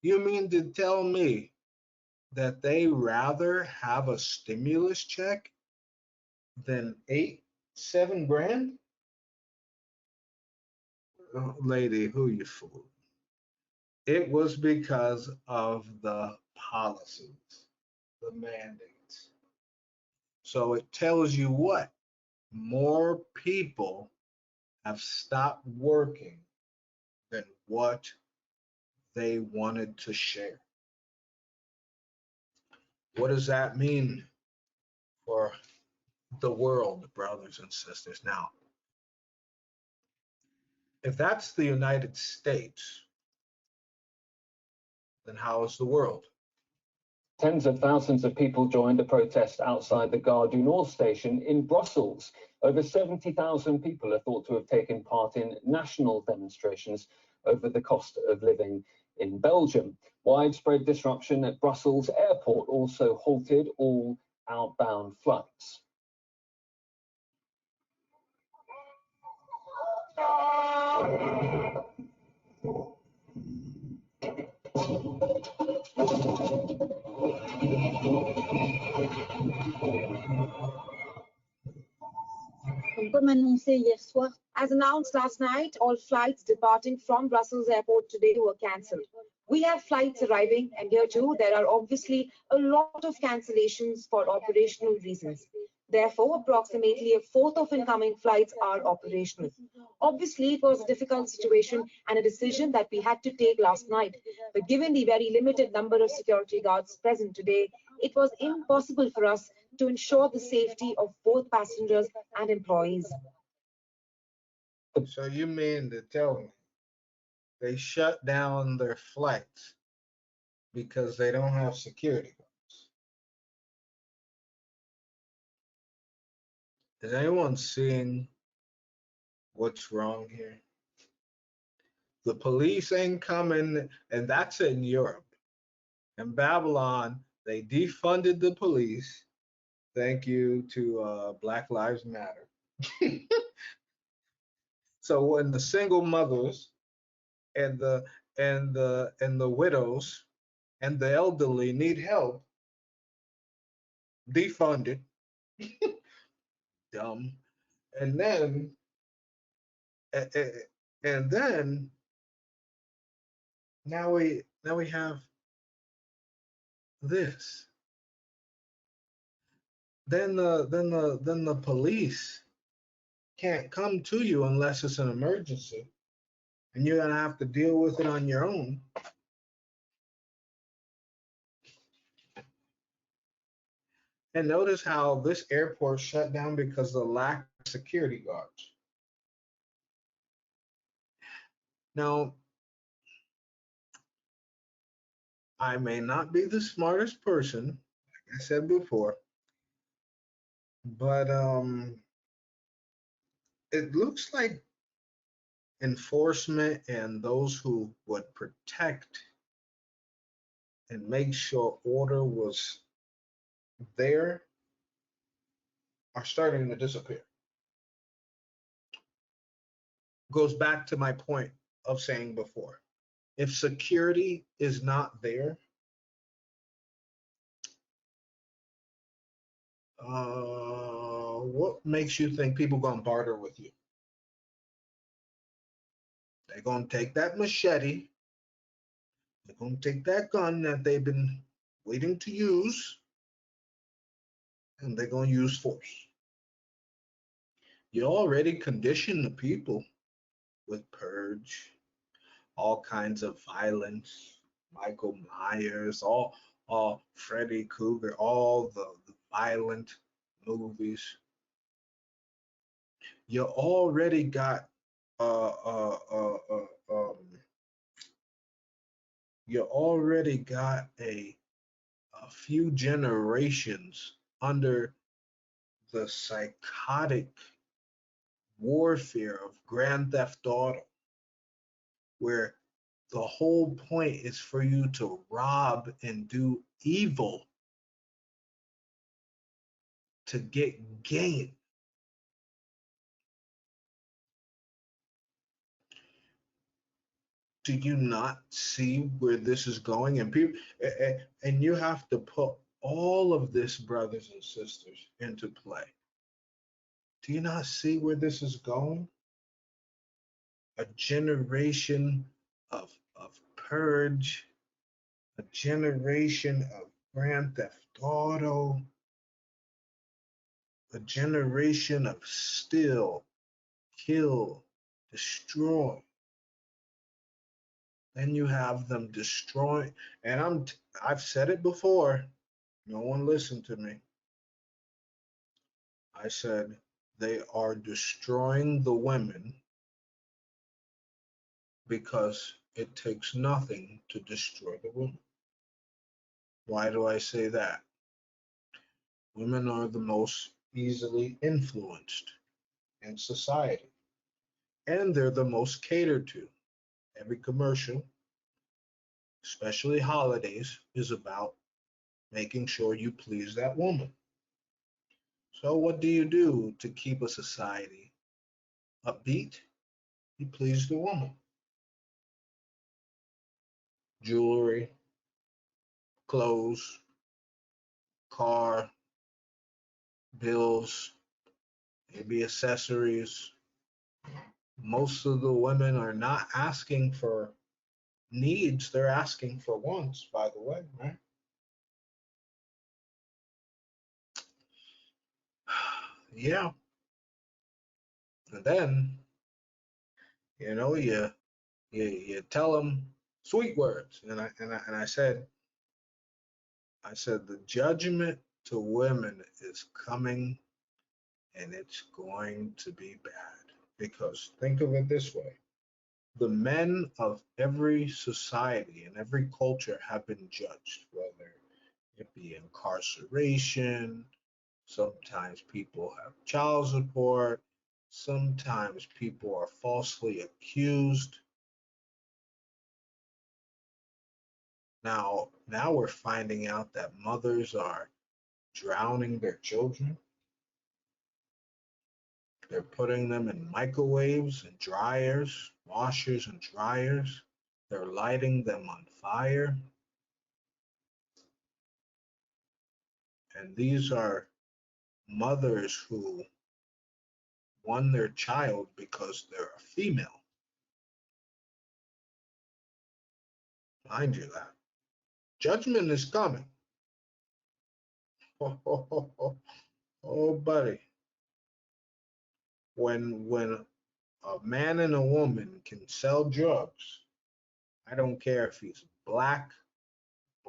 You mean to tell me that they rather have a stimulus check than 8, 7 grand? Oh, lady, who you fooled? It was because of the policies, the mandates. So it tells you what? More people have stopped working than what they wanted to share. What does that mean for the world, brothers and sisters? Now, if that's the United States, then how is the world? Tens of thousands of people joined a protest outside the Gare du Nord station in Brussels. Over 70,000 people are thought to have taken part in national demonstrations over the cost of living in Belgium. Widespread disruption at Brussels airport also halted all outbound flights. Comme annoncé hier soir, as announced last night, all flights departing from Brussels airport today were cancelled. We have flights arriving, and here too, there are obviously a lot of cancellations for operational reasons. Therefore, approximately a fourth of incoming flights are operational. Obviously, it was a difficult situation and a decision that we had to take last night. But given the very limited number of security guards present today, it was impossible for us to ensure the safety of both passengers and employees. So you mean to tell me they shut down their flights because they don't have security guards? Is anyone seeing what's wrong here? The police ain't coming, and that's in Europe. In Babylon, they defunded the police. Thank you to Black Lives Matter. So when the single mothers and the widows and the elderly need help, defunded, dumb, and then and then now we have this. Then the police can't come to you unless it's an emergency, and you're gonna have to deal with it on your own. And notice how this airport shut down because of the lack of security guards. Now, I may not be the smartest person, like I said before, but it looks like enforcement and those who would protect and make sure order was there are starting to disappear. Goes back to my point of saying before. If security is not there, what makes you think people gonna barter with you? They're going to take that machete. They're going to take that gun that they've been waiting to use, and they're going to use force. You already conditioned the people with purge, all kinds of violence, Michael Myers, all Freddy Krueger, all the violent movies. You already got uh, uh, uh, uh, um, you already got a few generations under the psychotic warfare of Grand Theft Auto, where the whole point is for you to rob and do evil to get gain. Do you not see where this is going? And people, and you have to put all of this, brothers and sisters, into play. Do you not see where this is going? A generation of purge, a generation of Grand Theft Auto, a generation of steal, kill, destroy. Then you have them destroy, and I've said it before. No one listened to me. I said they are destroying the women because it takes nothing to destroy the woman. Why do I say that? Women are the most easily influenced in society, and they're the most catered to. Every commercial, especially holidays, is about making sure you please that woman. So, what do you do to keep a society upbeat? You please the woman. Jewelry, clothes, car, bills, maybe accessories. Most of the women are not asking for needs, they're asking for wants, by the way, right? Yeah. And then, you tell them sweet words. And I said the judgment to women is coming, and it's going to be bad. Because think of it this way: the men of every society and every culture have been judged, whether it be incarceration, sometimes people have child support, sometimes people are falsely accused. Now we're finding out that mothers are drowning their children. They're putting them in microwaves and dryers, washers and dryers. They're lighting them on fire. And these are mothers who won their child because they're a female. Mind you that. Judgment is coming. Oh, buddy. When a man and a woman can sell drugs, I don't care if he's black,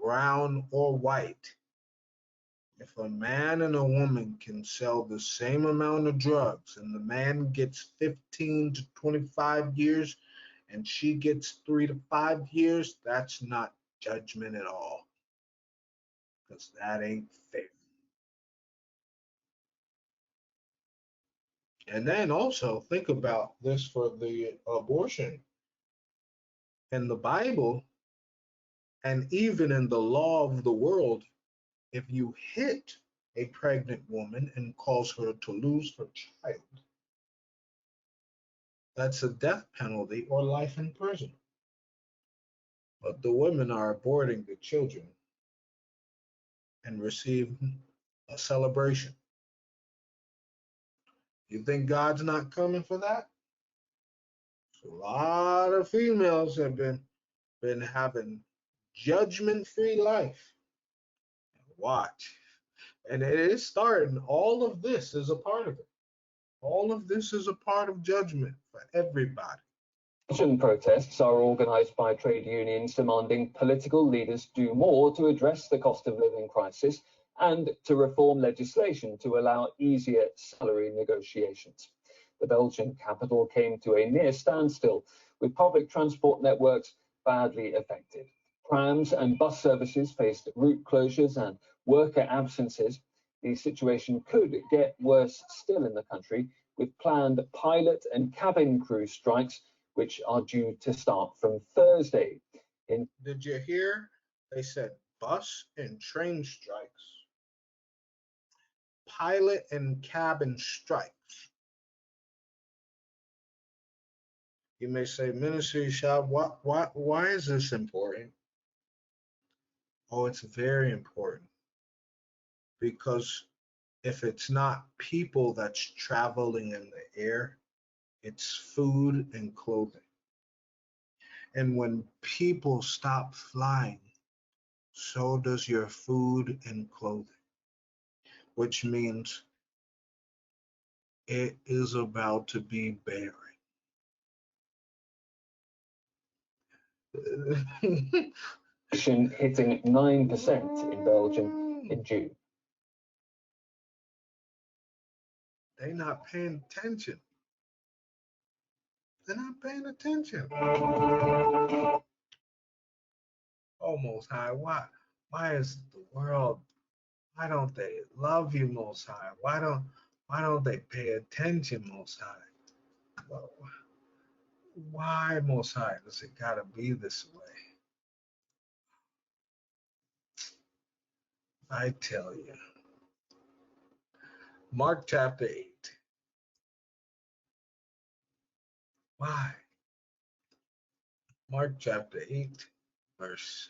brown, or white. If a man and a woman can sell the same amount of drugs and the man gets 15 to 25 years and she gets 3 to 5 years, that's not judgment at all, because that ain't fair. And then also think about this for the abortion. In the Bible, and even in the law of the world, if you hit a pregnant woman and cause her to lose her child, that's a death penalty or life in prison. But the women are aborting the children and receive a celebration. You think God's not coming for that? A lot of females have been having judgment-free life. Watch. And it is starting. All of this is a part of it. All of this is a part of judgment for everybody. Action protests are organised by trade unions demanding political leaders do more to address the cost of living crisis and to reform legislation to allow easier salary negotiations. The Belgian capital came to a near standstill, with public transport networks badly affected. Trams and bus services faced route closures and worker absences. The situation could get worse still in the country, with planned pilot and cabin crew strikes which are due to start from Thursday. Did you hear? They said bus and train strikes, pilot and cabin strikes. You may say, Minister Shah, why is this important? Oh, it's very important because if it's not people that's traveling in the air, it's food and clothing. And when people stop flying, so does your food and clothing, which means it is about to be barren. Hitting 9% in Belgium in June. They're not paying attention. They're not paying attention. Oh, Most High, why is the world, why don't they love you, Most High? Why don't they pay attention, Most High? Well, why, Most High, does it gotta be this way? I tell you. Mark chapter 8. Why? Mark chapter 8, verse,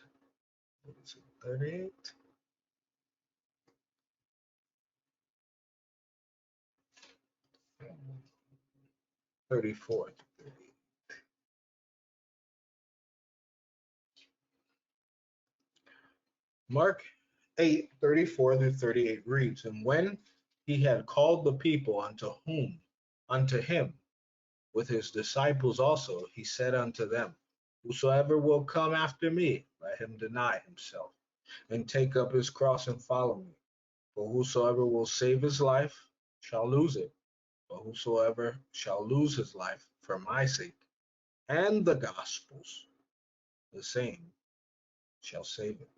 what is it, 38? Thirty-four. Mark 8, 34 through 38 reads, And when he had called the people unto him, with his disciples also, he said unto them, Whosoever will come after me, let him deny himself, and take up his cross and follow me. For whosoever will save his life shall lose it, but whosoever shall lose his life for my sake and the gospel's, the same shall save it.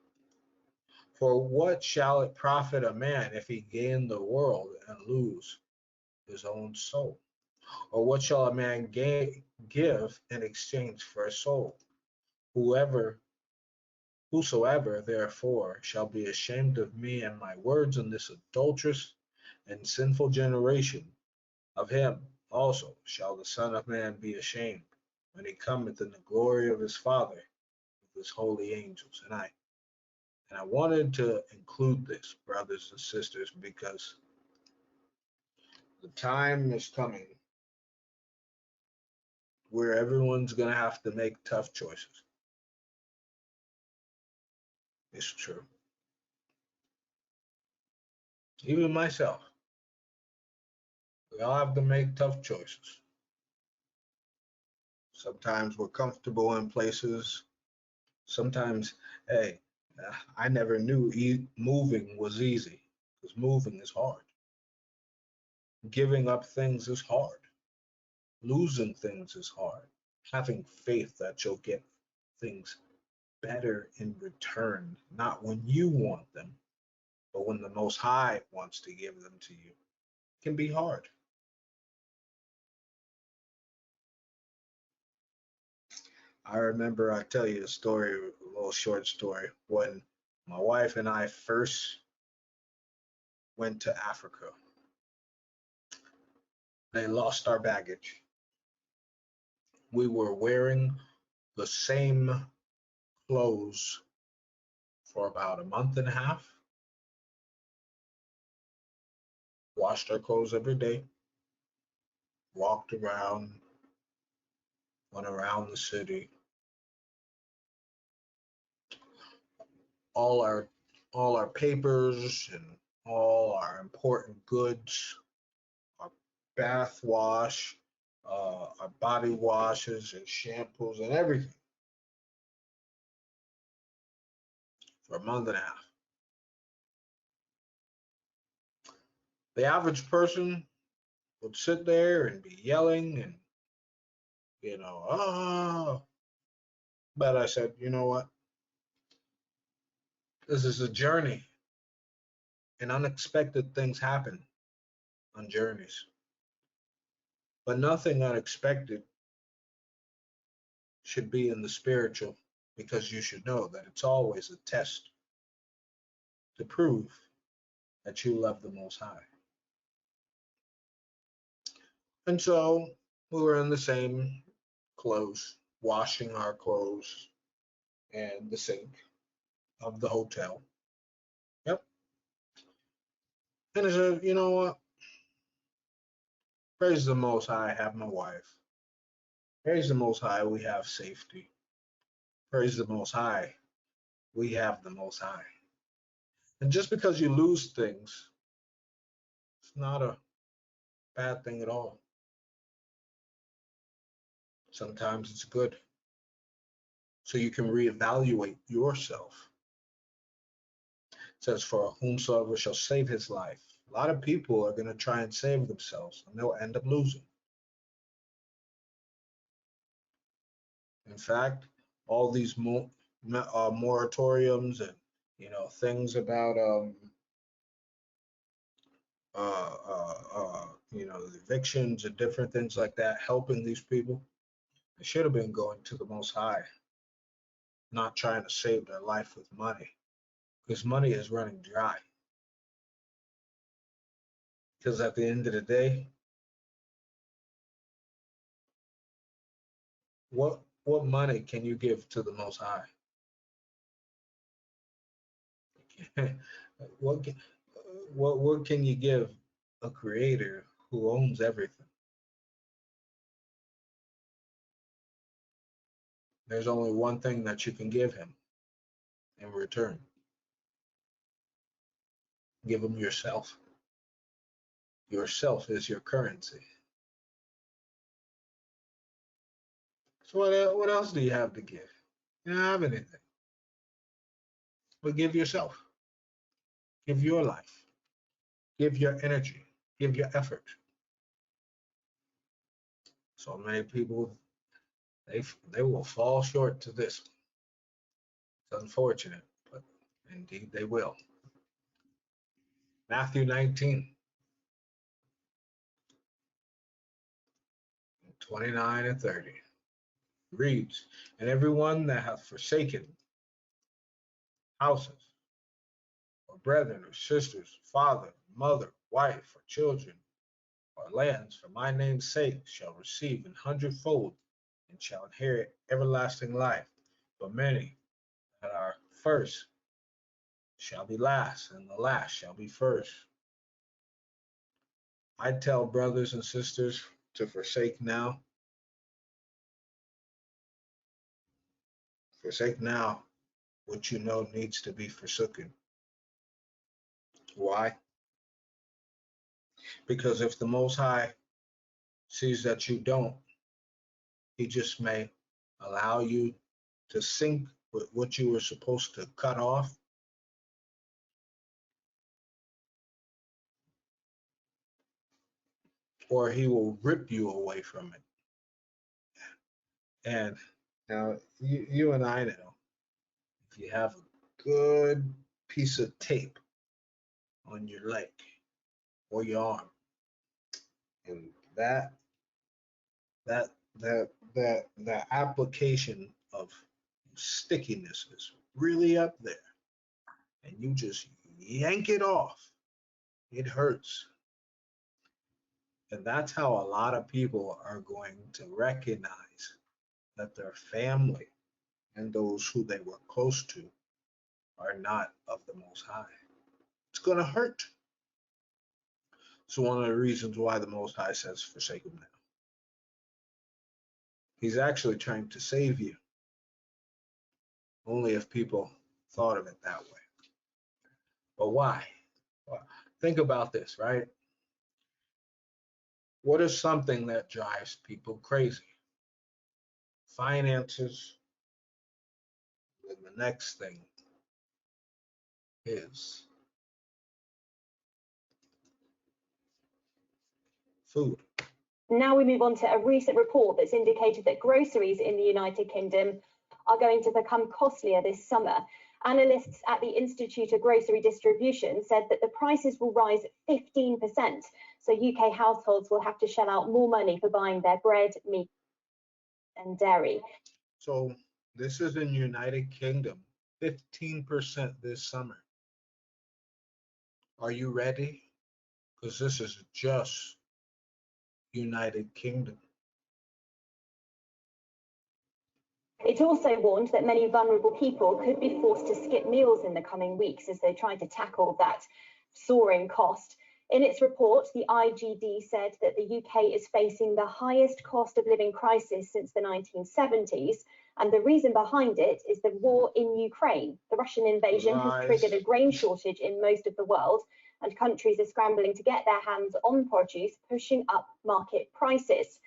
For what shall it profit a man if he gain the world and lose his own soul? Or what shall a man give in exchange for a soul? Whosoever therefore shall be ashamed of me and my words in this adulterous and sinful generation, of him also shall the Son of Man be ashamed when he cometh in the glory of his Father with his holy angels. And I wanted to include this, brothers and sisters, because the time is coming where everyone's going to have to make tough choices. It's true. Even myself. We all have to make tough choices. Sometimes we're comfortable in places. Sometimes, hey, I never knew moving was easy, because moving is hard. Giving up things is hard. Losing things is hard. Having faith that you'll get things better in return, not when you want them, but when the Most High wants to give them to you, can be hard. I remember, I tell you a story, a little short story, when my wife and I first went to Africa. They lost our baggage. We were wearing the same clothes for about a month and a half, washed our clothes every day, walked around went around the city. All our papers and all our important goods, our bath wash, our body washes and shampoos and everything for a month and a half. The average person would sit there and be yelling and, oh. But I said, you know what? This is a journey, and unexpected things happen on journeys. But nothing unexpected should be in the spiritual, because you should know that it's always a test to prove that you love the Most High. And so we were in the same clothes, washing our clothes and the sink of the hotel. Yep. And I said, you know what? Praise the Most High, I have my wife. Praise the Most High, we have safety. Praise the Most High, we have the Most High. And just because you lose things, it's not a bad thing at all. Sometimes it's good. So you can reevaluate yourself. It says, for whomsoever shall save his life. A lot of people are going to try and save themselves, and they'll end up losing. In fact, all these moratoriums and things about evictions and different things like that, helping these people, they should have been going to the Most High, not trying to save their life with money, because money is running dry. Because at the end of the day, what money can you give to the Most High? what can, what can you give a creator who owns everything? There's only one thing that you can give him in return. Give him yourself. Yourself is your currency. So what else do you have to give? You don't have anything. But give yourself. Give your life. Give your energy. Give your effort. So many people, they will fall short to this. It's unfortunate, but indeed they will. Matthew 19, 29 and 30 reads, and everyone that hath forsaken houses, or brethren, or sisters, father, mother, wife, or children, or lands for my name's sake shall receive an hundredfold, and shall inherit everlasting life. But many that are first shall be last, and the last shall be first. I tell brothers and sisters to forsake now. Forsake now what you know needs to be forsaken. Why? Because if the Most High sees that you don't, he just may allow you to sink with what you were supposed to cut off, or he will rip you away from it. And now you and I know, if you have a good piece of tape on your leg or your arm, and that application of stickiness is really up there, and you just yank it off, it hurts. And that's how a lot of people are going to recognize that their family and those who they were close to are not of the Most High. It's going to hurt. So one of the reasons why the Most High says forsake them now. He's actually trying to save you. Only if people thought of it that way. But why? Well, think about this, right? What is something that drives people crazy? Finances. And the next thing is food. Now we move on to a recent report that's indicated that groceries in the United Kingdom are going to become costlier this summer. Analysts at the Institute of Grocery Distribution said that the prices will rise 15%. So UK households will have to shell out more money for buying their bread, meat, and dairy. So this is in United Kingdom, 15% this summer. Are you ready? Because this is just United Kingdom. It also warned that many vulnerable people could be forced to skip meals in the coming weeks as they try to tackle that soaring cost. In its report, the IGD said that the UK is facing the highest cost of living crisis since the 1970s. And the reason behind it is the war in Ukraine. The Russian invasion has triggered a grain shortage in most of the world, and countries are scrambling to get their hands on produce, pushing up market prices.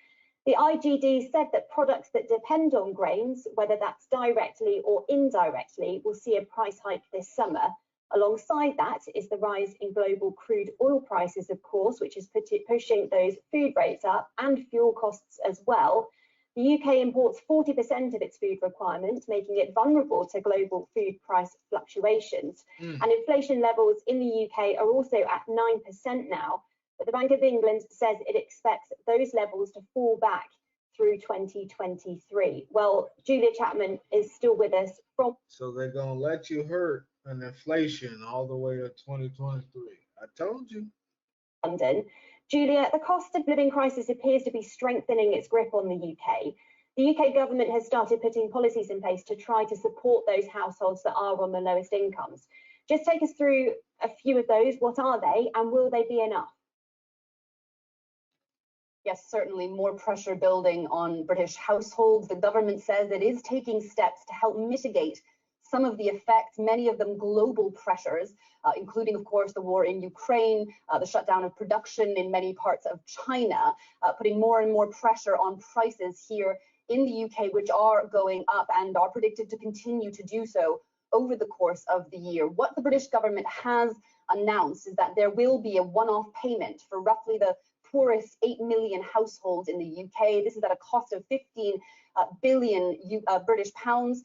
The IGD said that products that depend on grains, whether that's directly or indirectly, will see a price hike this summer. Alongside that is the rise in global crude oil prices, of course, which is pushing those food rates up, and fuel costs as well. The UK imports 40% of its food requirement, making it vulnerable to global food price fluctuations. And inflation levels in the UK are also at 9% now. But the Bank of England says it expects those levels to fall back through 2023. Well, Julia Chapman is still with us from. So they're going to let you hurt an inflation all the way to 2023. I told you. London. Julia, the cost of living crisis appears to be strengthening its grip on the UK. The UK government has started putting policies in place to try to support those households that are on the lowest incomes. Just take us through a few of those. What are they, and will they be enough? Yes, certainly more pressure building on British households. The government says it is taking steps to help mitigate some of the effects, many of them global pressures, including, of course, the war in Ukraine, the shutdown of production in many parts of China, putting more and more pressure on prices here in the UK, which are going up and are predicted to continue to do so over the course of the year. What the British government has announced is that there will be a one-off payment for roughly the poorest 8 million households in the UK. This is at a cost of 15 billion British pounds.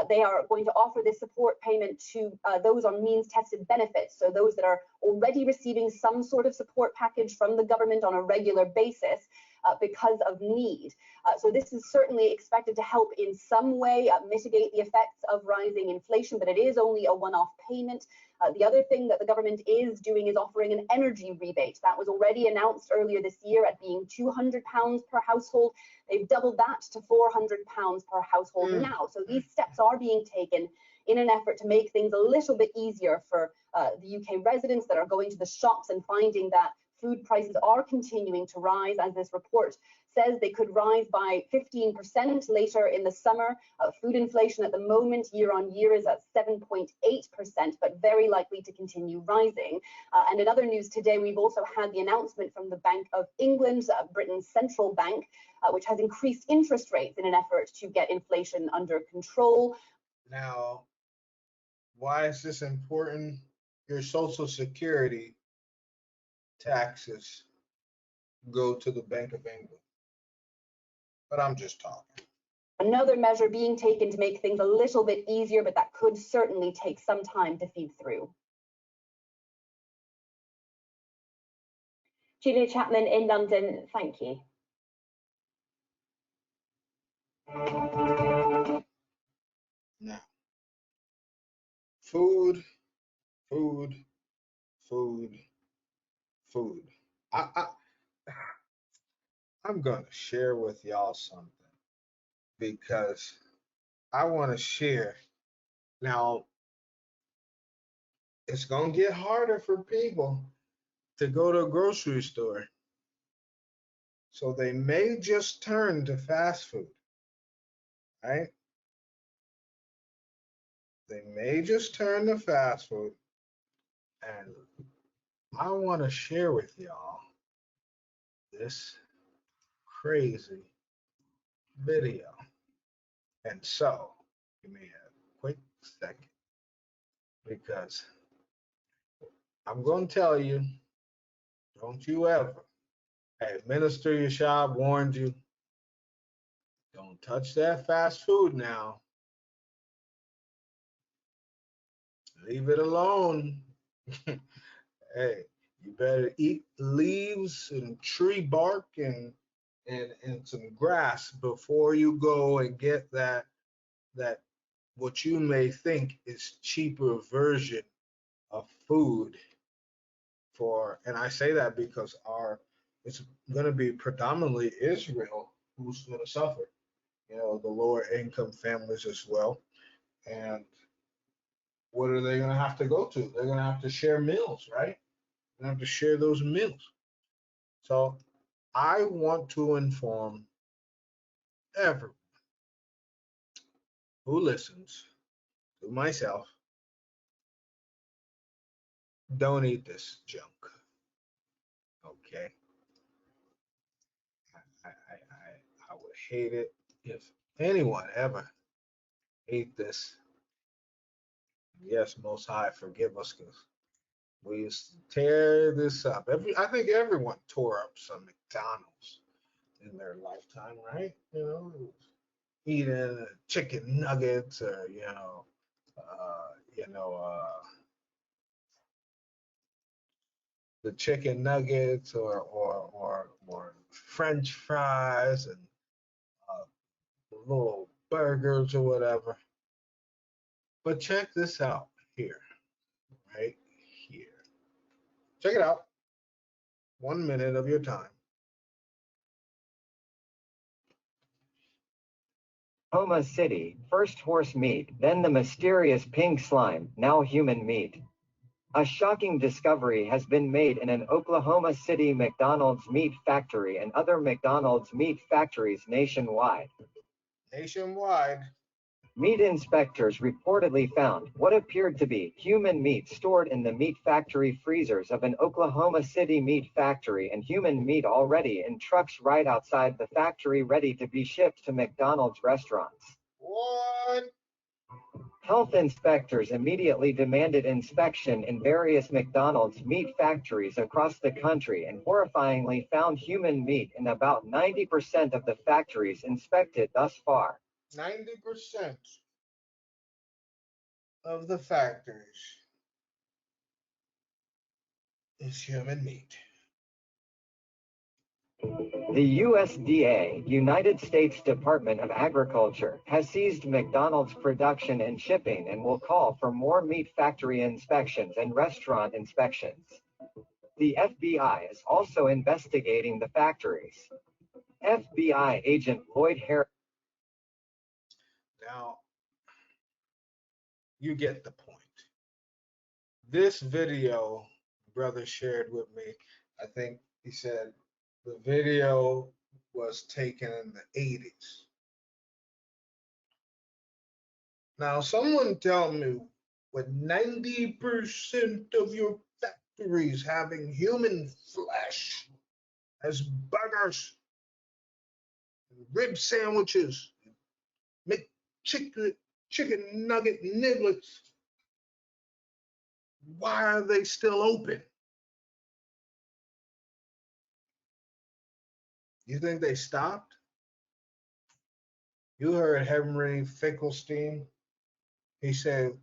They are going to offer this support payment to those on means-tested benefits, so those that are already receiving some sort of support package from the government on a regular basis because of need. So this is certainly expected to help in some way mitigate the effects of rising inflation, but it is only a one-off payment. The other thing that the government is doing is offering an energy rebate. That was already announced earlier this year at being £200 per household. They've doubled that to £400 per household now. So these steps are being taken in an effort to make things a little bit easier for the UK residents that are going to the shops and finding that food prices are continuing to rise. As this report says, they could rise by 15% later in the summer. Food inflation at the moment, year on year, is at 7.8%, but very likely to continue rising. And in other news today, we've also had the announcement from the Bank of England, Britain's central bank, which has increased interest rates in an effort to get inflation under control. Now, why is this important? Your Social Security taxes go to the Bank of England. But I'm just talking. Another measure being taken to make things a little bit easier, but that could certainly take some time to feed through. Julia Chapman in London, thank you. Now, food. I'm going to share with y'all something because I want to share. Now, it's going to get harder for people to go to a grocery store. So they may just turn to fast food. right? They may just turn to fast food. And I want to share with y'all this crazy video. And so, give me a quick second because I'm going to tell you, don't you ever, hey, Minister Yashab warned you, don't touch that fast food now. Leave it alone. Hey, you better eat leaves and tree bark and some grass before you go and get that what you may think is cheaper version of food for, and I say that because it's going to be predominantly Israel who's going to suffer, the lower income families as well. And what are they going to have to go to? They're going to have to share meals, right? They're going to have to share those meals. So I want to inform everyone who listens to myself, don't eat this junk. Okay. I would hate it if anyone ever ate this. Yes, Most High, forgive us because we used to tear this up. I think everyone tore up some McDonald's in their lifetime, right? Eating chicken nuggets or the chicken nuggets or French fries and uh, little burgers or whatever. But check this out here, right here. Check it out. 1 minute of your time. Oklahoma City, first horse meat, then the mysterious pink slime, now human meat. A shocking discovery has been made in an Oklahoma City McDonald's meat factory and other McDonald's meat factories nationwide. Nationwide. Meat inspectors reportedly found what appeared to be human meat stored in the meat factory freezers of an Oklahoma City meat factory and human meat already in trucks right outside the factory ready to be shipped to McDonald's restaurants. What? Health inspectors immediately demanded inspection in various McDonald's meat factories across the country and horrifyingly found human meat in about 90% of the factories inspected thus far. 90% of the factories is human meat. The USDA, United States Department of Agriculture, has seized McDonald's production and shipping and will call for more meat factory inspections and restaurant inspections. The FBI is also investigating the factories. FBI agent Lloyd Harris. Now, you get the point. This video, brother shared with me, I think he said the video was taken in the 80s. Now, someone tell me, with 90% of your factories having human flesh as burgers, rib sandwiches, chicken nugget niblets, why are they still open? You think they stopped? You heard Henry Finkelstein. He said,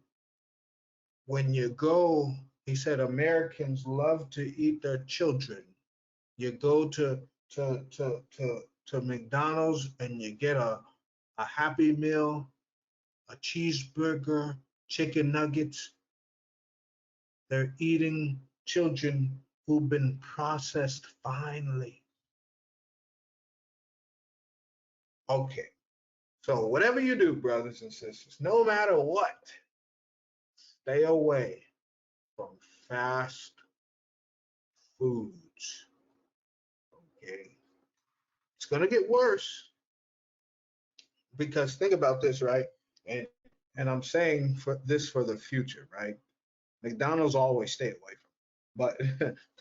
when you go, he said, Americans love to eat their children. You go to McDonald's and you get a Happy Meal, a cheeseburger, chicken nuggets. They're eating children who've been processed finely. Okay, so whatever you do, brothers and sisters, no matter what, stay away from fast foods. Okay, it's gonna get worse, Because think about this, right? And and I'm saying for this for the future, right? McDonald's always stay away from, but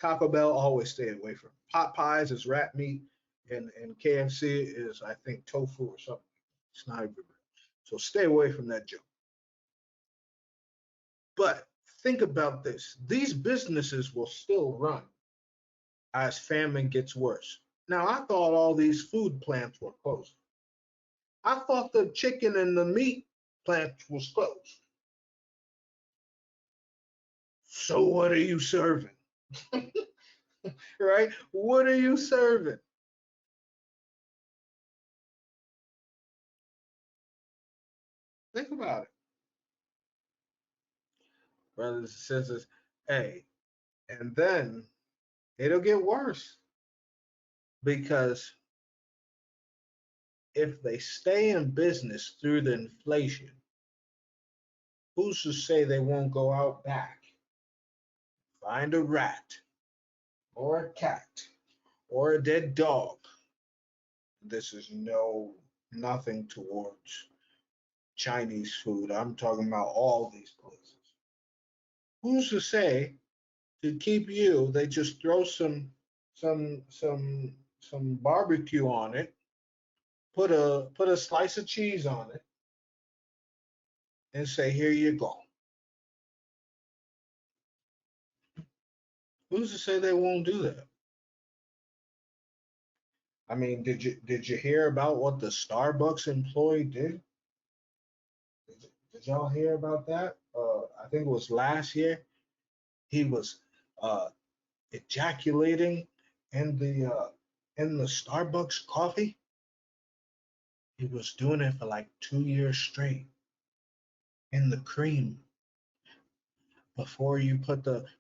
Taco Bell always stay away from. Pot pies is rat meat, and KFC is I think tofu or something. It's not even real. So stay away from that junk. But think about this: these businesses will still run as famine gets worse. Now I thought all these food plants were closed. I thought the chicken and the meat plant was closed. So what are you serving? Right? What are you serving? Think about it, brothers and sisters. Hey, and then it'll get worse because if they stay in business through the inflation, who's to say they won't go out back, find a rat or a cat or a dead dog? This is nothing towards Chinese food. I'm talking about all these places. Who's to say to keep you, they just throw some barbecue on it, put a slice of cheese on it, and say, here you go. Who's to say they won't do that? I mean, did you hear about what the Starbucks employee did? Did y'all hear about that? I think it was last year. He was uh, ejaculating in the Starbucks coffee. He was doing it for like 2 years straight in the cream.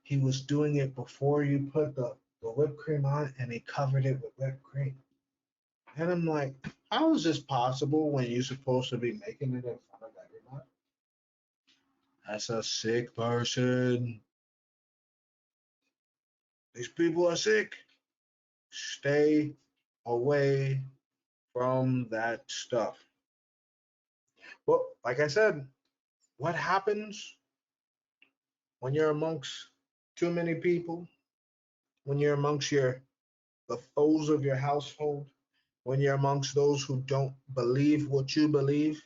He was doing it before you put the whipped cream on, and he covered it with whipped cream. And I'm like, how is this possible when you're supposed to be making it in front of everybody? That's a sick person. These people are sick. Stay away from that stuff. Well, like I said, what happens when you're amongst too many people? When you're amongst the foes of your household? When you're amongst those who don't believe what you believe?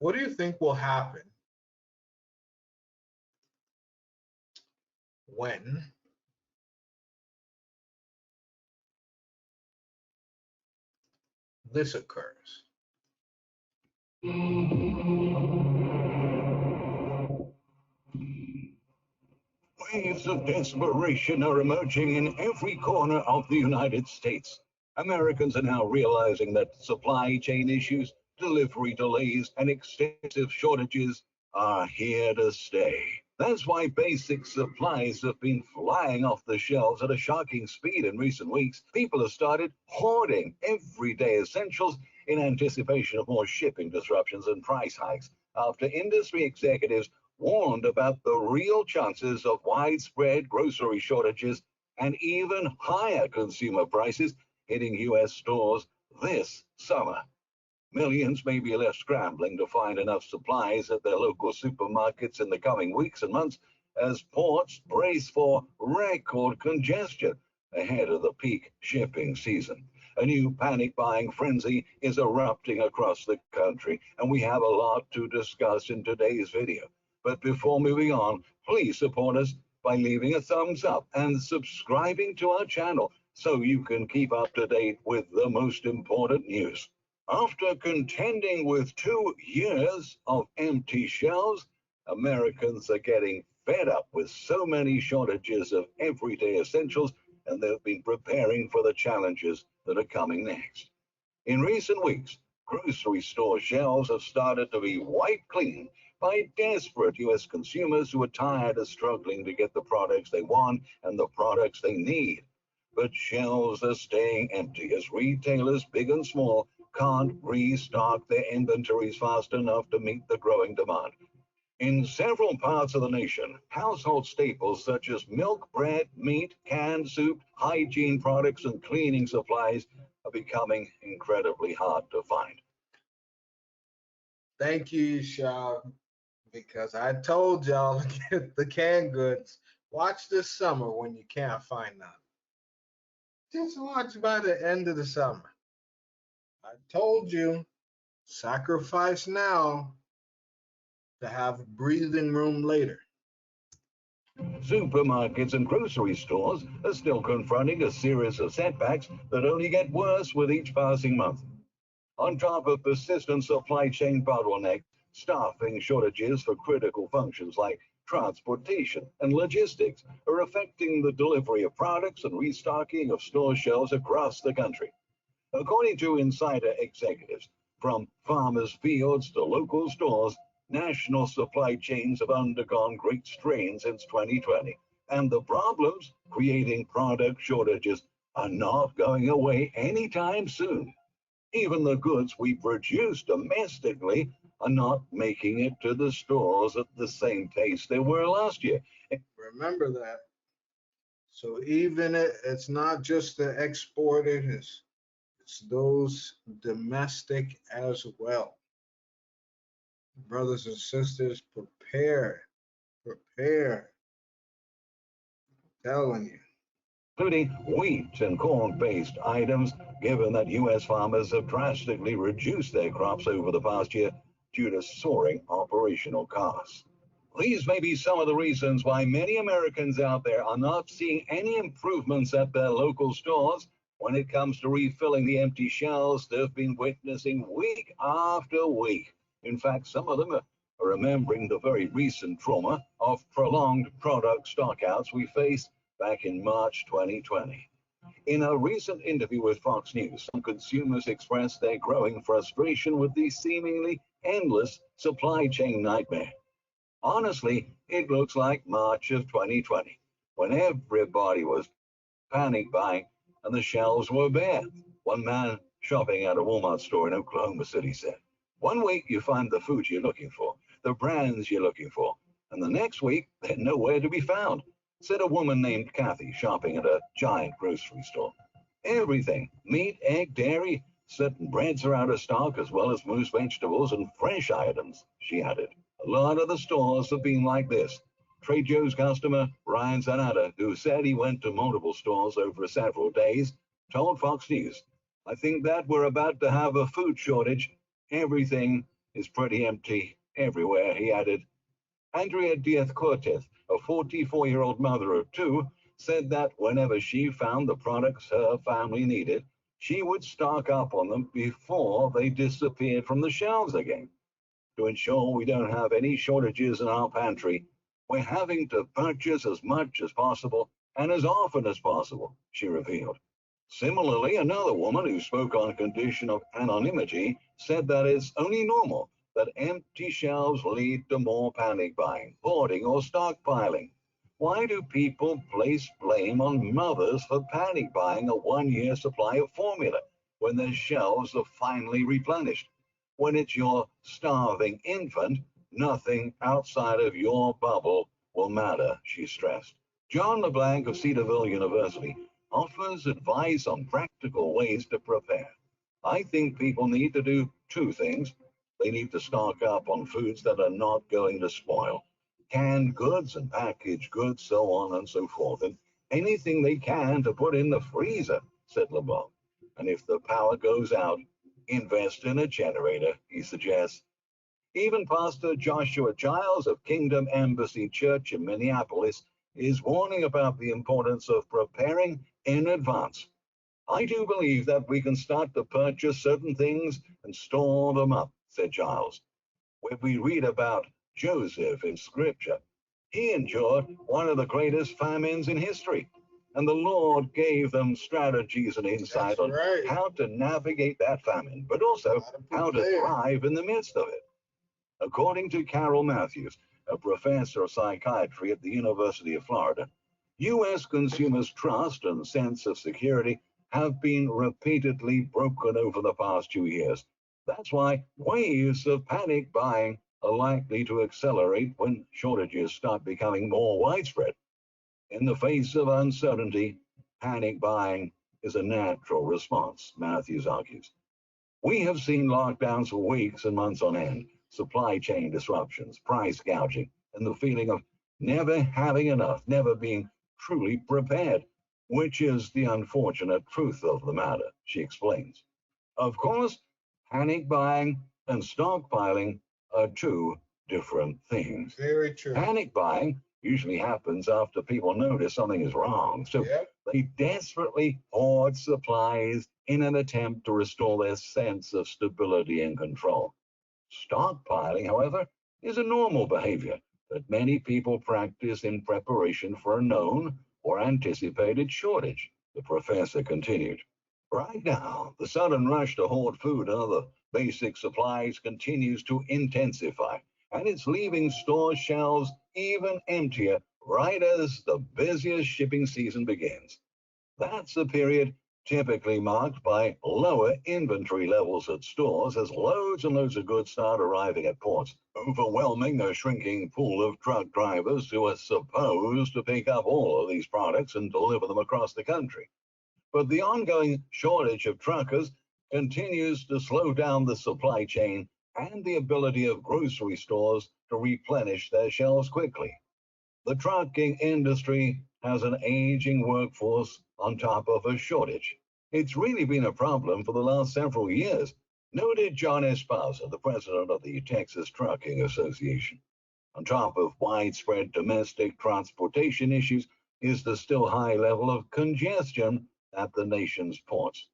What do you think will happen when this occurs? Waves of desperation are emerging in every corner of the United States. Americans are now realizing that supply chain issues, delivery delays, and extensive shortages are here to stay. That's why basic supplies have been flying off the shelves at a shocking speed in recent weeks. People have started hoarding everyday essentials in anticipation of more shipping disruptions and price hikes after industry executives warned about the real chances of widespread grocery shortages and even higher consumer prices hitting U.S. stores this summer. Millions may be left scrambling to find enough supplies at their local supermarkets in the coming weeks and months as ports brace for record congestion ahead of the peak shipping season. A new panic buying frenzy is erupting across the country, and we have a lot to discuss in today's video. But before moving on, please support us by leaving a thumbs up and subscribing to our channel so you can keep up to date with the most important news. After contending with 2 years of empty shelves, Americans are getting fed up with so many shortages of everyday essentials, and they've been preparing for the challenges that are coming next. In recent weeks, grocery store shelves have started to be wiped clean by desperate U.S. consumers who are tired of struggling to get the products they want and the products they need. But shelves are staying empty as retailers, big and small, can't restock their inventories fast enough to meet the growing demand. In several parts of the nation, household staples such as milk, bread, meat, canned soup, hygiene products, and cleaning supplies are becoming incredibly hard to find. Thank you, Shaw, because I told y'all to get the canned goods. Watch this summer when you can't find none. Just watch by the end of the summer. I told you, sacrifice now to have breathing room later. Supermarkets and grocery stores are still confronting a series of setbacks that only get worse with each passing month. On top of persistent supply chain bottlenecks, staffing shortages for critical functions like transportation and logistics are affecting the delivery of products and restocking of store shelves across the country. According to insider executives, from farmers' fields to local stores, national supply chains have undergone great strain since 2020, and the problems creating product shortages are not going away anytime soon. Even the goods we produce domestically are not making it to the stores at the same pace they were last year. Remember that. So even it's not just the exported, it's those domestic as well. Brothers and sisters, prepare. I'm telling you. Including wheat and corn-based items, given that U.S. farmers have drastically reduced their crops over the past year due to soaring operational costs. These may be some of the reasons why many Americans out there are not seeing any improvements at their local stores when it comes to refilling the empty shelves they've been witnessing week after week. In fact, some of them are remembering the very recent trauma of prolonged product stockouts we faced back in March 2020. In a recent interview with Fox News, some consumers expressed their growing frustration with the seemingly endless supply chain nightmare. Honestly, it looks like March of 2020, when everybody was panic buying and the shelves were bare. One man shopping at a Walmart store in Oklahoma City said, "One week you find the food you're looking for, the brands you're looking for, and the next week they're nowhere to be found," said a woman named Kathy shopping at a giant grocery store. "Everything, meat, egg, dairy, certain breads are out of stock, as well as most vegetables and fresh items," she added. "A lot of the stores have been like this." Trade Joe's customer, Ryan Zanata, who said he went to multiple stores over several days, told Fox News, "I think that we're about to have a food shortage. Everything is pretty empty everywhere," he added. Andrea Diaz-Cortez, a 44-year-old mother of two, said that whenever she found the products her family needed, she would stock up on them before they disappeared from the shelves again. To ensure we don't have any shortages in our pantry, we're having to purchase as much as possible and as often as possible, she revealed. Similarly, another woman who spoke on condition of anonymity said that it's only normal that empty shelves lead to more panic buying, hoarding, or stockpiling. Why do people place blame on mothers for panic buying a one-year supply of formula when their shelves are finally replenished? When it's your starving infant, nothing outside of your bubble will matter, she stressed. John LeBlanc of Cedarville University offers advice on practical ways to prepare. "I think people need to do two things. They need to stock up on foods that are not going to spoil, canned goods and packaged goods, so on and so forth, and anything they can to put in the freezer," said LeBlanc. "And if the power goes out, invest in a generator," he suggests. Even Pastor Joshua Giles of Kingdom Embassy Church in Minneapolis is warning about the importance of preparing in advance. "I do believe that we can start to purchase certain things and store them up," said Giles. When we read about Joseph in Scripture, he endured one of the greatest famines in history, and the Lord gave them strategies and insight on how to navigate that famine, but also how to thrive in the midst of it. According to Carol Matthews, a professor of psychiatry at the University of Florida, U.S. consumers' trust and sense of security have been repeatedly broken over the past 2 years. That's why waves of panic buying are likely to accelerate when shortages start becoming more widespread. In the face of uncertainty, panic buying is a natural response, Matthews argues. We have seen lockdowns for weeks and months on end, supply chain disruptions, price gouging, and the feeling of never having enough, never being truly prepared, which is the unfortunate truth of the matter, she explains. Of course, panic buying and stockpiling are two different things. Very true. Panic buying usually happens after people notice something is wrong. So they desperately hoard supplies in an attempt to restore their sense of stability and control. Stockpiling, however, is a normal behavior that many people practice in preparation for a known or anticipated shortage, the professor continued. Right now, the sudden rush to hoard food and other basic supplies continues to intensify, and it's leaving store shelves even emptier right as the busiest shipping season begins. That's a period typically marked by lower inventory levels at stores as loads and loads of goods start arriving at ports, overwhelming a shrinking pool of truck drivers who are supposed to pick up all of these products and deliver them across the country. But the ongoing shortage of truckers continues to slow down the supply chain and the ability of grocery stores to replenish their shelves quickly. The trucking industry has an aging workforce on top of a shortage. It's really been a problem for the last several years, noted John Esparza, the president of the Texas Trucking Association. On top of widespread domestic transportation issues is the still high level of congestion at the nation's ports.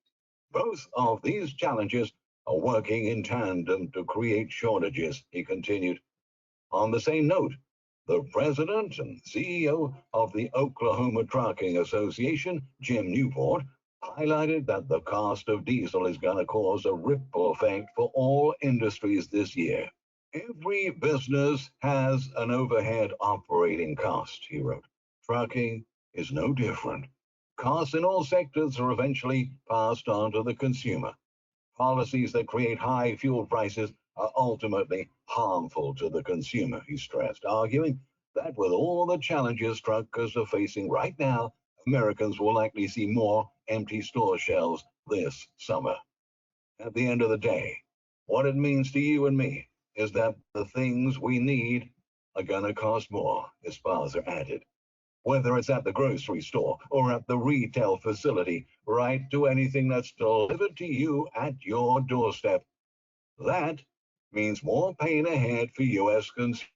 Both of these challenges are working in tandem to create shortages, he continued. On the same note, the president and CEO of the Oklahoma Trucking Association, Jim Newport, highlighted that the cost of diesel is going to cause a ripple effect for all industries this year. Every business has an overhead operating cost, he wrote. Trucking is no different. Costs in all sectors are eventually passed on to the consumer. Policies that create high fuel prices are ultimately harmful to the consumer, he stressed, arguing that with all the challenges truckers are facing right now, Americans will likely see more empty store shelves this summer. At the end of the day, what it means to you and me is that the things we need are going to cost more, Esparza added. Whether it's at the grocery store or at the retail facility, right to anything that's delivered to you at your doorstep. That means more pain ahead for U.S. consumers.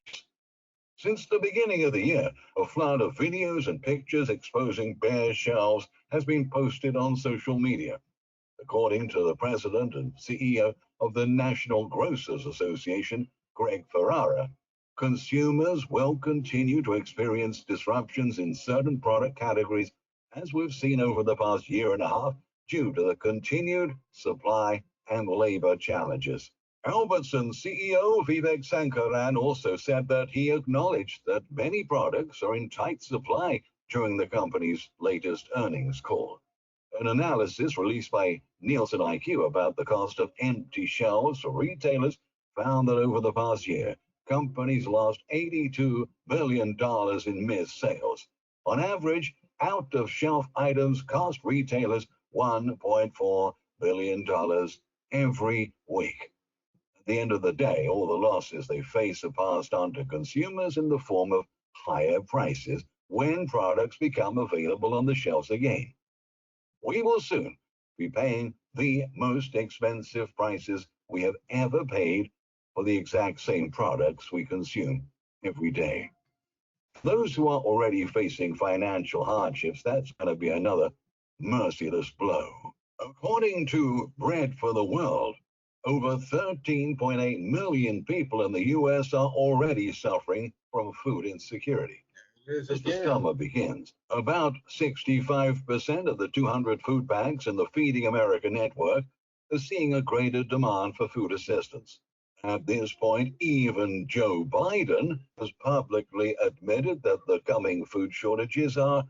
Since the beginning of the year, a flood of videos and pictures exposing bare shelves has been posted on social media. According to the president and CEO of the National Grocers Association, Greg Ferrara, consumers will continue to experience disruptions in certain product categories, as we've seen over the past year and a half, due to the continued supply and labor challenges. Albertson CEO Vivek Sankaran also said that he acknowledged that many products are in tight supply during the company's latest earnings call. An analysis released by Nielsen IQ about the cost of empty shelves for retailers found that over the past year, companies lost $82 billion in missed sales. On average, out-of-shelf items cost retailers $1.4 billion every week. At the end of the day, all the losses they face are passed on to consumers in the form of higher prices when products become available on the shelves again. We will soon be paying the most expensive prices we have ever paid for the exact same products we consume every day. Those who are already facing financial hardships, that's going to be another merciless blow. According to Bread for the World, over 13.8 million people in the U.S. are already suffering from food insecurity. As the summer begins, about 65% of the 200 food banks in the Feeding America network are seeing a greater demand for food assistance. At this point, even Joe Biden has publicly admitted that the coming food shortages are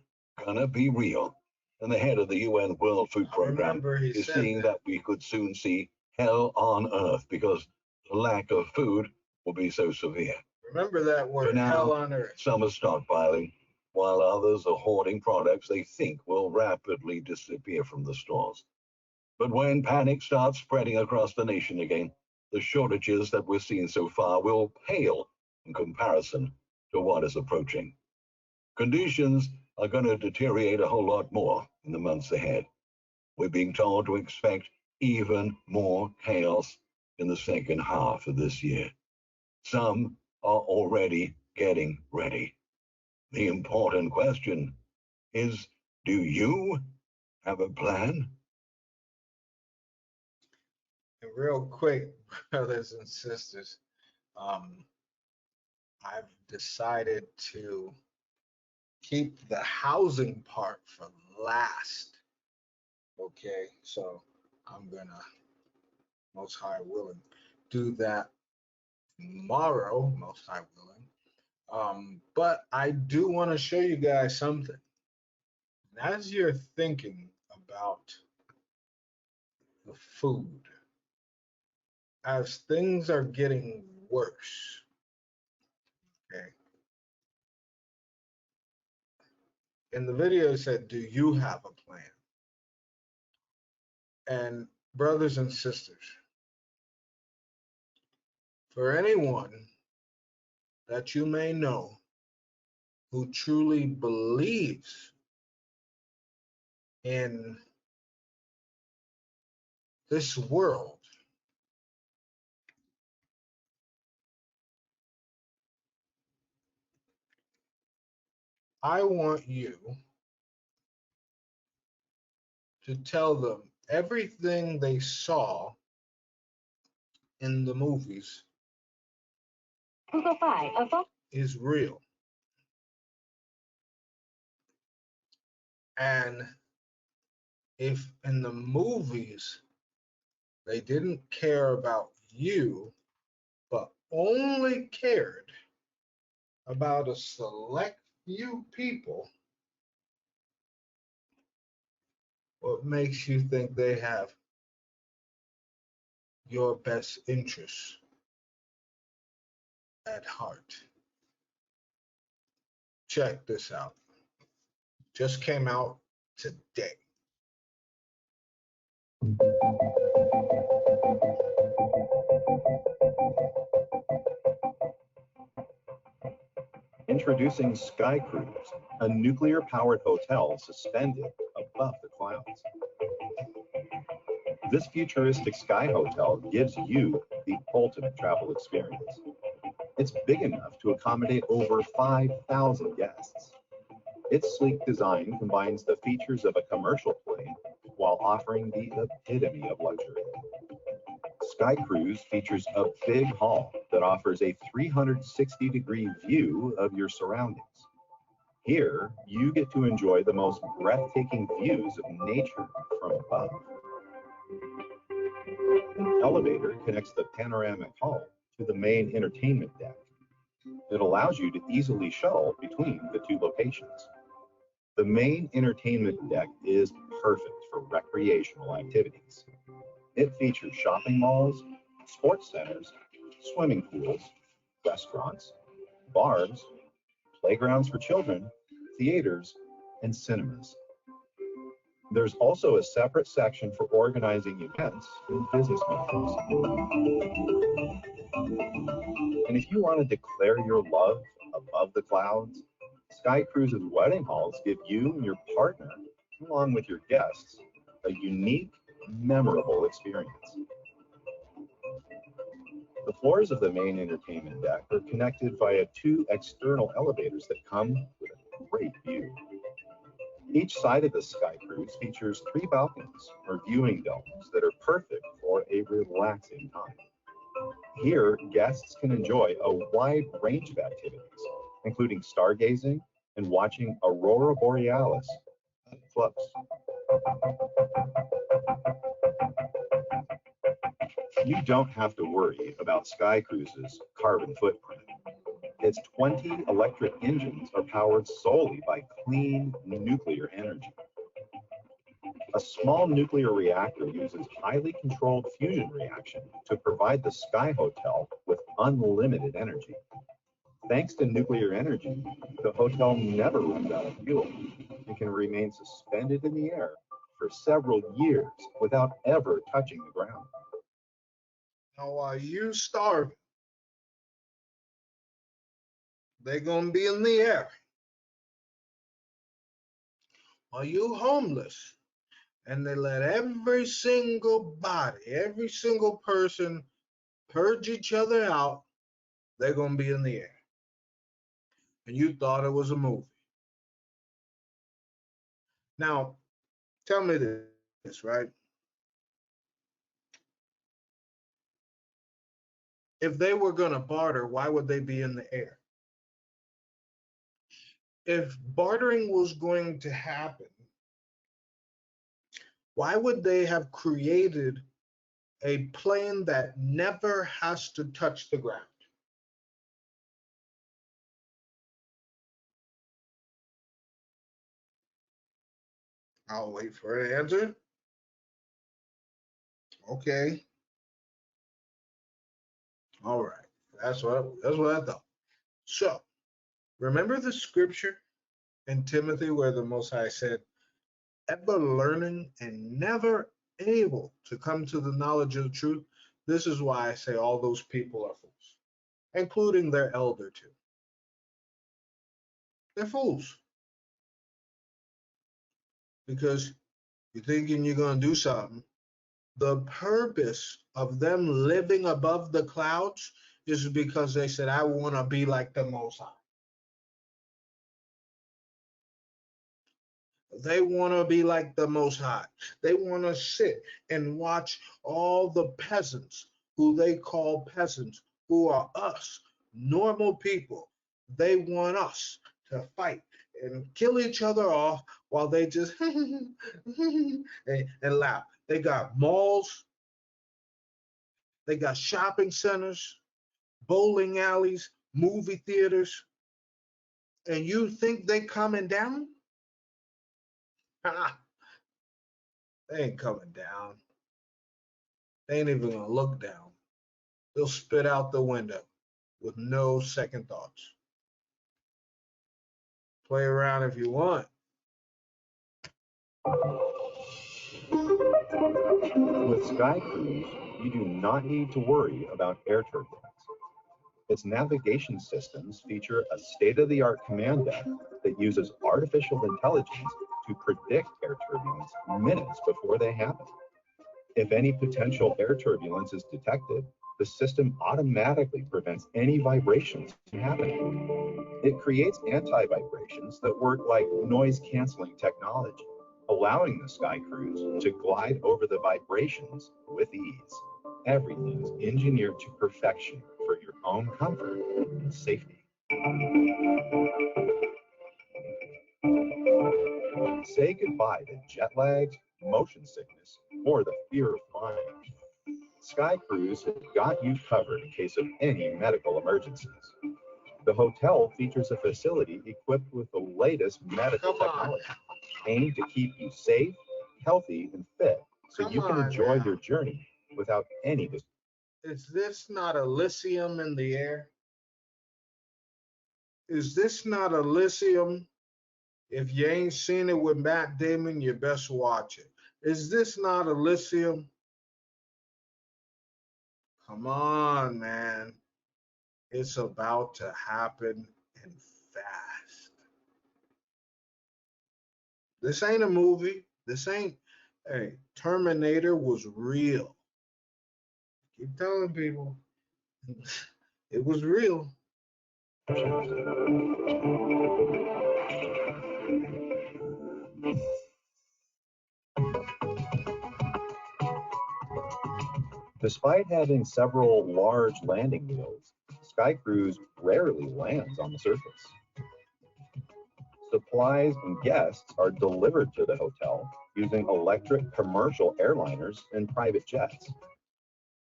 going to be real. And the head of the UN World Food Program is seeing that we could soon see hell on earth because the lack of food will be so severe. Remember that word, For now, hell on earth. summer stockpiling while others are hoarding products they think will rapidly disappear from the stores. But when panic starts spreading across the nation again, the shortages that we're seeing so far will pale in comparison to what is approaching. Conditions are going to deteriorate a whole lot more in the months ahead. We're being told to expect even more chaos in the second half of this year. Some are already getting ready. The important question is, do you have a plan? And real quick, brothers and sisters, I've decided to keep the housing part for last. Okay, so I'm gonna, most high willing, do that tomorrow, most high willing. But I do want to show you guys something. And as you're thinking about the food, as things are getting worse, okay. In the video it said, do you have a plan? And brothers and sisters, for anyone that you may know who truly believes in this world, I want you to tell them everything they saw in the movies is real. And if in the movies they didn't care about you, but only cared about a select few people, what makes you think they have your best interests at heart? Check this out. Just came out today. Introducing Sky Cruise, a nuclear-powered hotel suspended above the clouds. This futuristic sky hotel gives you the ultimate travel experience. It's big enough to accommodate over 5,000 guests. Its sleek design combines the features of a commercial plane while offering the epitome of luxury. Sky Cruise features a big hall that offers a 360-degree view of your surroundings. Here, you get to enjoy the most breathtaking views of nature from above. An elevator connects the panoramic hall to the main entertainment deck. It allows you to easily shuttle between the two locations. The main entertainment deck is perfect for recreational activities. It features shopping malls, sports centers, swimming pools, restaurants, bars, playgrounds for children, theaters, and cinemas. There's also a separate section for organizing events and business meetings. And if you want to declare your love above the clouds, Sky Cruise's wedding halls give you and your partner, along with your guests, a unique, memorable experience. The floors of the main entertainment deck are connected via 2 external elevators that come with a great view. Each side of the Sky Cruise features 3 balconies or viewing domes that are perfect for a relaxing time. Here, guests can enjoy a wide range of activities, including stargazing and watching Aurora Borealis up close. You don't have to worry about Sky Cruise's carbon footprint. Its 20 electric engines are powered solely by clean nuclear energy. A small nuclear reactor uses highly controlled fusion reaction to provide the Sky Hotel with unlimited energy. Thanks to nuclear energy, the hotel never runs out of fuel and can remain suspended in the air for several years without ever touching the ground. Now, while you starving, they're going to be in the air. While you homeless, and they let every single body, every single person purge each other out, they're going to be in the air. And you thought it was a movie. Now, tell me this, right? If they were going to barter, why would they be in the air? If bartering was going to happen, why would they have created a plane that never has to touch the ground? I'll wait for an answer. Okay. All right. That's what I thought. So, remember the scripture in Timothy where the Most High said, ever learning and never able to come to the knowledge of the truth? This is why I say all those people are fools, including their elder too. They're fools because you're thinking you're going to do something. The purpose of them living above the clouds is because they said, I want to be like the Most High. They want to be like the Most High. They want to sit and watch all the peasants, who they call peasants, who are us, normal people. They want us to fight and kill each other off while they just and laugh. They got malls, they got shopping centers, bowling alleys, movie theaters, and you think they coming down? They ain't coming down. They ain't even gonna look down. They'll spit out the window with no second thoughts. Play around if you want. With Sky Cruise, you do not need to worry about air turbulence. Its navigation systems feature a state-of-the-art command deck that uses artificial intelligence to predict air turbulence minutes before they happen. If any potential air turbulence is detected, the system automatically prevents any vibrations from happening. It creates anti-vibrations that work like noise-canceling technology, allowing the Sky Cruise to glide over the vibrations with ease. Everything is engineered to perfection for your own comfort and safety. Say goodbye to jet lag, motion sickness, or the fear of flying. Sky Cruise has got you covered in case of any medical emergencies. The hotel features a facility equipped with the latest medical technology, aimed to keep you safe, healthy, and fit so you can enjoy your journey without any distress. Is this not Elysium in the air? Is this not Elysium? If you ain't seen it with Matt Damon, you best watch it. Is this not Elysium? Come on, man. It's about to happen and fast. This ain't a movie. This ain't, hey, Terminator was real. Keep telling people. It was real. Despite having several large landing wheels, Sky Cruise rarely lands on the surface. Supplies and guests are delivered to the hotel using electric commercial airliners and private jets.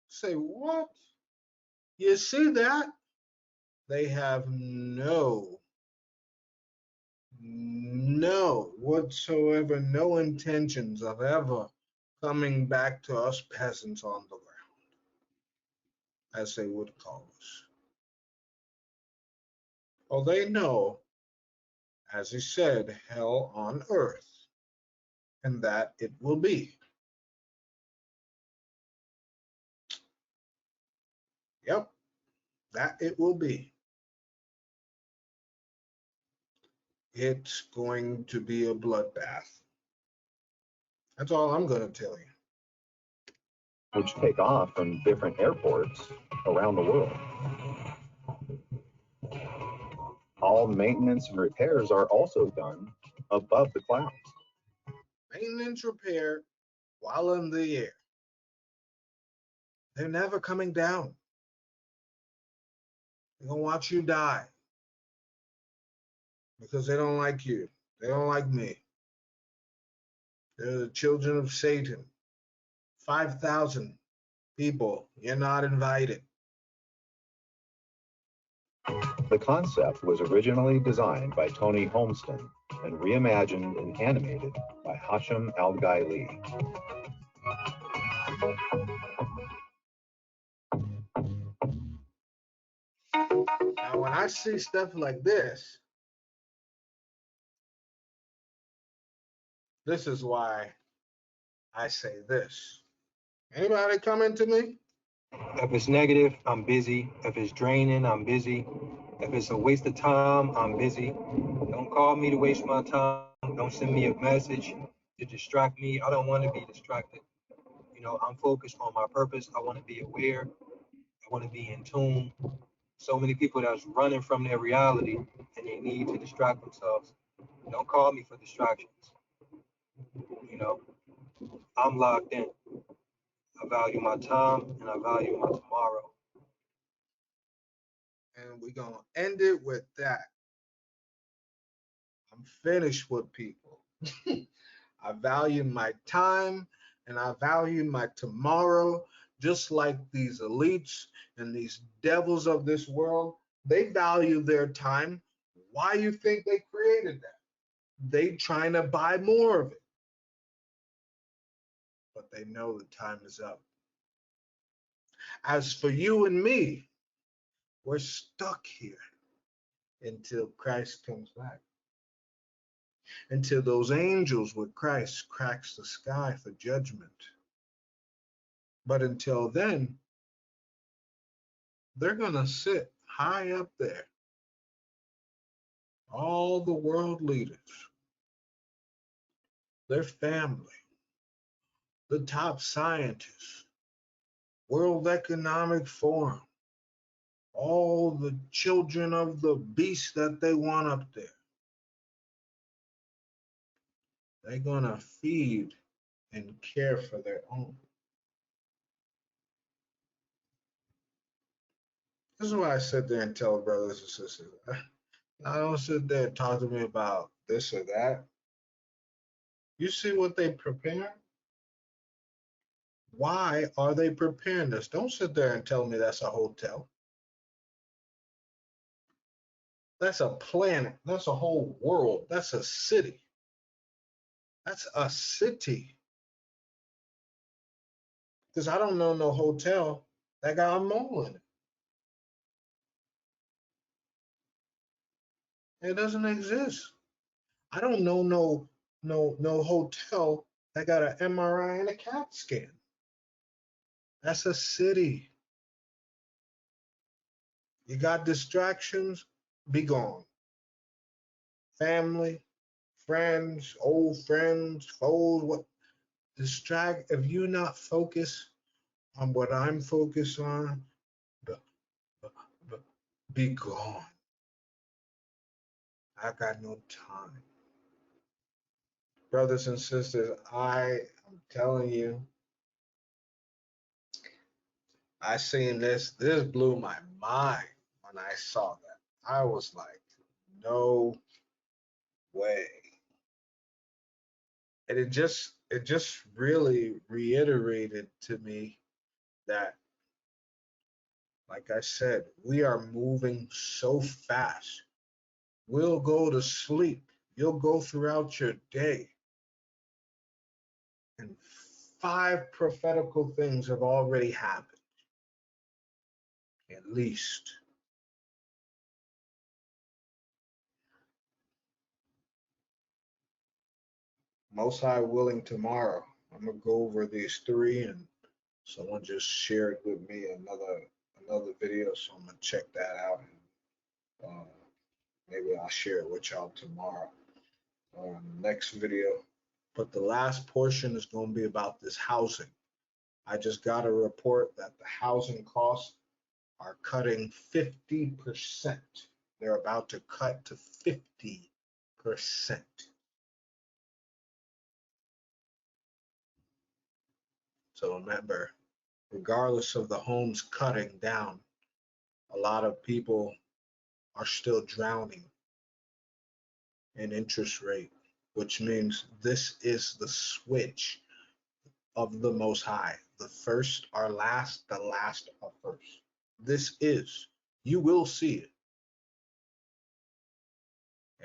Say what? You see that? They have no whatsoever, no intentions of ever coming back to us peasants on the ground, as they would call us. Well, they know, as he said, hell on earth, and that it will be. Yep, that it will be. It's going to be a bloodbath. That's all I'm going to tell you. Which take off from different airports around the world. All maintenance and repairs are also done above the clouds. Maintenance repair while in the air. They're never coming down. They're going to watch you die because they don't like you. They don't like me. They're the children of Satan. 5,000 people. You're not invited. The concept was originally designed by Tony Holmston and reimagined and animated by Hashim Al-Ghaili. Now, when I see stuff like this is why I say this. Anybody coming to me? If it's negative, I'm busy. If it's draining, I'm busy. If it's a waste of time, I'm busy. Don't call me to waste my time. Don't send me a message to distract me. I don't want to be distracted. You know, I'm focused on my purpose. I want to be aware. I want to be in tune. So many people that's running from their reality and they need to distract themselves. Don't call me for distractions. You know, I'm locked in. I value my time and I value my tomorrow. And we're going to end it with that. I'm finished with people. I value my time and I value my tomorrow, just like these elites and these devils of this world. They value their time. Why you think they created that? They trying to buy more of it. But they know the time is up. As for you and me, we're stuck here until Christ comes back. Until those angels with Christ cracks the sky for judgment. But until then, they're going to sit high up there. All the world leaders, their family, the top scientists, World Economic Forum, all the children of the beast that they want up there. They're going to feed and care for their own. This is why I sit there and tell brothers and sisters, I don't sit there and talk to me about this or that. You see what they prepare? Why are they preparing this? Don't sit there and tell me that's a hotel. That's a planet. That's a whole world. That's a city. That's a city. Because I don't know no hotel that got a mole in it. It doesn't exist. I don't know no hotel that got an MRI and a CAT scan. That's a city. You got distractions, be gone. Family, friends, old friends, foes, what distract if you're not focused on what I'm focused on, b- b- b- be gone. I got no time. Brothers and sisters, I am telling you, I seen this blew my mind when I saw that. I was like, no way. And it just really reiterated to me that, like I said, we are moving so fast. We'll go to sleep. You'll go throughout your day. And 5 prophetical things have already happened, at least. Most High willing, tomorrow, I'm gonna go over these three, and someone just shared with me another video, so I'm gonna check that out. And maybe I'll share it with y'all tomorrow on the next video. But the last portion is going to be about this housing. I just got a report that the housing costs are cutting 50%. They're about to cut to 50%. So remember, regardless of the homes cutting down, a lot of people are still drowning in interest rate, which means this is the switch of the Most High. The first are last, the last are first. This is, you will see it.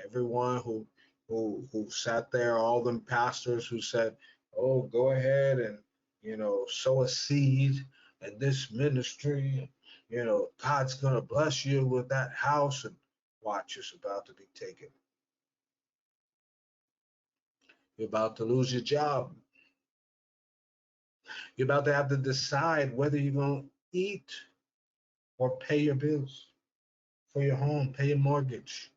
Everyone who sat there, all them pastors who said, "Oh, go ahead and sow a seed in this ministry, God's gonna bless you with that house," and watch, it's about to be taken. You're about to lose your job. You're about to have to decide whether you're gonna eat or pay your bills for your home, pay your mortgage.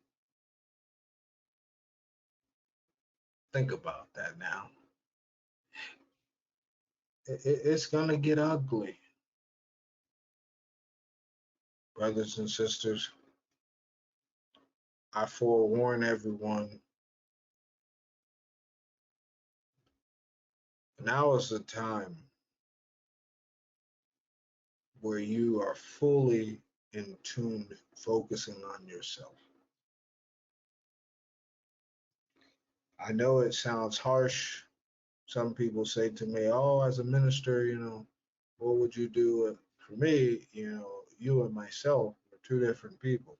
Think about that now. It's going to get ugly. Brothers and sisters, I forewarn everyone, now is the time where you are fully in tune, focusing on yourself. I know it sounds harsh. Some people say to me, "Oh, as a minister, what would you do?" For me, you and myself are two different people.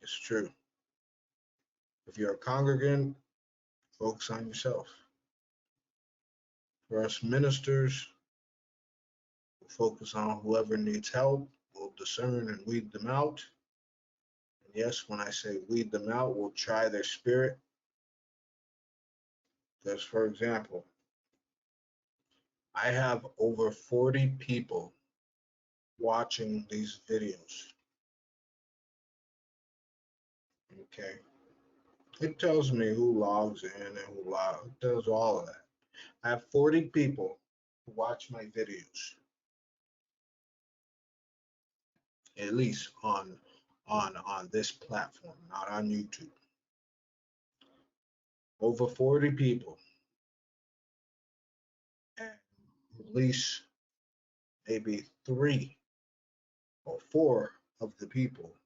It's true. If you're a congregant, focus on yourself. For us ministers, we'll focus on whoever needs help. We'll discern and weed them out. And yes, when I say weed them out, we'll try their spirit. Because, for example, I have over 40 people watching these videos. Okay. It tells me who logs in and who logs. It does all of that. I have 40 people who watch my videos, at least on this platform, not on YouTube. Over 40 people, and at least maybe 3 or 4 of the people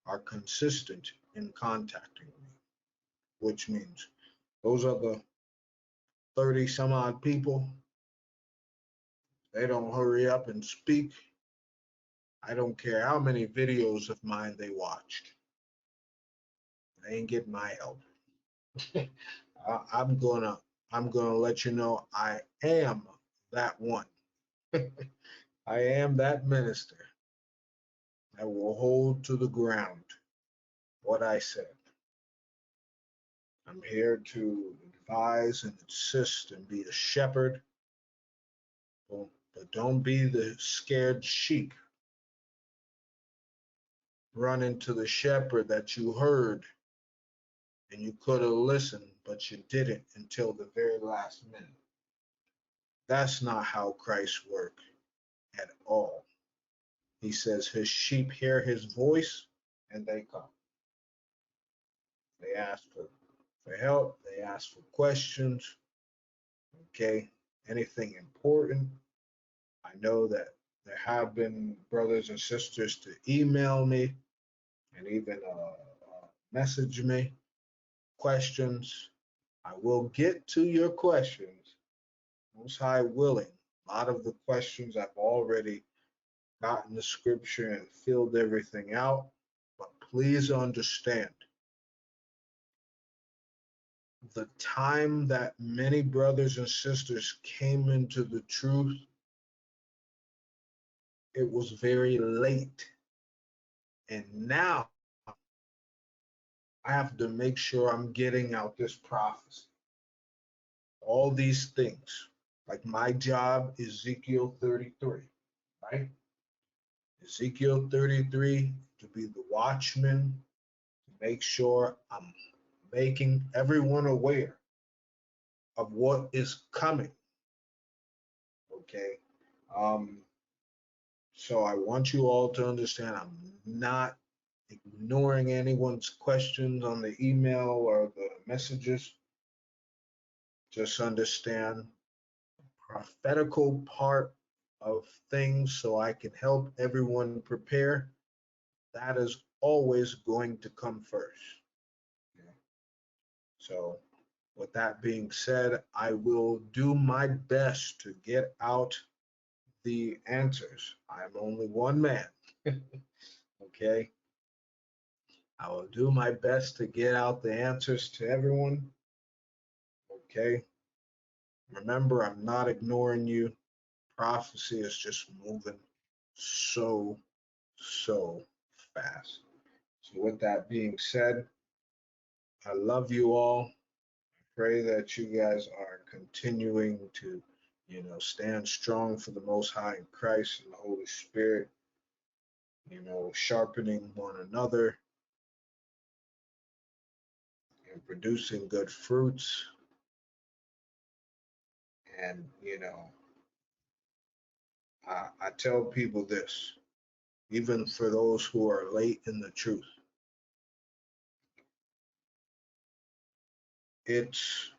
are consistent in contacting me, which means those are the 30 some odd people. They don't hurry up and speak. I don't care how many videos of mine they watched. They ain't getting my help. I'm gonna let you know I am that one. I am that minister that will hold to the ground what I said. I'm here to advise and assist and be a shepherd, but don't be the scared sheep. Run into the shepherd that you heard and you could have listened, but you didn't until the very last minute. That's not how Christ works at all. He says his sheep hear his voice and they come. They ask for help, they ask for questions, okay? Anything important. I know that there have been brothers and sisters to email me and even message me questions. I will get to your questions, Most High willing. A lot of the questions I've already gotten the scripture and filled everything out, but please understand the time that many brothers and sisters came into the truth, it was very late. And now I have to make sure I'm getting out this prophecy. All these things, like my job, Ezekiel 33, right? Ezekiel 33, to be the watchman, to make sure I'm making everyone aware of what is coming. Okay. So I want you all to understand I'm not ignoring anyone's questions on the email or the messages. Just understand the prophetical part of things so I can help everyone prepare. That is always going to come first. Okay. So with that being said, I will do my best to get out the answers. I'm only one man. Okay. I will do my best to get out the answers to everyone. Okay. Remember, I'm not ignoring you. Prophecy is just moving so fast. So with that being said, I love you all. Pray that you guys are continuing to, stand strong for the Most High in Christ and the Holy Spirit, sharpening one another and producing good fruits. And, I tell people this, even for those who are late in the truth, it's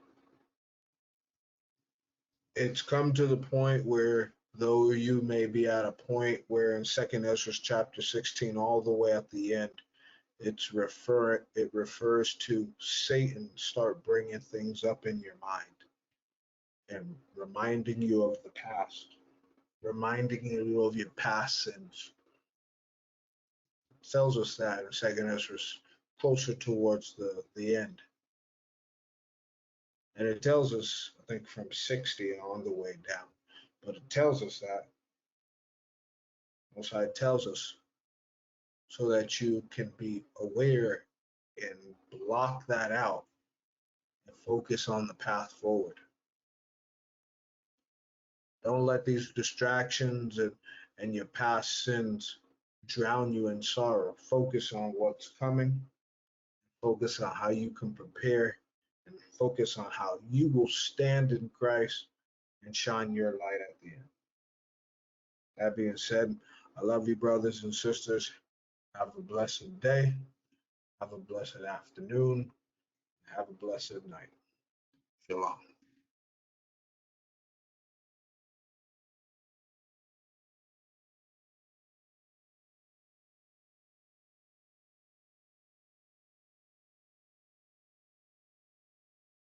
come to the point where, though you may be at a point where in 2nd Ezra chapter 16 all the way at the end, it refers to Satan start bringing things up in your mind and reminding you of the past, reminding you of your past sins. It tells us that in 2nd Ezra, closer towards the end. And it tells us, I think, from 60 on the way down. But it tells us that, Most High tells us, so that you can be aware and block that out and focus on the path forward. Don't let these distractions and your past sins drown you in sorrow. Focus on what's coming. Focus on how you can prepare and focus on how you will stand in Christ and shine your light at the end. That being said, I love you, brothers and sisters. Have a blessed day. Have a blessed afternoon. Have a blessed night. Shalom.